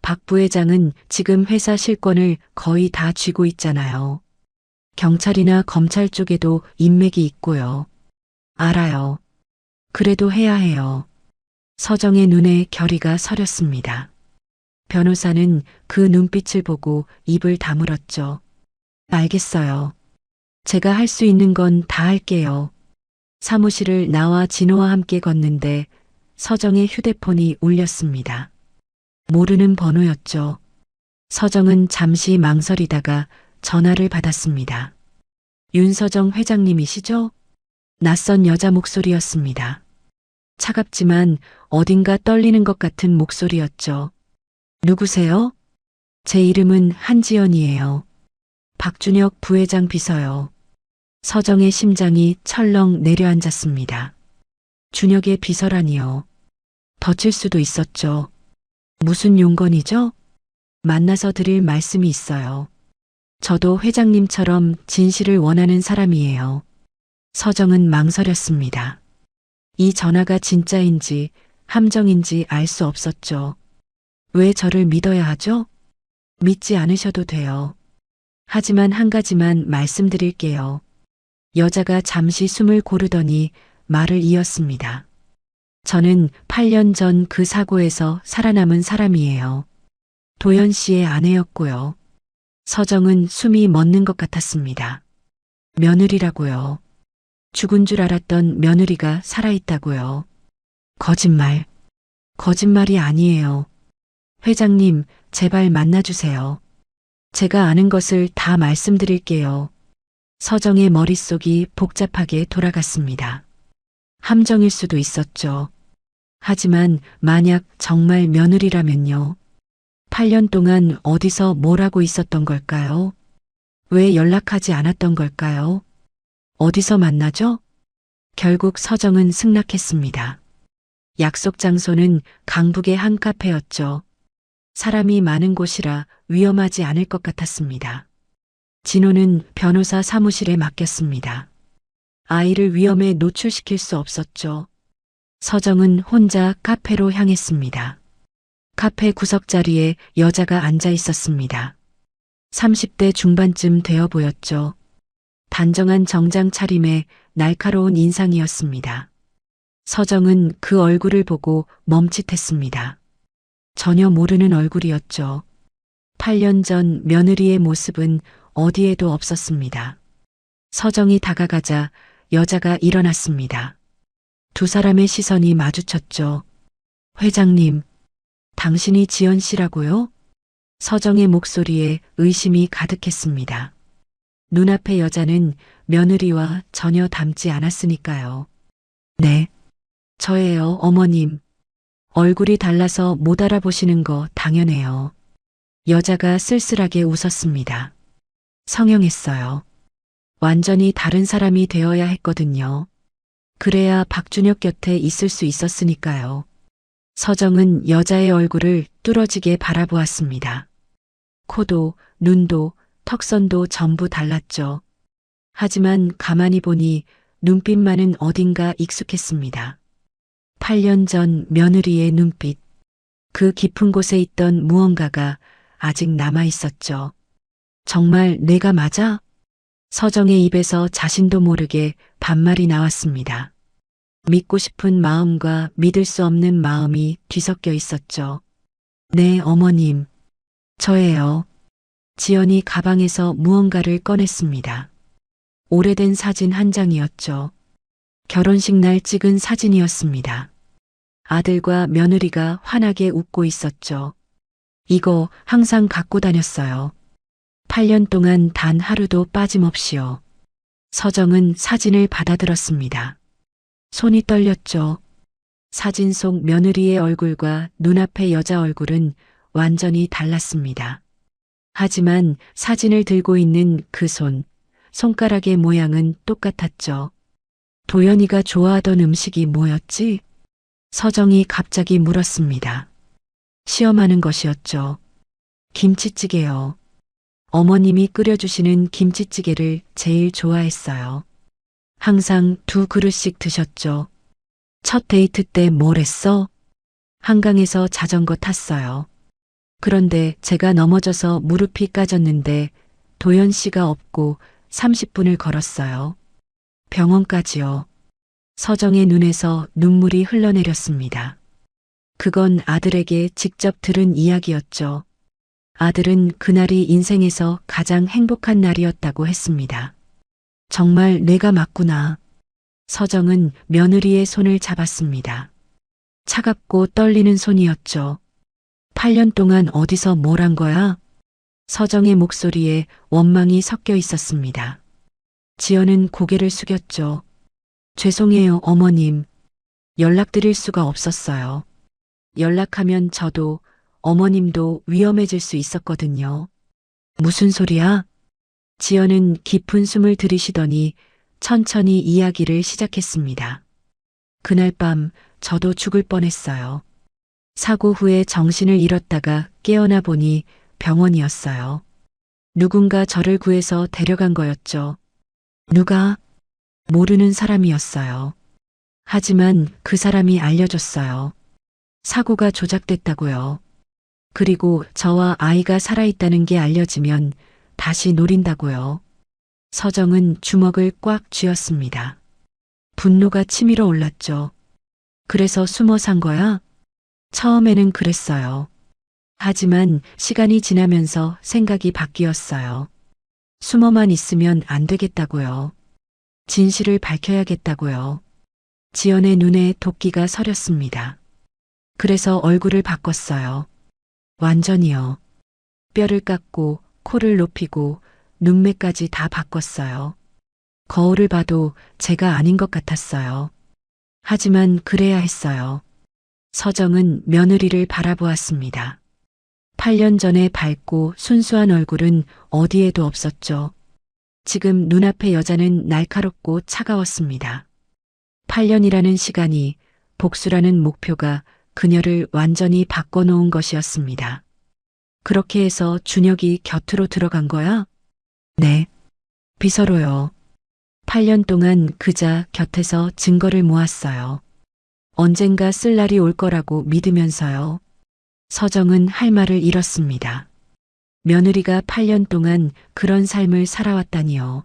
박 부회장은 지금 회사 실권을 거의 다 쥐고 있잖아요. 경찰이나 검찰 쪽에도 인맥이 있고요. 알아요. 그래도 해야 해요. 서정의 눈에 결의가 서렸습니다. 변호사는 그 눈빛을 보고 입을 다물었죠. 알겠어요. 제가 할 수 있는 건 다 할게요. 사무실을 나와 진호와 함께 걷는데 서정의 휴대폰이 울렸습니다. 모르는 번호였죠. 서정은 잠시 망설이다가 전화를 받았습니다. 윤서정 회장님이시죠? 낯선 여자 목소리였습니다. 차갑지만 어딘가 떨리는 것 같은 목소리였죠. 누구세요? 제 이름은 한지연이에요. 박준혁 부회장 비서요. 서정의 심장이 철렁 내려앉았습니다. 준혁의 비서라니요. 덧칠 수도 있었죠. 무슨 용건이죠? 만나서 드릴 말씀이 있어요. 저도 회장님처럼 진실을 원하는 사람이에요. 서정은 망설였습니다. 이 전화가 진짜인지 함정인지 알 수 없었죠. 왜 저를 믿어야 하죠? 믿지 않으셔도 돼요. 하지만 한 가지만 말씀드릴게요. 여자가 잠시 숨을 고르더니 말을 이었습니다. 저는 8년 전 그 사고에서 살아남은 사람이에요. 도연 씨의 아내였고요. 서정은 숨이 멎는 것 같았습니다. 며느리라고요. 죽은 줄 알았던 며느리가 살아있다고요. 거짓말. 거짓말이 아니에요. 회장님, 제발 만나주세요. 제가 아는 것을 다 말씀드릴게요. 서정의 머릿속이 복잡하게 돌아갔습니다. 함정일 수도 있었죠. 하지만 만약 정말 며느리라면요. 8년 동안 어디서 뭘 하고 있었던 걸까요? 왜 연락하지 않았던 걸까요? 어디서 만나죠? 결국 서정은 승낙했습니다. 약속 장소는 강북의 한 카페였죠. 사람이 많은 곳이라 위험하지 않을 것 같았습니다. 진호는 변호사 사무실에 맡겼습니다. 아이를 위험에 노출시킬 수 없었죠. 서정은 혼자 카페로 향했습니다. 카페 구석자리에 여자가 앉아 있었습니다. 30대 중반쯤 되어 보였죠. 단정한 정장 차림에 날카로운 인상이었습니다. 서정은 그 얼굴을 보고 멈칫했습니다. 전혀 모르는 얼굴이었죠. 8년 전 며느리의 모습은 어디에도 없었습니다. 서정이 다가가자 여자가 일어났습니다. 두 사람의 시선이 마주쳤죠. 회장님, 당신이 지연 씨라고요? 서정의 목소리에 의심이 가득했습니다. 눈앞의 여자는 며느리와 전혀 닮지 않았으니까요. 네, 저예요, 어머님. 얼굴이 달라서 못 알아보시는 거 당연해요. 여자가 쓸쓸하게 웃었습니다. 성형했어요. 완전히 다른 사람이 되어야 했거든요. 그래야 박준혁 곁에 있을 수 있었으니까요. 서정은 여자의 얼굴을 뚫어지게 바라보았습니다. 코도, 눈도, 턱선도 전부 달랐죠. 하지만 가만히 보니 눈빛만은 어딘가 익숙했습니다. 8년 전 며느리의 눈빛. 그 깊은 곳에 있던 무언가가 아직 남아 있었죠. 정말 내가 맞아? 서정의 입에서 자신도 모르게 반말이 나왔습니다. 믿고 싶은 마음과 믿을 수 없는 마음이 뒤섞여 있었죠. 네, 어머님. 저예요. 지연이 가방에서 무언가를 꺼냈습니다. 오래된 사진 한 장이었죠. 결혼식 날 찍은 사진이었습니다. 아들과 며느리가 환하게 웃고 있었죠. 이거 항상 갖고 다녔어요. 8년 동안 단 하루도 빠짐없이요. 서정은 사진을 받아들었습니다. 손이 떨렸죠. 사진 속 며느리의 얼굴과 눈앞의 여자 얼굴은 완전히 달랐습니다. 하지만 사진을 들고 있는 그 손가락의 모양은 똑같았죠. 도연이가 좋아하던 음식이 뭐였지? 서정이 갑자기 물었습니다. 시험하는 것이었죠. 김치찌개요. 어머님이 끓여주시는 김치찌개를 제일 좋아했어요. 항상 2그릇씩 드셨죠. 첫 데이트 때 뭘 했어? 한강에서 자전거 탔어요. 그런데 제가 넘어져서 무릎이 까졌는데 도연 씨가 없고 30분을 걸었어요. 병원까지요. 서정의 눈에서 눈물이 흘러내렸습니다. 그건 아들에게 직접 들은 이야기였죠. 아들은 그날이 인생에서 가장 행복한 날이었다고 했습니다. 정말 내가 맞구나. 서정은 며느리의 손을 잡았습니다. 차갑고 떨리는 손이었죠. 8년 동안 어디서 뭘 한 거야? 서정의 목소리에 원망이 섞여 있었습니다. 지연은 고개를 숙였죠. 죄송해요, 어머님. 연락드릴 수가 없었어요. 연락하면 저도 어머님도 위험해질 수 있었거든요. 무슨 소리야? 지연은 깊은 숨을 들이쉬더니 천천히 이야기를 시작했습니다. 그날 밤 저도 죽을 뻔했어요. 사고 후에 정신을 잃었다가 깨어나 보니 병원이었어요. 누군가 저를 구해서 데려간 거였죠. 누가? 모르는 사람이었어요. 하지만 그 사람이 알려줬어요. 사고가 조작됐다고요. 그리고 저와 아이가 살아있다는 게 알려지면 다시 노린다고요. 서정은 주먹을 꽉 쥐었습니다. 분노가 치밀어 올랐죠. 그래서 숨어 산 거야? 처음에는 그랬어요. 하지만 시간이 지나면서 생각이 바뀌었어요. 숨어만 있으면 안 되겠다고요. 진실을 밝혀야겠다고요. 지연의 눈에 도끼가 서렸습니다. 그래서 얼굴을 바꿨어요. 완전히요. 뼈를 깎고 코를 높이고 눈매까지 다 바꿨어요. 거울을 봐도 제가 아닌 것 같았어요. 하지만 그래야 했어요. 서정은 며느리를 바라보았습니다. 8년 전에 밝고 순수한 얼굴은 어디에도 없었죠. 지금 눈앞의 여자는 날카롭고 차가웠습니다. 8년이라는 시간이, 복수라는 목표가 그녀를 완전히 바꿔놓은 것이었습니다. 그렇게 해서 준혁이 곁으로 들어간 거야? 네. 비서로요. 8년 동안 그자 곁에서 증거를 모았어요. 언젠가 쓸 날이 올 거라고 믿으면서요. 서정은 할 말을 잃었습니다. 며느리가 8년 동안 그런 삶을 살아왔다니요.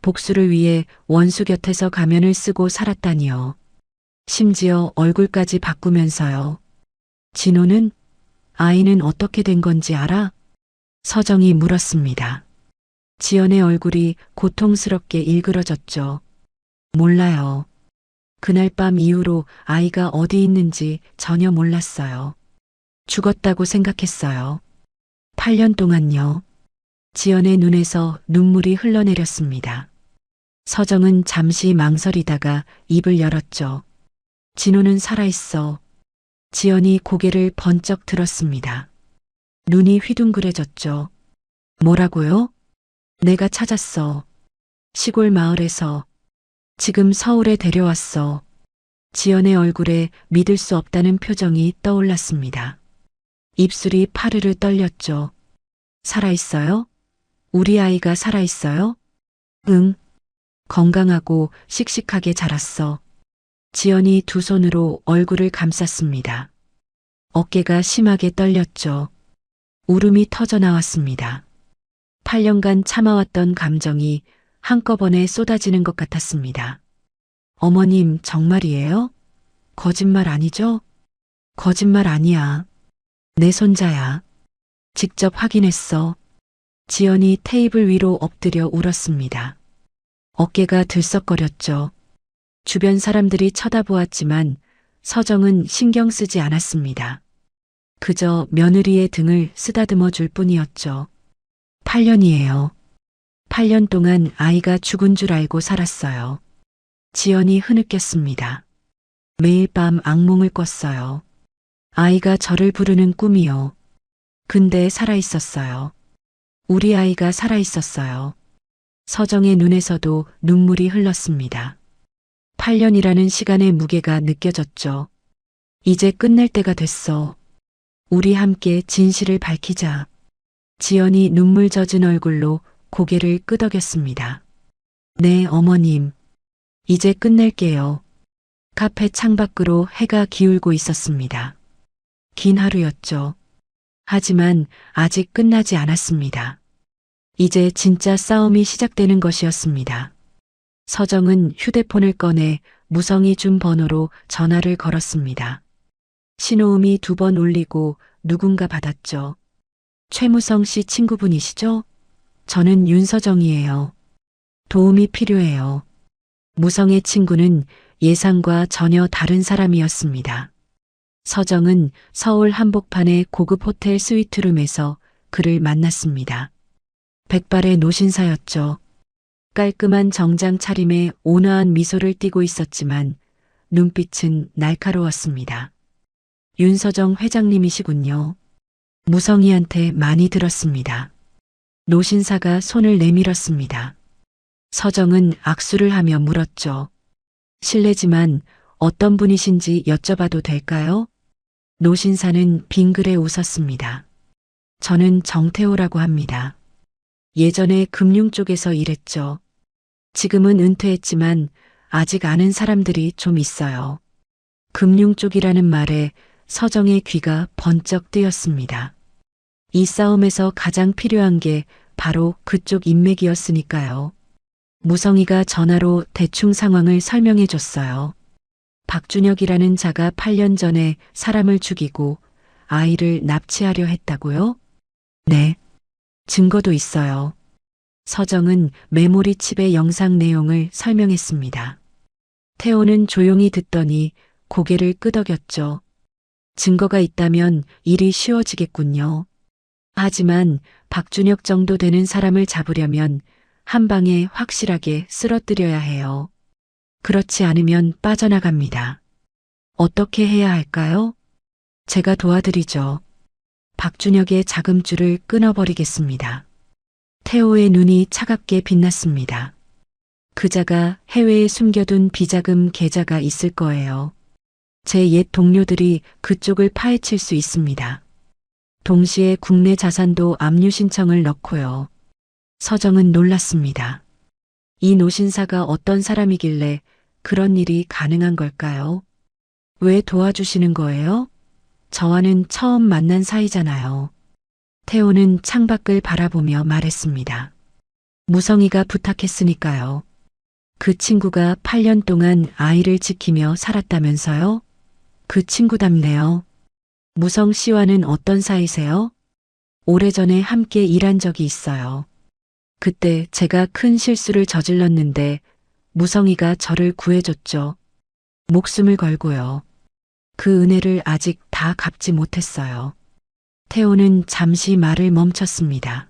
복수를 위해 원수 곁에서 가면을 쓰고 살았다니요. 심지어 얼굴까지 바꾸면서요. 진호는? 아이는 어떻게 된 건지 알아? 서정이 물었습니다. 지연의 얼굴이 고통스럽게 일그러졌죠. 몰라요. 그날 밤 이후로 아이가 어디 있는지 전혀 몰랐어요. 죽었다고 생각했어요. 8년 동안요. 지연의 눈에서 눈물이 흘러내렸습니다. 서정은 잠시 망설이다가 입을 열었죠. 진호는 살아있어. 지연이 고개를 번쩍 들었습니다. 눈이 휘둥그레졌죠. 뭐라고요? 내가 찾았어. 시골 마을에서. 지금 서울에 데려왔어. 지연의 얼굴에 믿을 수 없다는 표정이 떠올랐습니다. 입술이 파르르 떨렸죠. 살아있어요? 우리 아이가 살아있어요? 응. 건강하고 씩씩하게 자랐어. 지연이 두 손으로 얼굴을 감쌌습니다. 어깨가 심하게 떨렸죠. 울음이 터져 나왔습니다. 8년간 참아왔던 감정이 한꺼번에 쏟아지는 것 같았습니다. 어머님, 정말이에요? 거짓말 아니죠? 거짓말 아니야. 내 손자야. 직접 확인했어. 지연이 테이블 위로 엎드려 울었습니다. 어깨가 들썩거렸죠. 주변 사람들이 쳐다보았지만 서정은 신경 쓰지 않았습니다. 그저 며느리의 등을 쓰다듬어 줄 뿐이었죠. 8년이에요. 8년 동안 아이가 죽은 줄 알고 살았어요. 지연이 흐느꼈습니다. 매일 밤 악몽을 꿨어요. 아이가 저를 부르는 꿈이요. 근데 살아있었어요. 우리 아이가 살아있었어요. 서정의 눈에서도 눈물이 흘렀습니다. 8년이라는 시간의 무게가 느껴졌죠. 이제 끝낼 때가 됐어. 우리 함께 진실을 밝히자. 지연이 눈물 젖은 얼굴로 고개를 끄덕였습니다. 네, 어머님. 이제 끝낼게요. 카페 창밖으로 해가 기울고 있었습니다. 긴 하루였죠. 하지만 아직 끝나지 않았습니다. 이제 진짜 싸움이 시작되는 것이었습니다. 서정은 휴대폰을 꺼내 무성이 준 번호로 전화를 걸었습니다. 신호음이 2번 울리고 누군가 받았죠. 최무성 씨 친구분이시죠? 저는 윤서정이에요. 도움이 필요해요. 무성의 친구는 예상과 전혀 다른 사람이었습니다. 서정은 서울 한복판의 고급 호텔 스위트룸에서 그를 만났습니다. 백발의 노신사였죠. 깔끔한 정장 차림에 온화한 미소를 띠고 있었지만 눈빛은 날카로웠습니다. 윤서정 회장님이시군요. 무성이한테 많이 들었습니다. 노신사가 손을 내밀었습니다. 서정은 악수를 하며 물었죠. 실례지만 어떤 분이신지 여쭤봐도 될까요? 노신사는 빙그레 웃었습니다. 저는 정태호라고 합니다. 예전에 금융 쪽에서 일했죠. 지금은 은퇴했지만 아직 아는 사람들이 좀 있어요. 금융 쪽이라는 말에 서정의 귀가 번쩍 뜨였습니다. 이 싸움에서 가장 필요한 게 바로 그쪽 인맥이었으니까요. 무성이가 전화로 대충 상황을 설명해 줬어요. 박준혁이라는 자가 8년 전에 사람을 죽이고 아이를 납치하려 했다고요? 네. 증거도 있어요. 서정은 메모리 칩의 영상 내용을 설명했습니다. 태호는 조용히 듣더니 고개를 끄덕였죠. 증거가 있다면 일이 쉬워지겠군요. 하지만 박준혁 정도 되는 사람을 잡으려면 한 방에 확실하게 쓰러뜨려야 해요. 그렇지 않으면 빠져나갑니다. 어떻게 해야 할까요? 제가 도와드리죠. 박준혁의 자금줄을 끊어버리겠습니다. 태호의 눈이 차갑게 빛났습니다. 그자가 해외에 숨겨둔 비자금 계좌가 있을 거예요. 제 옛 동료들이 그쪽을 파헤칠 수 있습니다. 동시에 국내 자산도 압류 신청을 넣고요. 서정은 놀랐습니다. 이 노신사가 어떤 사람이길래 그런 일이 가능한 걸까요? 왜 도와주시는 거예요? 저와는 처음 만난 사이잖아요. 태호는 창밖을 바라보며 말했습니다. 무성이가 부탁했으니까요. 그 친구가 8년 동안 아이를 지키며 살았다면서요? 그 친구답네요. 무성 씨와는 어떤 사이세요? 오래전에 함께 일한 적이 있어요. 그때 제가 큰 실수를 저질렀는데 무성이가 저를 구해줬죠. 목숨을 걸고요. 그 은혜를 아직 다 갚지 못했어요. 태호는 잠시 말을 멈췄습니다.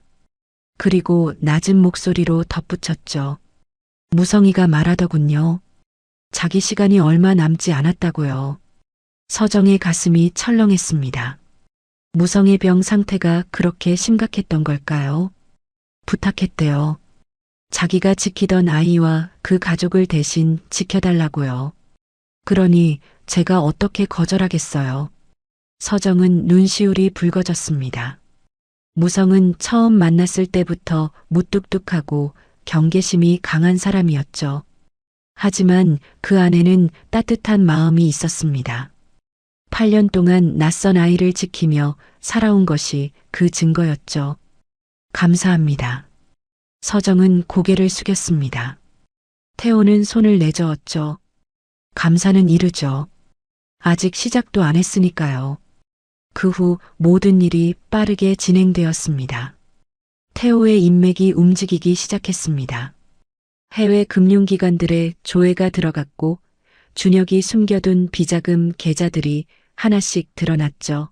그리고 낮은 목소리로 덧붙였죠. 무성이가 말하더군요. 자기 시간이 얼마 남지 않았다고요. 서정의 가슴이 철렁했습니다. 무성의 병 상태가 그렇게 심각했던 걸까요? 부탁했대요. 자기가 지키던 아이와 그 가족을 대신 지켜달라고요. 그러니 제가 어떻게 거절하겠어요. 서정은 눈시울이 붉어졌습니다. 무성은 처음 만났을 때부터 무뚝뚝하고 경계심이 강한 사람이었죠. 하지만 그 안에는 따뜻한 마음이 있었습니다. 8년 동안 낯선 아이를 지키며 살아온 것이 그 증거였죠. 감사합니다. 서정은 고개를 숙였습니다. 태호는 손을 내저었죠. 감사는 이르죠. 아직 시작도 안 했으니까요. 그 후 모든 일이 빠르게 진행되었습니다. 태호의 인맥이 움직이기 시작했습니다. 해외 금융기관들의 조회가 들어갔고 준혁이 숨겨둔 비자금 계좌들이 하나씩 드러났죠.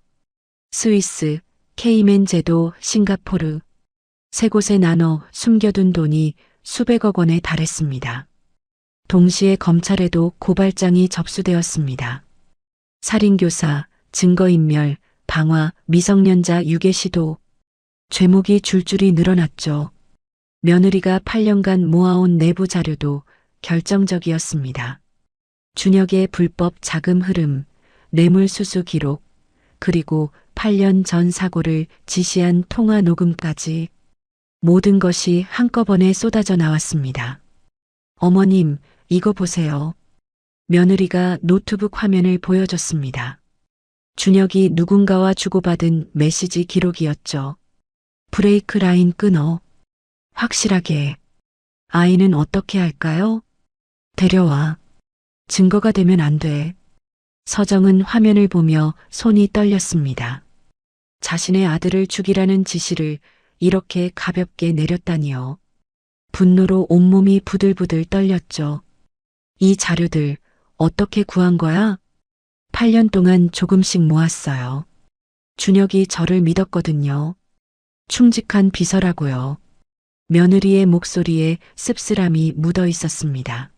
스위스, 케이맨 제도, 싱가포르 세 곳에 나눠 숨겨둔 돈이 수백억 원에 달했습니다. 동시에 검찰에도 고발장이 접수되었습니다. 살인교사, 증거인멸, 방화, 미성년자 유괴 시도, 죄목이 줄줄이 늘어났죠. 며느리가 8년간 모아온 내부 자료도 결정적이었습니다. 준혁의 불법 자금 흐름, 뇌물수수 기록, 그리고 8년 전 사고를 지시한 통화 녹음까지 모든 것이 한꺼번에 쏟아져 나왔습니다. 어머님, 이거 보세요. 며느리가 노트북 화면을 보여줬습니다. 준혁이 누군가와 주고받은 메시지 기록이었죠. 브레이크 라인 끊어. 확실하게. 아이는 어떻게 할까요? 데려와. 증거가 되면 안 돼. 서정은 화면을 보며 손이 떨렸습니다. 자신의 아들을 죽이라는 지시를 이렇게 가볍게 내렸다니요. 분노로 온몸이 부들부들 떨렸죠. 이 자료들 어떻게 구한 거야? 8년 동안 조금씩 모았어요. 준혁이 저를 믿었거든요. 충직한 비서라고요. 며느리의 목소리에 씁쓸함이 묻어 있었습니다.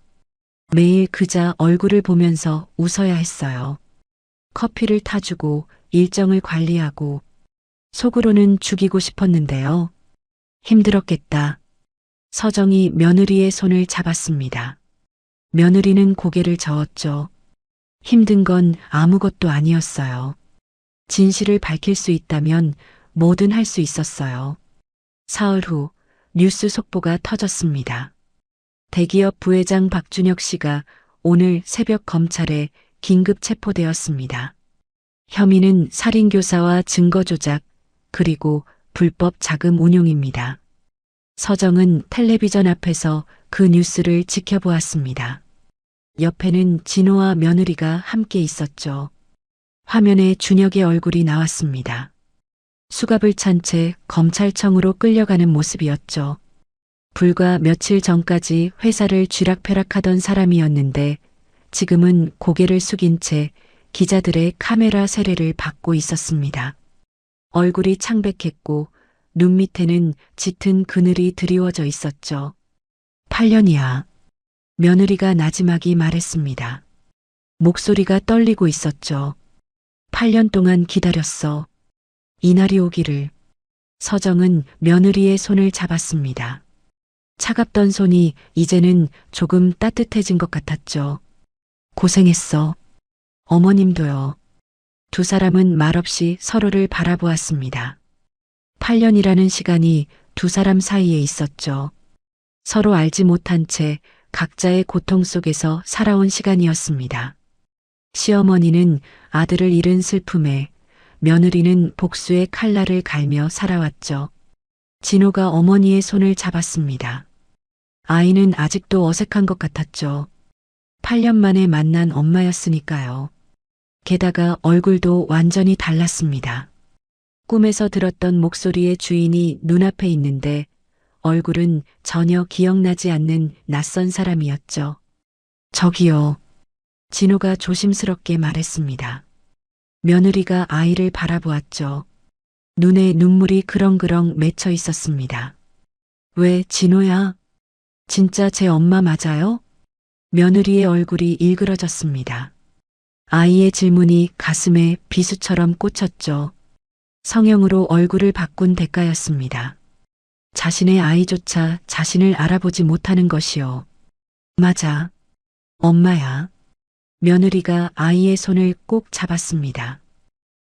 매일 그자 얼굴을 보면서 웃어야 했어요. 커피를 타주고 일정을 관리하고 속으로는 죽이고 싶었는데요. 힘들었겠다. 서정이 며느리의 손을 잡았습니다. 며느리는 고개를 저었죠. 힘든 건 아무것도 아니었어요. 진실을 밝힐 수 있다면 뭐든 할 수 있었어요. 사흘 후 뉴스 속보가 터졌습니다. 대기업 부회장 박준혁 씨가 오늘 새벽 검찰에 긴급 체포되었습니다. 혐의는 살인교사와 증거조작, 그리고 불법 자금 운용입니다. 서정은 텔레비전 앞에서 그 뉴스를 지켜보았습니다. 옆에는 진호와 며느리가 함께 있었죠. 화면에 준혁의 얼굴이 나왔습니다. 수갑을 찬 채 검찰청으로 끌려가는 모습이었죠. 불과 며칠 전까지 회사를 쥐락펴락하던 사람이었는데 지금은 고개를 숙인 채 기자들의 카메라 세례를 받고 있었습니다. 얼굴이 창백했고 눈 밑에는 짙은 그늘이 드리워져 있었죠. 8년이야. 며느리가 나지막이 말했습니다. 목소리가 떨리고 있었죠. 8년 동안 기다렸어. 이날이 오기를. 서정은 며느리의 손을 잡았습니다. 차갑던 손이 이제는 조금 따뜻해진 것 같았죠. 고생했어. 어머님도요. 두 사람은 말없이 서로를 바라보았습니다. 8년이라는 시간이 두 사람 사이에 있었죠. 서로 알지 못한 채 각자의 고통 속에서 살아온 시간이었습니다. 시어머니는 아들을 잃은 슬픔에, 며느리는 복수의 칼날을 갈며 살아왔죠. 진호가 어머니의 손을 잡았습니다. 아이는 아직도 어색한 것 같았죠. 8년 만에 만난 엄마였으니까요. 게다가 얼굴도 완전히 달랐습니다. 꿈에서 들었던 목소리의 주인이 눈앞에 있는데 얼굴은 전혀 기억나지 않는 낯선 사람이었죠. 저기요. 진호가 조심스럽게 말했습니다. 며느리가 아이를 바라보았죠. 눈에 눈물이 그렁그렁 맺혀 있었습니다. 왜 진호야? 진짜 제 엄마 맞아요? 며느리의 얼굴이 일그러졌습니다. 아이의 질문이 가슴에 비수처럼 꽂혔죠. 성형으로 얼굴을 바꾼 대가였습니다. 자신의 아이조차 자신을 알아보지 못하는 것이요. 맞아. 엄마야. 며느리가 아이의 손을 꼭 잡았습니다.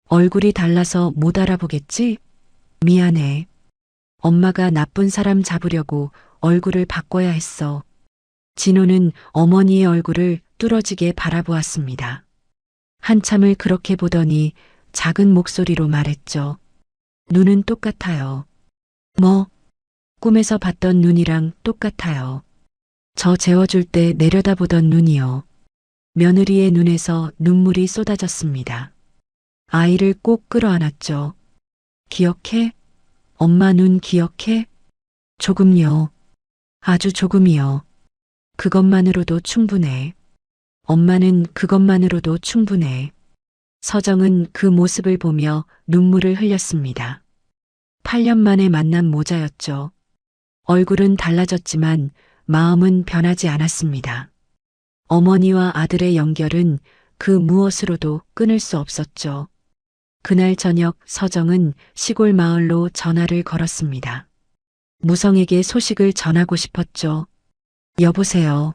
얼굴이 달라서 못 알아보겠지? 미안해. 엄마가 나쁜 사람 잡으려고 얼굴을 바꿔야 했어. 진호는 어머니의 얼굴을 뚫어지게 바라보았습니다. 한참을 그렇게 보더니 작은 목소리로 말했죠. 눈은 똑같아요. 뭐? 꿈에서 봤던 눈이랑 똑같아요. 저 재워줄 때 내려다보던 눈이요. 며느리의 눈에서 눈물이 쏟아졌습니다. 아이를 꼭 끌어안았죠. 기억해? 엄마 눈 기억해? 조금요. 아주 조금이요. 그것만으로도 충분해. 엄마는 그것만으로도 충분해. 서정은 그 모습을 보며 눈물을 흘렸습니다. 8년 만에 만난 모자였죠. 얼굴은 달라졌지만 마음은 변하지 않았습니다. 어머니와 아들의 연결은 그 무엇으로도 끊을 수 없었죠. 그날 저녁 서정은 시골 마을로 전화를 걸었습니다. 무성에게 소식을 전하고 싶었죠. 여보세요.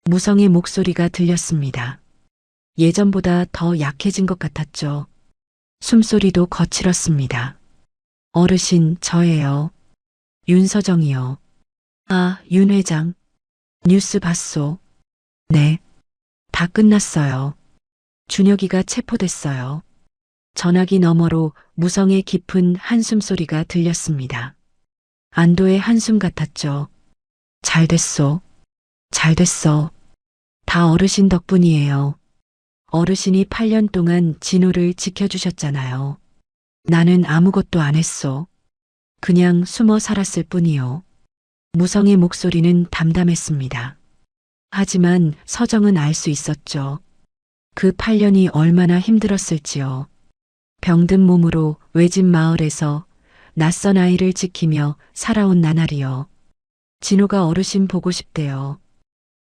무성의 목소리가 들렸습니다. 예전보다 더 약해진 것 같았죠. 숨소리도 거칠었습니다. 어르신, 저예요. 윤서정이요. 아, 윤 회장. 뉴스 봤소. 네. 다 끝났어요. 준혁이가 체포됐어요. 전화기 너머로 무성의 깊은 한숨 소리가 들렸습니다. 안도의 한숨 같았죠. 잘 됐소. 잘 됐어. 다 어르신 덕분이에요. 어르신이 8년 동안 진호를 지켜주셨잖아요. 나는 아무것도 안 했소. 그냥 숨어 살았을 뿐이요. 무성의 목소리는 담담했습니다. 하지만 서정은 알 수 있었죠. 그 8년이 얼마나 힘들었을지요. 병든 몸으로 외진 마을에서 낯선 아이를 지키며 살아온 나날이요. 진호가 어르신 보고 싶대요.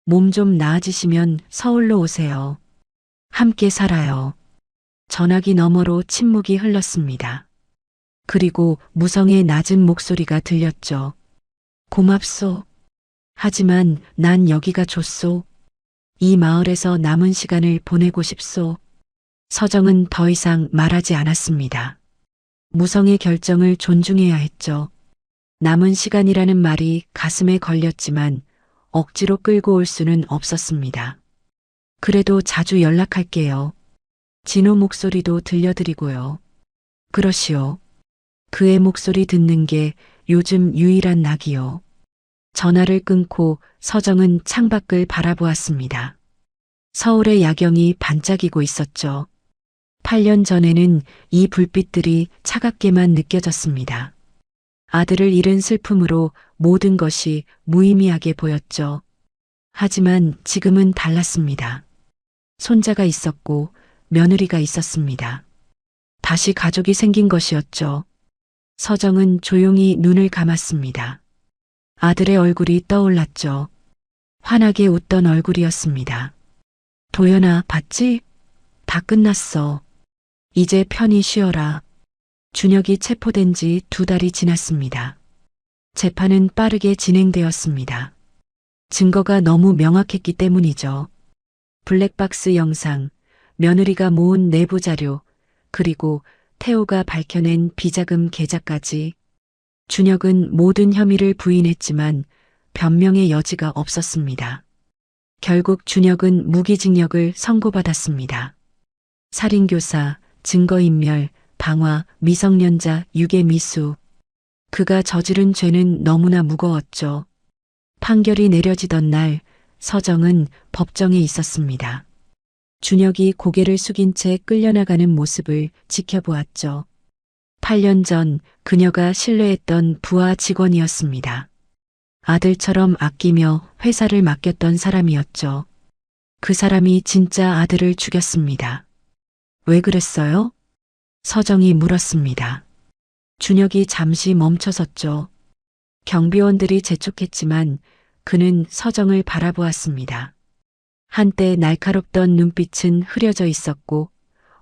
몸 좀 나아지시면 서울로 오세요. 함께 살아요. 전화기 너머로 침묵이 흘렀습니다. 그리고 무성의 낮은 목소리가 들렸죠. 고맙소. 하지만 난 여기가 좋소. 이 마을에서 남은 시간을 보내고 싶소. 서정은 더 이상 말하지 않았습니다. 무성의 결정을 존중해야 했죠. 남은 시간이라는 말이 가슴에 걸렸지만 억지로 끌고 올 수는 없었습니다. 그래도 자주 연락할게요. 진호 목소리도 들려드리고요. 그러시오. 그의 목소리 듣는 게 요즘 유일한 낙이요. 전화를 끊고 서정은 창밖을 바라보았습니다. 서울의 야경이 반짝이고 있었죠. 8년 전에는 이 불빛들이 차갑게만 느껴졌습니다. 아들을 잃은 슬픔으로 모든 것이 무의미하게 보였죠. 하지만 지금은 달랐습니다. 손자가 있었고 며느리가 있었습니다. 다시 가족이 생긴 것이었죠. 서정은 조용히 눈을 감았습니다. 아들의 얼굴이 떠올랐죠. 환하게 웃던 얼굴이었습니다. 도연아, 봤지? 다 끝났어. 이제 편히 쉬어라. 준혁이 체포된 지 2달이 지났습니다. 재판은 빠르게 진행되었습니다. 증거가 너무 명확했기 때문이죠. 블랙박스 영상, 며느리가 모은 내부 자료, 그리고 태호가 밝혀낸 비자금 계좌까지. 준혁은 모든 혐의를 부인했지만 변명의 여지가 없었습니다. 결국 준혁은 무기징역을 선고받았습니다. 살인교사, 증거인멸, 방화, 미성년자, 유괴미수. 그가 저지른 죄는 너무나 무거웠죠. 판결이 내려지던 날 서정은 법정에 있었습니다. 준혁이 고개를 숙인 채 끌려나가는 모습을 지켜보았죠. 8년 전 그녀가 신뢰했던 부하 직원이었습니다. 아들처럼 아끼며 회사를 맡겼던 사람이었죠. 그 사람이 진짜 아들을 죽였습니다. 왜 그랬어요? 서정이 물었습니다. 준혁이 잠시 멈춰섰죠. 경비원들이 재촉했지만 그는 서정을 바라보았습니다. 한때 날카롭던 눈빛은 흐려져 있었고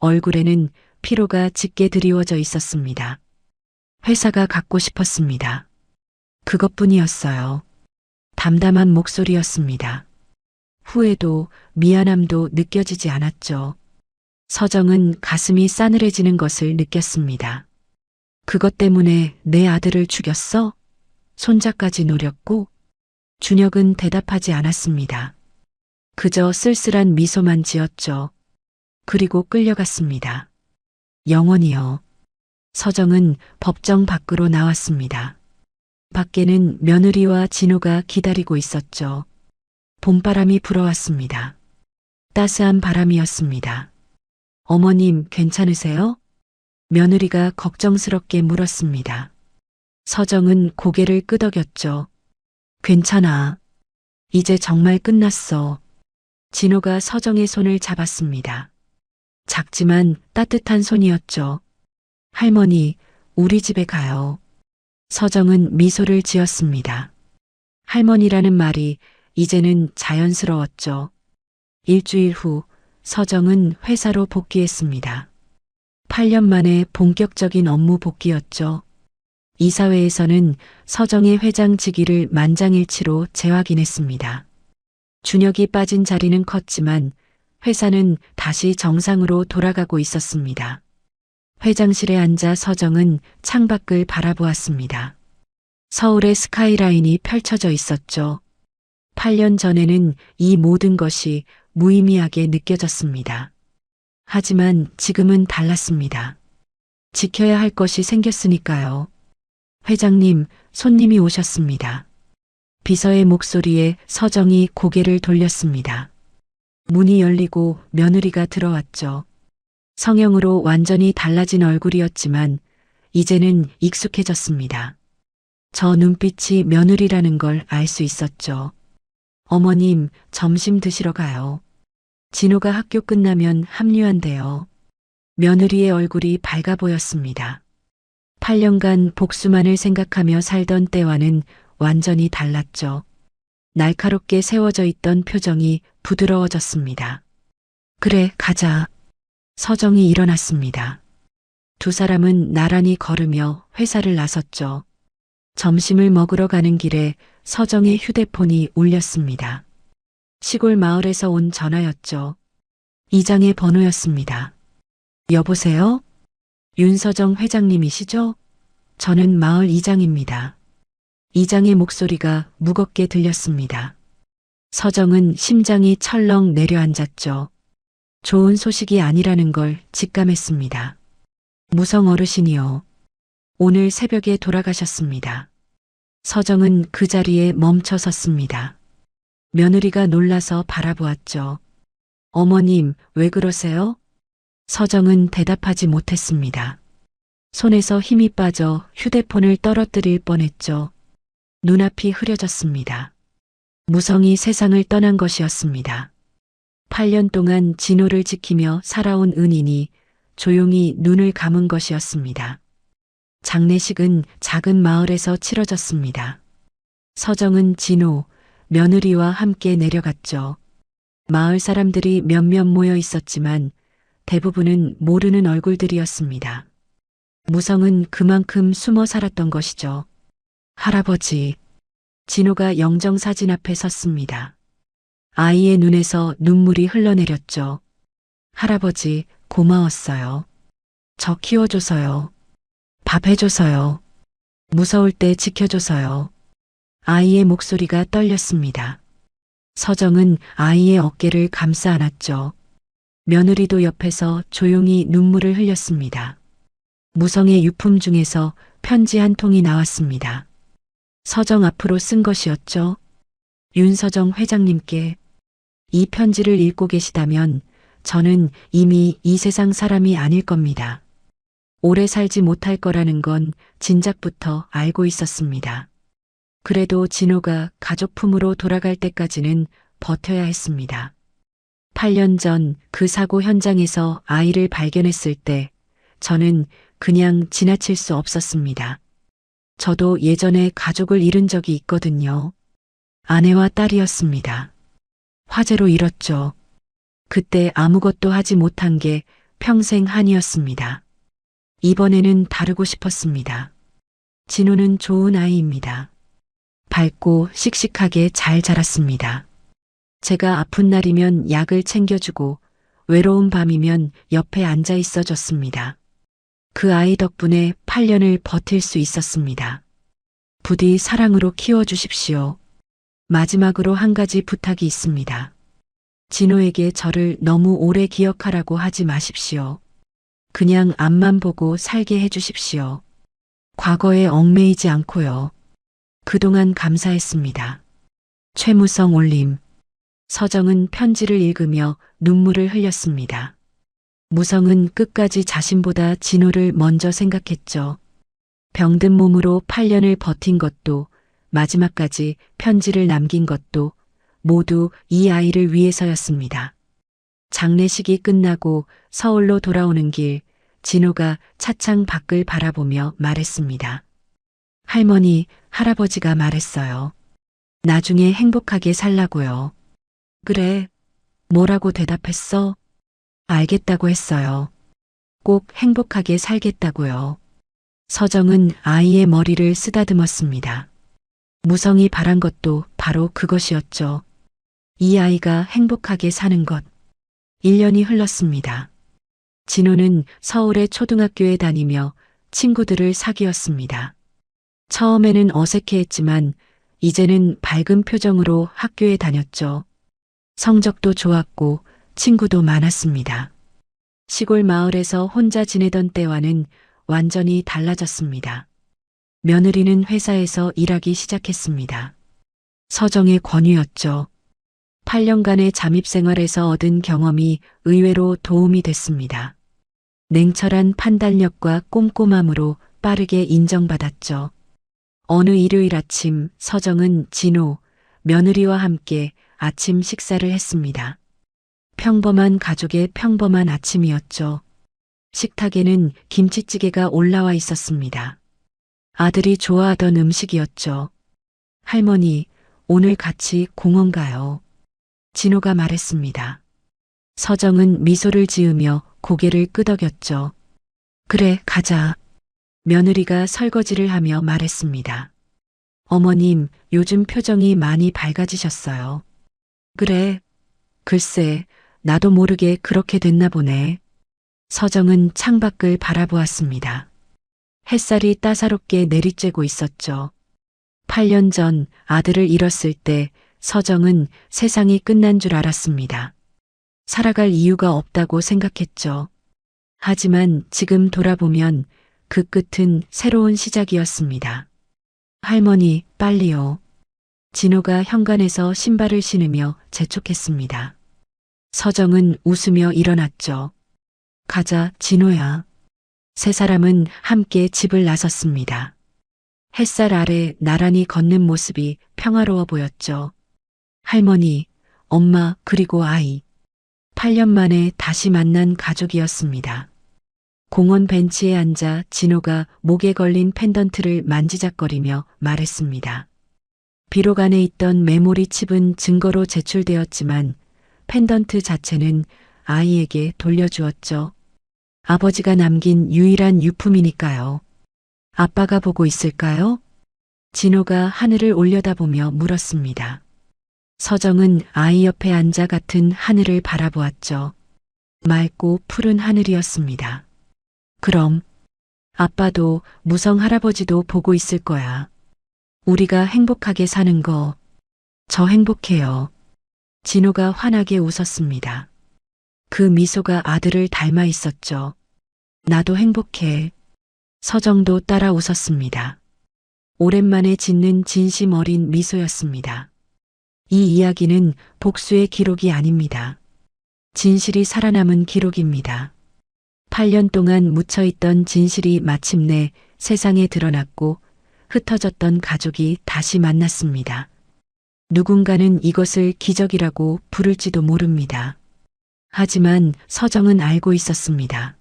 얼굴에는 피로가 짙게 드리워져 있었습니다. 회사가 갖고 싶었습니다. 그것뿐이었어요. 담담한 목소리였습니다. 후회도 미안함도 느껴지지 않았죠. 서정은 가슴이 싸늘해지는 것을 느꼈습니다. 그것 때문에 내 아들을 죽였어? 손자까지 노렸고? 준혁은 대답하지 않았습니다. 그저 쓸쓸한 미소만 지었죠. 그리고 끌려갔습니다. 영원히요. 서정은 법정 밖으로 나왔습니다. 밖에는 며느리와 진호가 기다리고 있었죠. 봄바람이 불어왔습니다. 따스한 바람이었습니다. 어머님, 괜찮으세요? 며느리가 걱정스럽게 물었습니다. 서정은 고개를 끄덕였죠. 괜찮아. 이제 정말 끝났어. 진호가 서정의 손을 잡았습니다. 작지만 따뜻한 손이었죠. 할머니, 우리 집에 가요. 서정은 미소를 지었습니다. 할머니라는 말이 이제는 자연스러웠죠. 일주일 후 서정은 회사로 복귀했습니다. 8년 만에 본격적인 업무 복귀였죠. 이사회에서는 서정의 회장 직위를 만장일치로 재확인했습니다. 준혁이 빠진 자리는 컸지만 회사는 다시 정상으로 돌아가고 있었습니다. 회장실에 앉아 서정은 창밖을 바라보았습니다. 서울의 스카이라인이 펼쳐져 있었죠. 8년 전에는 이 모든 것이 무의미하게 느껴졌습니다. 하지만 지금은 달랐습니다. 지켜야 할 것이 생겼으니까요. 회장님, 손님이 오셨습니다. 비서의 목소리에 서정이 고개를 돌렸습니다. 문이 열리고 며느리가 들어왔죠. 성형으로 완전히 달라진 얼굴이었지만 이제는 익숙해졌습니다. 저 눈빛이 며느리라는 걸 알 수 있었죠. 어머님, 점심 드시러 가요. 진호가 학교 끝나면 합류한대요. 며느리의 얼굴이 밝아 보였습니다. 8년간 복수만을 생각하며 살던 때와는 완전히 달랐죠. 날카롭게 세워져 있던 표정이 부드러워졌습니다. 그래, 가자. 서정이 일어났습니다. 두 사람은 나란히 걸으며 회사를 나섰죠. 점심을 먹으러 가는 길에 서정의 휴대폰이 울렸습니다. 시골 마을에서 온 전화였죠. 이장의 번호였습니다. 여보세요? 윤서정 회장님이시죠? 저는 마을 이장입니다. 이장의 목소리가 무겁게 들렸습니다. 서정은 심장이 철렁 내려앉았죠. 좋은 소식이 아니라는 걸 직감했습니다. 무성 어르신이요. 오늘 새벽에 돌아가셨습니다. 서정은 그 자리에 멈춰 섰습니다. 며느리가 놀라서 바라보았죠. 어머님, 왜 그러세요? 서정은 대답하지 못했습니다. 손에서 힘이 빠져 휴대폰을 떨어뜨릴 뻔했죠. 눈앞이 흐려졌습니다. 무성이 세상을 떠난 것이었습니다. 8년 동안 진호를 지키며 살아온 은인이 조용히 눈을 감은 것이었습니다. 장례식은 작은 마을에서 치러졌습니다. 서정은 진호, 며느리와 함께 내려갔죠. 마을 사람들이 몇몇 모여 있었지만 대부분은 모르는 얼굴들이었습니다. 무성은 그만큼 숨어 살았던 것이죠. 할아버지. 진호가 영정사진 앞에 섰습니다. 아이의 눈에서 눈물이 흘러내렸죠. 할아버지, 고마웠어요. 저 키워줘서요. 밥 해줘서요. 무서울 때 지켜줘서요. 아이의 목소리가 떨렸습니다. 서정은 아이의 어깨를 감싸 안았죠. 며느리도 옆에서 조용히 눈물을 흘렸습니다. 무성의 유품 중에서 편지 한 통이 나왔습니다. 서정 앞으로 쓴 것이었죠. 윤서정 회장님께 이 편지를 읽고 계시다면 저는 이미 이 세상 사람이 아닐 겁니다. 오래 살지 못할 거라는 건 진작부터 알고 있었습니다. 그래도 진호가 가족 품으로 돌아갈 때까지는 버텨야 했습니다. 8년 전 그 사고 현장에서 아이를 발견했을 때 저는 그냥 지나칠 수 없었습니다. 저도 예전에 가족을 잃은 적이 있거든요. 아내와 딸이었습니다. 화재로 잃었죠. 그때 아무것도 하지 못한 게 평생 한이었습니다. 이번에는 다르고 싶었습니다. 진호는 좋은 아이입니다. 밝고 씩씩하게 잘 자랐습니다. 제가 아픈 날이면 약을 챙겨주고 외로운 밤이면 옆에 앉아 있어 줬습니다. 그 아이 덕분에 8년을 버틸 수 있었습니다. 부디 사랑으로 키워주십시오. 마지막으로 한 가지 부탁이 있습니다. 진호에게 저를 너무 오래 기억하라고 하지 마십시오. 그냥 앞만 보고 살게 해주십시오. 과거에 얽매이지 않고요. 그동안 감사했습니다. 최무성 올림. 서정은 편지를 읽으며 눈물을 흘렸습니다. 무성은 끝까지 자신보다 진호를 먼저 생각했죠. 병든 몸으로 8년을 버틴 것도 마지막까지 편지를 남긴 것도 모두 이 아이를 위해서였습니다. 장례식이 끝나고 서울로 돌아오는 길 진호가 차창 밖을 바라보며 말했습니다. 할머니, 할아버지가 말했어요. 나중에 행복하게 살라고요. 그래. 뭐라고 대답했어? 알겠다고 했어요. 꼭 행복하게 살겠다고요. 서정은 아이의 머리를 쓰다듬었습니다. 무성이 바란 것도 바로 그것이었죠. 이 아이가 행복하게 사는 것. 1년이 흘렀습니다. 진호는 서울의 초등학교에 다니며 친구들을 사귀었습니다. 처음에는 어색해했지만 이제는 밝은 표정으로 학교에 다녔죠. 성적도 좋았고 친구도 많았습니다. 시골 마을에서 혼자 지내던 때와는 완전히 달라졌습니다. 며느리는 회사에서 일하기 시작했습니다. 서정의 권유였죠. 8년간의 잠입생활에서 얻은 경험이 의외로 도움이 됐습니다. 냉철한 판단력과 꼼꼼함으로 빠르게 인정받았죠. 어느 일요일 아침 서정은 진호, 며느리와 함께 아침 식사를 했습니다. 평범한 가족의 평범한 아침이었죠. 식탁에는 김치찌개가 올라와 있었습니다. 아들이 좋아하던 음식이었죠. 할머니, 오늘 같이 공원 가요. 진호가 말했습니다. 서정은 미소를 지으며 고개를 끄덕였죠. 그래, 가자. 며느리가 설거지를 하며 말했습니다. 어머님, 요즘 표정이 많이 밝아지셨어요. 그래. 글쎄, 나도 모르게 그렇게 됐나 보네. 서정은 창밖을 바라보았습니다. 햇살이 따사롭게 내리쬐고 있었죠. 8년 전 아들을 잃었을 때 서정은 세상이 끝난 줄 알았습니다. 살아갈 이유가 없다고 생각했죠. 하지만 지금 돌아보면 그 끝은 새로운 시작이었습니다. 할머니, 빨리요. 진호가 현관에서 신발을 신으며 재촉했습니다. 서정은 웃으며 일어났죠. 가자, 진호야. 세 사람은 함께 집을 나섰습니다. 햇살 아래 나란히 걷는 모습이 평화로워 보였죠. 할머니, 엄마, 그리고 아이. 8년 만에 다시 만난 가족이었습니다. 공원 벤치에 앉아 진호가 목에 걸린 펜던트를 만지작거리며 말했습니다. 비록 안에 있던 메모리 칩은 증거로 제출되었지만 펜던트 자체는 아이에게 돌려주었죠. 아버지가 남긴 유일한 유품이니까요. 아빠가 보고 있을까요? 진호가 하늘을 올려다보며 물었습니다. 서정은 아이 옆에 앉아 같은 하늘을 바라보았죠. 맑고 푸른 하늘이었습니다. 그럼 아빠도 무성 할아버지도 보고 있을 거야. 우리가 행복하게 사는 거, 저 행복해요. 진호가 환하게 웃었습니다. 그 미소가 아들을 닮아 있었죠. 나도 행복해. 서정도 따라 웃었습니다. 오랜만에 짓는 진심 어린 미소였습니다. 이 이야기는 복수의 기록이 아닙니다. 진실이 살아남은 기록입니다. 8년 동안 묻혀있던 진실이 마침내 세상에 드러났고 흩어졌던 가족이 다시 만났습니다. 누군가는 이것을 기적이라고 부를지도 모릅니다. 하지만 서정은 알고 있었습니다.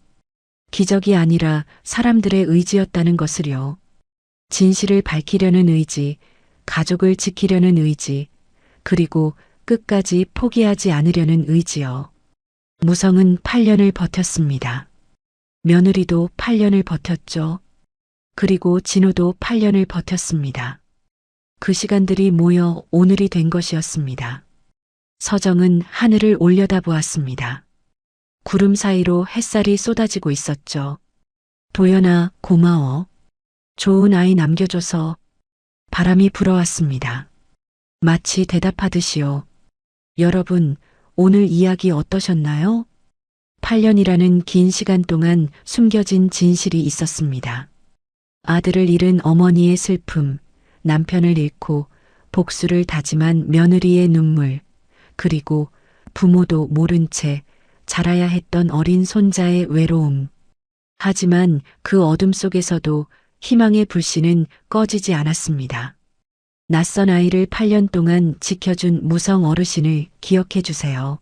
기적이 아니라 사람들의 의지였다는 것을요. 진실을 밝히려는 의지, 가족을 지키려는 의지, 그리고 끝까지 포기하지 않으려는 의지요. 무성은 8년을 버텼습니다. 며느리도 8년을 버텼죠. 그리고 진호도 8년을 버텼습니다. 그 시간들이 모여 오늘이 된 것이었습니다. 서정은 하늘을 올려다보았습니다. 구름 사이로 햇살이 쏟아지고 있었죠. 도연아, 고마워. 좋은 아이 남겨줘서. 바람이 불어왔습니다. 마치 대답하듯이요. 여러분, 오늘 이야기 어떠셨나요? 8년이라는 긴 시간 동안 숨겨진 진실이 있었습니다. 아들을 잃은 어머니의 슬픔, 남편을 잃고 복수를 다짐한 며느리의 눈물, 그리고 부모도 모른 채 자라야 했던 어린 손자의 외로움. 하지만 그 어둠 속에서도 희망의 불씨는 꺼지지 않았습니다. 낯선 아이를 8년 동안 지켜준 무성 어르신을 기억해 주세요.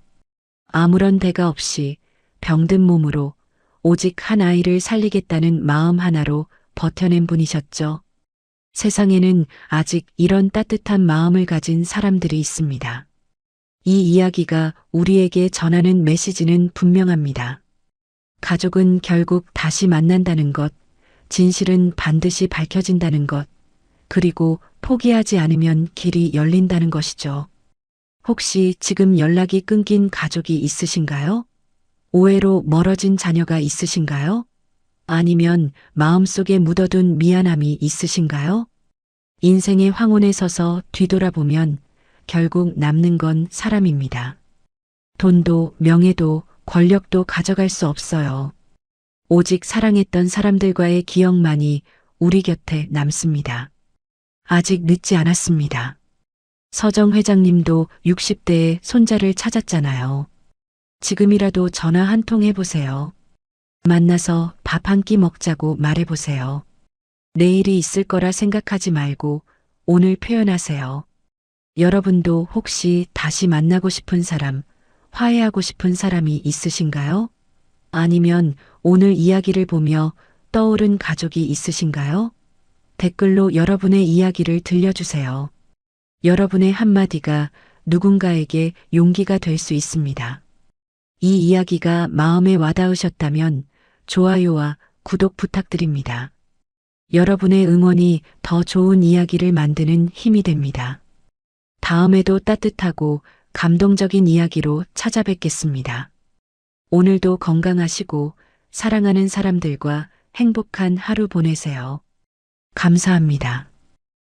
아무런 대가 없이 병든 몸으로 오직 한 아이를 살리겠다는 마음 하나로 버텨낸 분이셨죠. 세상에는 아직 이런 따뜻한 마음을 가진 사람들이 있습니다. 이 이야기가 우리에게 전하는 메시지는 분명합니다. 가족은 결국 다시 만난다는 것, 진실은 반드시 밝혀진다는 것, 그리고 포기하지 않으면 길이 열린다는 것이죠. 혹시 지금 연락이 끊긴 가족이 있으신가요? 오해로 멀어진 자녀가 있으신가요? 아니면 마음속에 묻어둔 미안함이 있으신가요? 인생의 황혼에 서서 뒤돌아보면 결국 남는 건 사람입니다. 돈도 명예도 권력도 가져갈 수 없어요. 오직 사랑했던 사람들과의 기억만이 우리 곁에 남습니다. 아직 늦지 않았습니다. 서정 회장님도 60대에 손자를 찾았잖아요. 지금이라도 전화 한 통 해보세요. 만나서 밥 한 끼 먹자고 말해보세요. 내일이 있을 거라 생각하지 말고 오늘 표현하세요. 여러분도 혹시 다시 만나고 싶은 사람, 화해하고 싶은 사람이 있으신가요? 아니면 오늘 이야기를 보며 떠오른 가족이 있으신가요? 댓글로 여러분의 이야기를 들려주세요. 여러분의 한마디가 누군가에게 용기가 될 수 있습니다. 이 이야기가 마음에 와닿으셨다면 좋아요와 구독 부탁드립니다. 여러분의 응원이 더 좋은 이야기를 만드는 힘이 됩니다. 다음에도 따뜻하고 감동적인 이야기로 찾아뵙겠습니다. 오늘도 건강하시고 사랑하는 사람들과 행복한 하루 보내세요. 감사합니다.